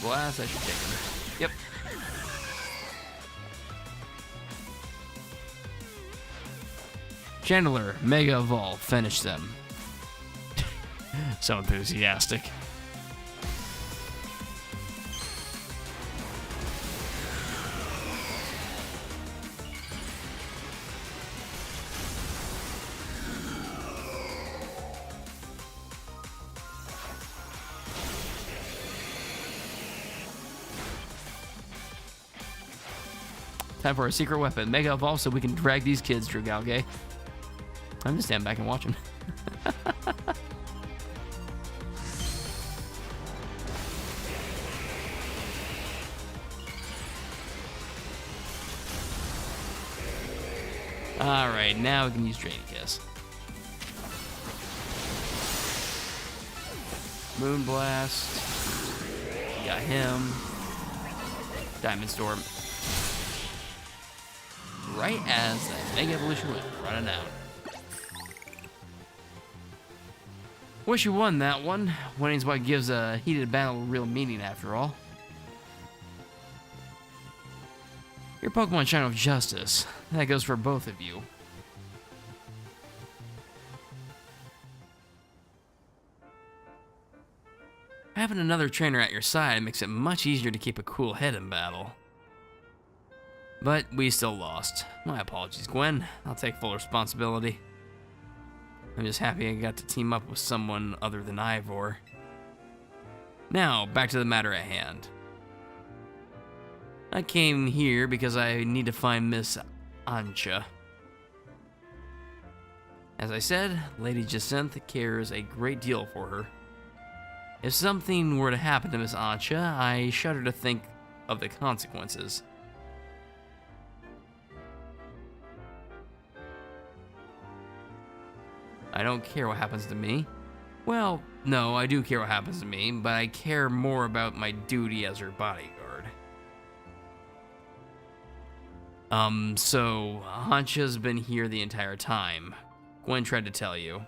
Blast, I should take him. Yep. Chandler, Mega Evolve, finish them. So enthusiastic. Time for a secret weapon. Mega Evolve so we can drag these kids through Galgay. I'm just stand back and watch him. Alright, now we can use Drain Kiss. Moonblast. Got him. Diamond Storm. Right as the Mega Evolution went running out. Wish you won that one. Winning's what gives a heated battle real meaning after all. Your Pokemon shine with justice. That goes for both of you. Having another trainer at your side makes it much easier to keep a cool head in battle. But we still lost. My apologies, Gwen. I'll take full responsibility. I'm just happy I got to team up with someone other than Ivor. Now, back to the matter at hand. I came here because I need to find Miss Ancha. As I said, Lady Jacinth cares a great deal for her. If something were to happen to Miss Ancha, I shudder to think of the consequences. I don't care what happens to me. Well, no, I do care what happens to me, but I care more about my duty as her bodyguard. So, Ancha's been here the entire time. Gwen tried to tell you.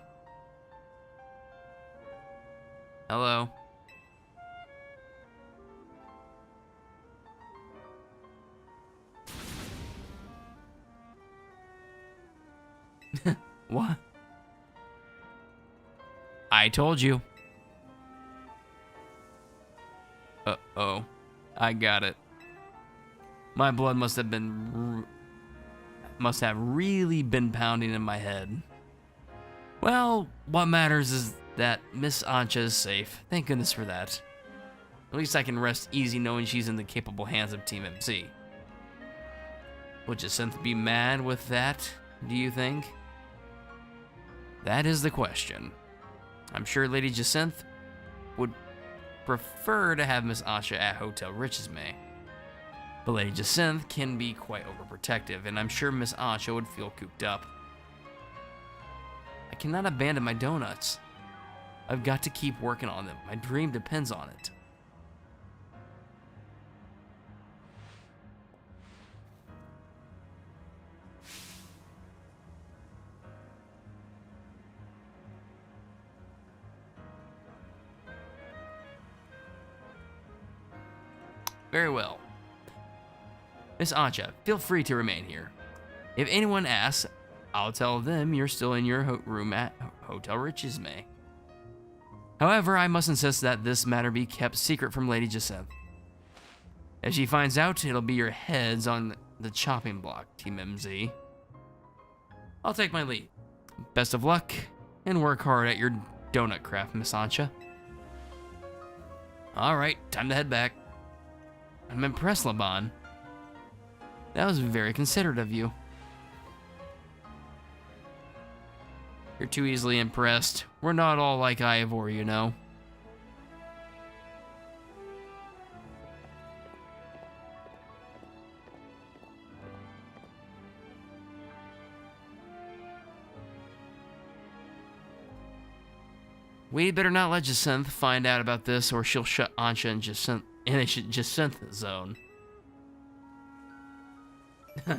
Hello? What? I told you. Uh-oh. I got it. My blood must have really been pounding in my head. Well, what matters is that Miss Ancha is safe. Thank goodness for that. At least I can rest easy knowing she's in the capable hands of Team MC. Would Jacinth be mad with that, do you think? That is the question. I'm sure Lady Jacinth would prefer to have Miss Ancha at Hotel Richesmay. But Lady Jacinth can be quite overprotective, and I'm sure Miss Ancha would feel cooped up. I cannot abandon my donuts. I've got to keep working on them. My dream depends on it. Very well. Miss Ancha, feel free to remain here. If anyone asks, I'll tell them you're still in your room at Hotel Richesmay. However, I must insist that this matter be kept secret from Lady Jacinth. If she finds out, it'll be your heads on the chopping block, Team MZ. I'll take my leave. Best of luck, and work hard at your donut craft, Miss Ancha. Alright, time to head back. I'm impressed, Laban. That was very considerate of you. You're too easily impressed. We're not all like Ivor, you know. We better not let Jacinth find out about this, or she'll shut Ancha and Jacinth in a Jacinth zone.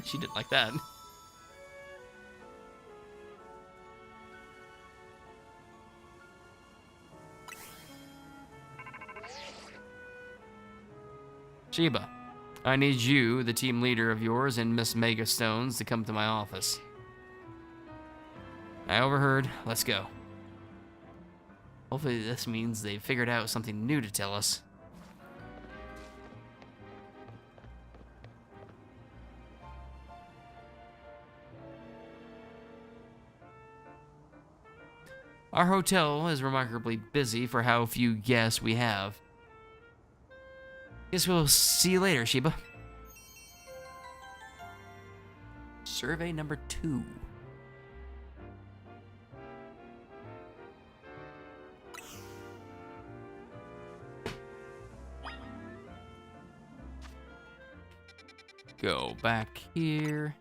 She didn't like that. Sheba, I need you, the team leader of yours, and Miss Mega Stones to come to my office. I overheard. Let's go. Hopefully this means they've figured out something new to tell us. Our hotel is remarkably busy for how few guests we have. Guess we'll see you later, Sheba. Survey number 2. Go back here.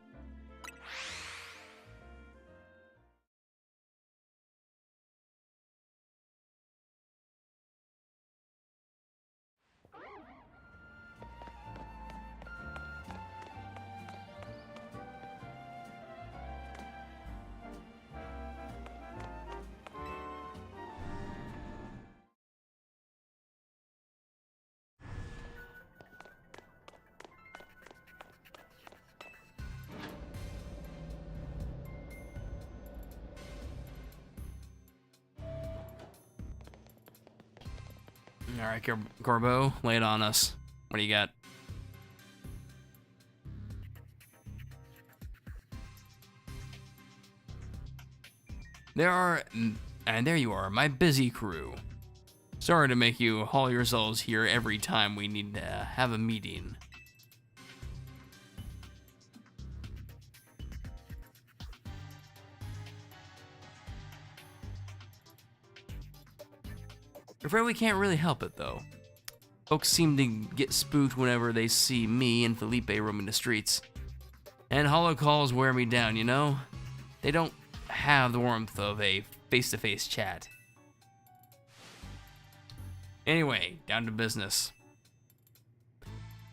Alright, Corbeau, lay it on us. What do you got? There you are, my busy crew. Sorry to make you haul yourselves here every time we need to have a meeting. I'm afraid we can't really help it, though. Folks seem to get spooked whenever they see me and Felipe roaming the streets. And hollow calls wear me down, you know? They don't have the warmth of a face-to-face chat. Anyway, down to business.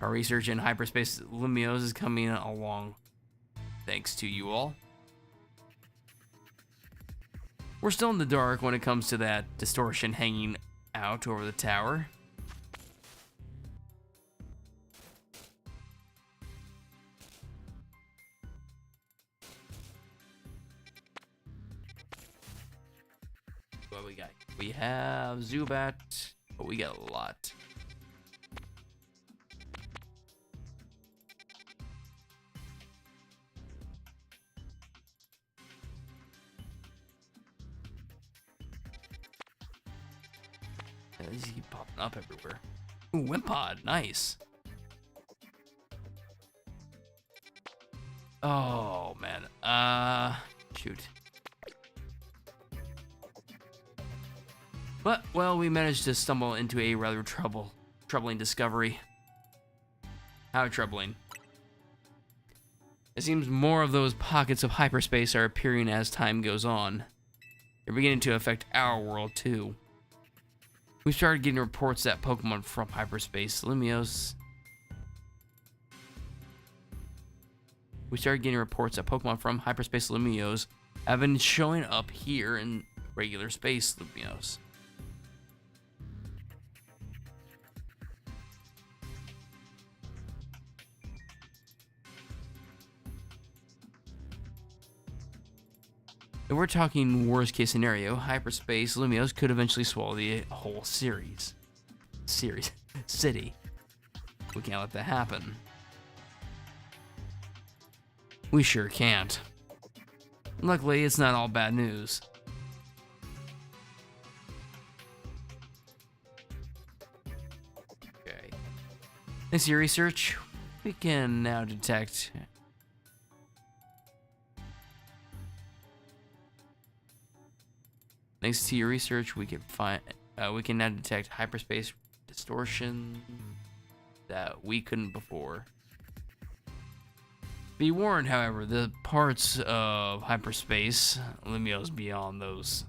Our research in hyperspace Lumios is coming along, thanks to you all. We're still in the dark when it comes to that distortion hanging out over the tower. What we got? We have Zubat, but we got a lot. These keep popping up everywhere. Ooh, Wimpod, nice. Oh man, shoot. But, well, we managed to stumble into a rather troubling discovery. How troubling? It seems more of those pockets of hyperspace are appearing as time goes on. They're beginning to affect our world, too. We started getting reports that Pokemon from hyperspace Lumios... have been showing up here in regular space Lumios. If we're talking worst case scenario, hyperspace Lumios could eventually swallow the whole city. We can't let that happen. We sure can't. Luckily, it's not all bad news. Okay. Thanks to your research, we can now detect... Thanks to your research, we can now detect hyperspace distortion that we couldn't before. Be warned, however, the parts of hyperspace Lumios beyond those.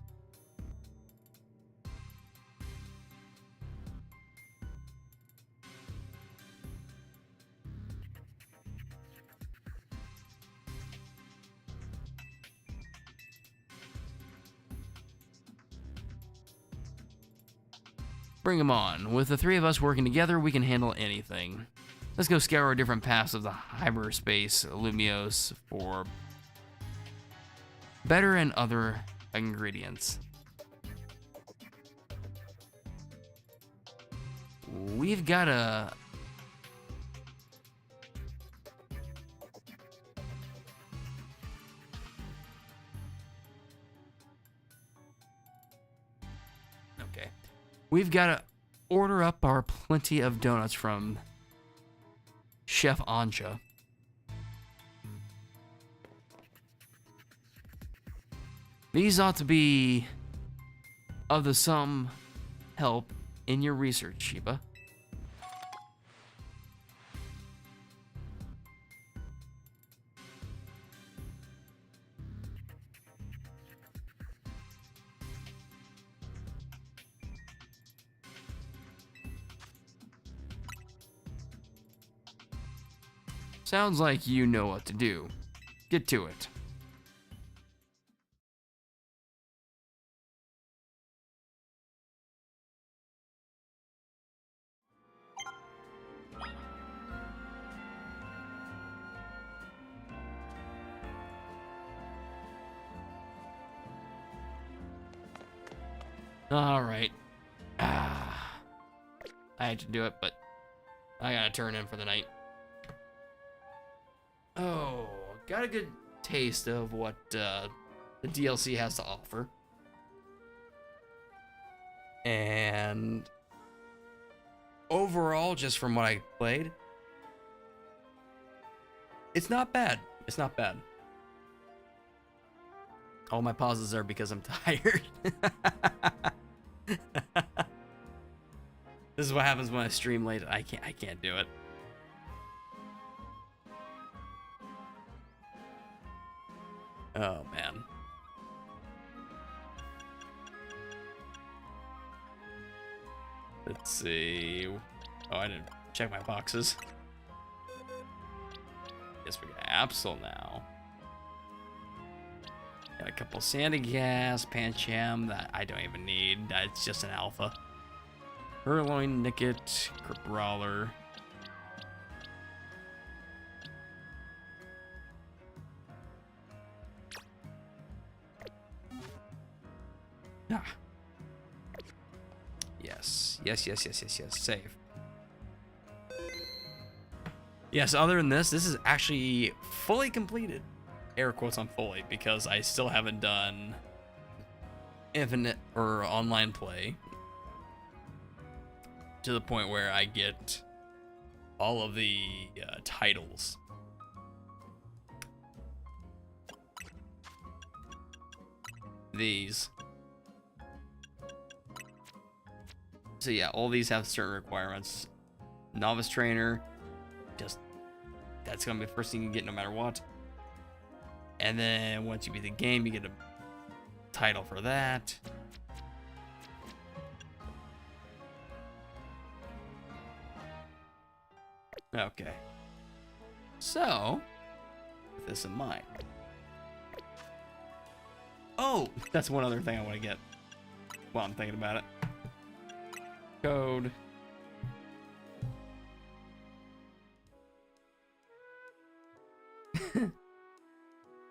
Bring them on. With the three of us working together, we can handle anything. Let's go scour different paths of the hyperspace Lumios for better and other ingredients. We've got a... Okay. We've got to order up our plenty of donuts from Chef Anja. These ought to be of some help in your research, Sheba. Sounds like you know what to do. Get to it. All right. I had to do it, but I gotta turn in for the night. Oh, got a good taste of what the DLC has to offer. And overall, just from what I played, it's not bad. It's not bad. All my pauses are because I'm tired. This is what happens when I stream late. I can't do it. Oh man. Let's see. Oh, I didn't check my boxes. Guess we got Absol now. Got a couple Sandy Gas, Pancham that I don't even need. It's just an alpha. Purloin, Nicket, Brawler. Ah. Yes. Save. Yes, other than this is actually fully completed. Air quotes on fully, because I still haven't done infinite or online play to the point where I get all of the titles. These. So yeah, all these have certain requirements. Novice trainer, just that's gonna be the first thing you get no matter what. And then once you beat the game, you get a title for that. Okay. So, with this in mind. Oh, that's one other thing I want to get while I'm thinking about it. Code.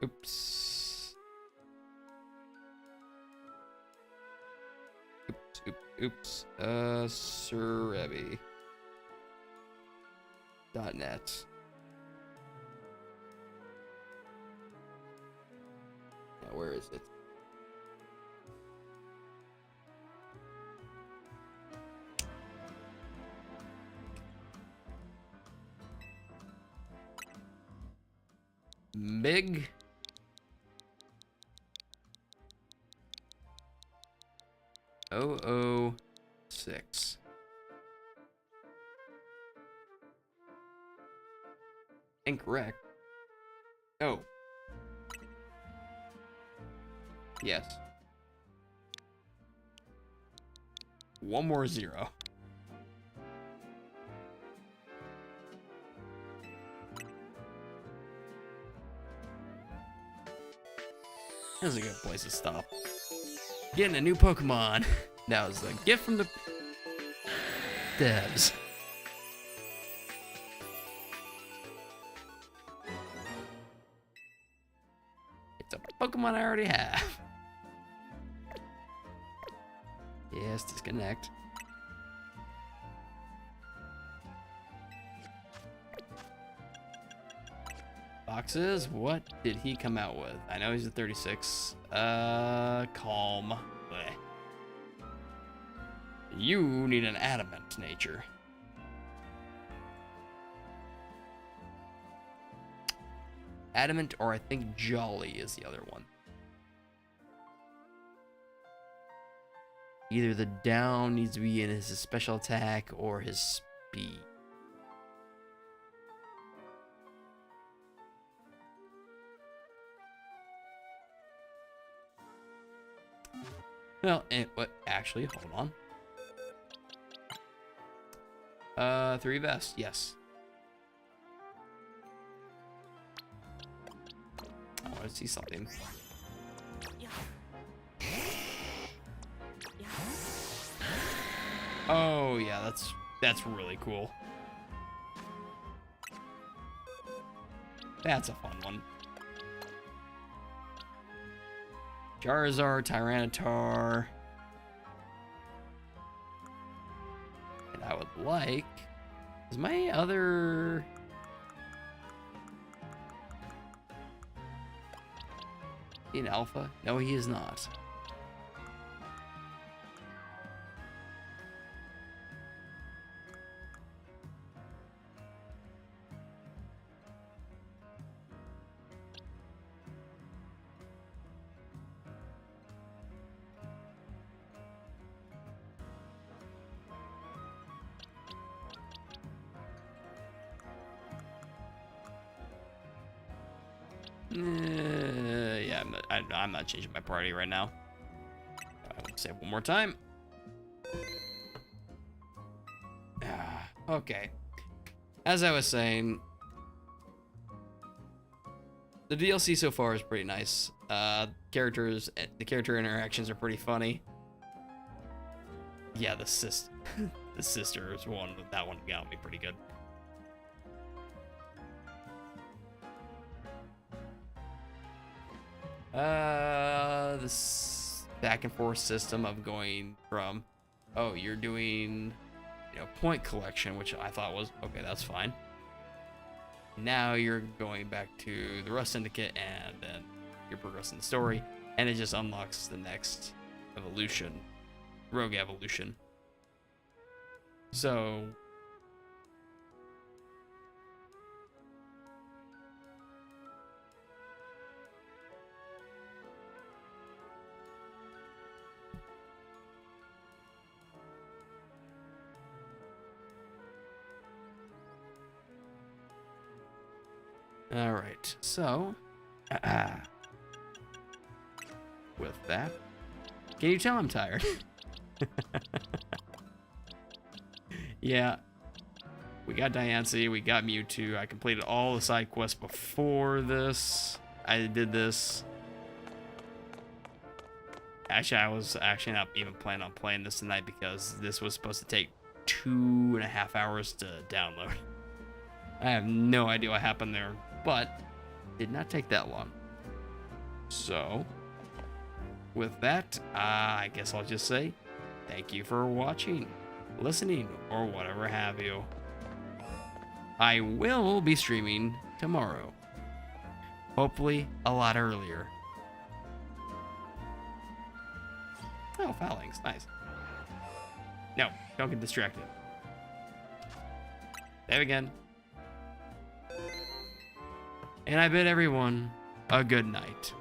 Oops. Oops. Surebi. .net. Now, where is it? Mig. .006. Incorrect. Oh. Yes. One more zero. This is a good place to stop. Getting a new Pokemon. That was a gift from the devs. It's a Pokemon I already have. Yes, disconnect. Boxes, what did he come out with? I know he's a 36. Calm. Blech. You need an adamant nature. Adamant, or I think Jolly is the other one. Either the down needs to be in his special attack or his speed. Well, and what? Actually, hold on. 3 vest, yes. I want to see something. Oh yeah, that's really cool. That's a fun one. Charizard, Tyranitar. And I would like... Is my other... in alpha? No, he is not. Yeah, I'm not changing my party right now. I'll say it one more time. Okay. As I was saying, the DLC so far is pretty nice. The character interactions are pretty funny. Yeah, the sister is one. That one got me pretty good. This back and forth system of going from, oh, you're doing, point collection, which I thought was, okay, that's fine. Now you're going back to the Rust Syndicate, and then you're progressing the story, and it just unlocks the next evolution, rogue evolution. So... All right, so with that, can you tell I'm tired? Yeah, we got Diancie, we got Mewtwo. I completed all the side quests before this. I did this. Actually, I was actually not even planning on playing this tonight because this was supposed to take 2.5 hours to download. I have no idea what happened there, but did not take that long. So, with that, I guess I'll just say thank you for watching, listening, or whatever have you. I will be streaming tomorrow. Hopefully a lot earlier. Oh, Fowlings, nice. No, don't get distracted. Save again. And I bid everyone a good night.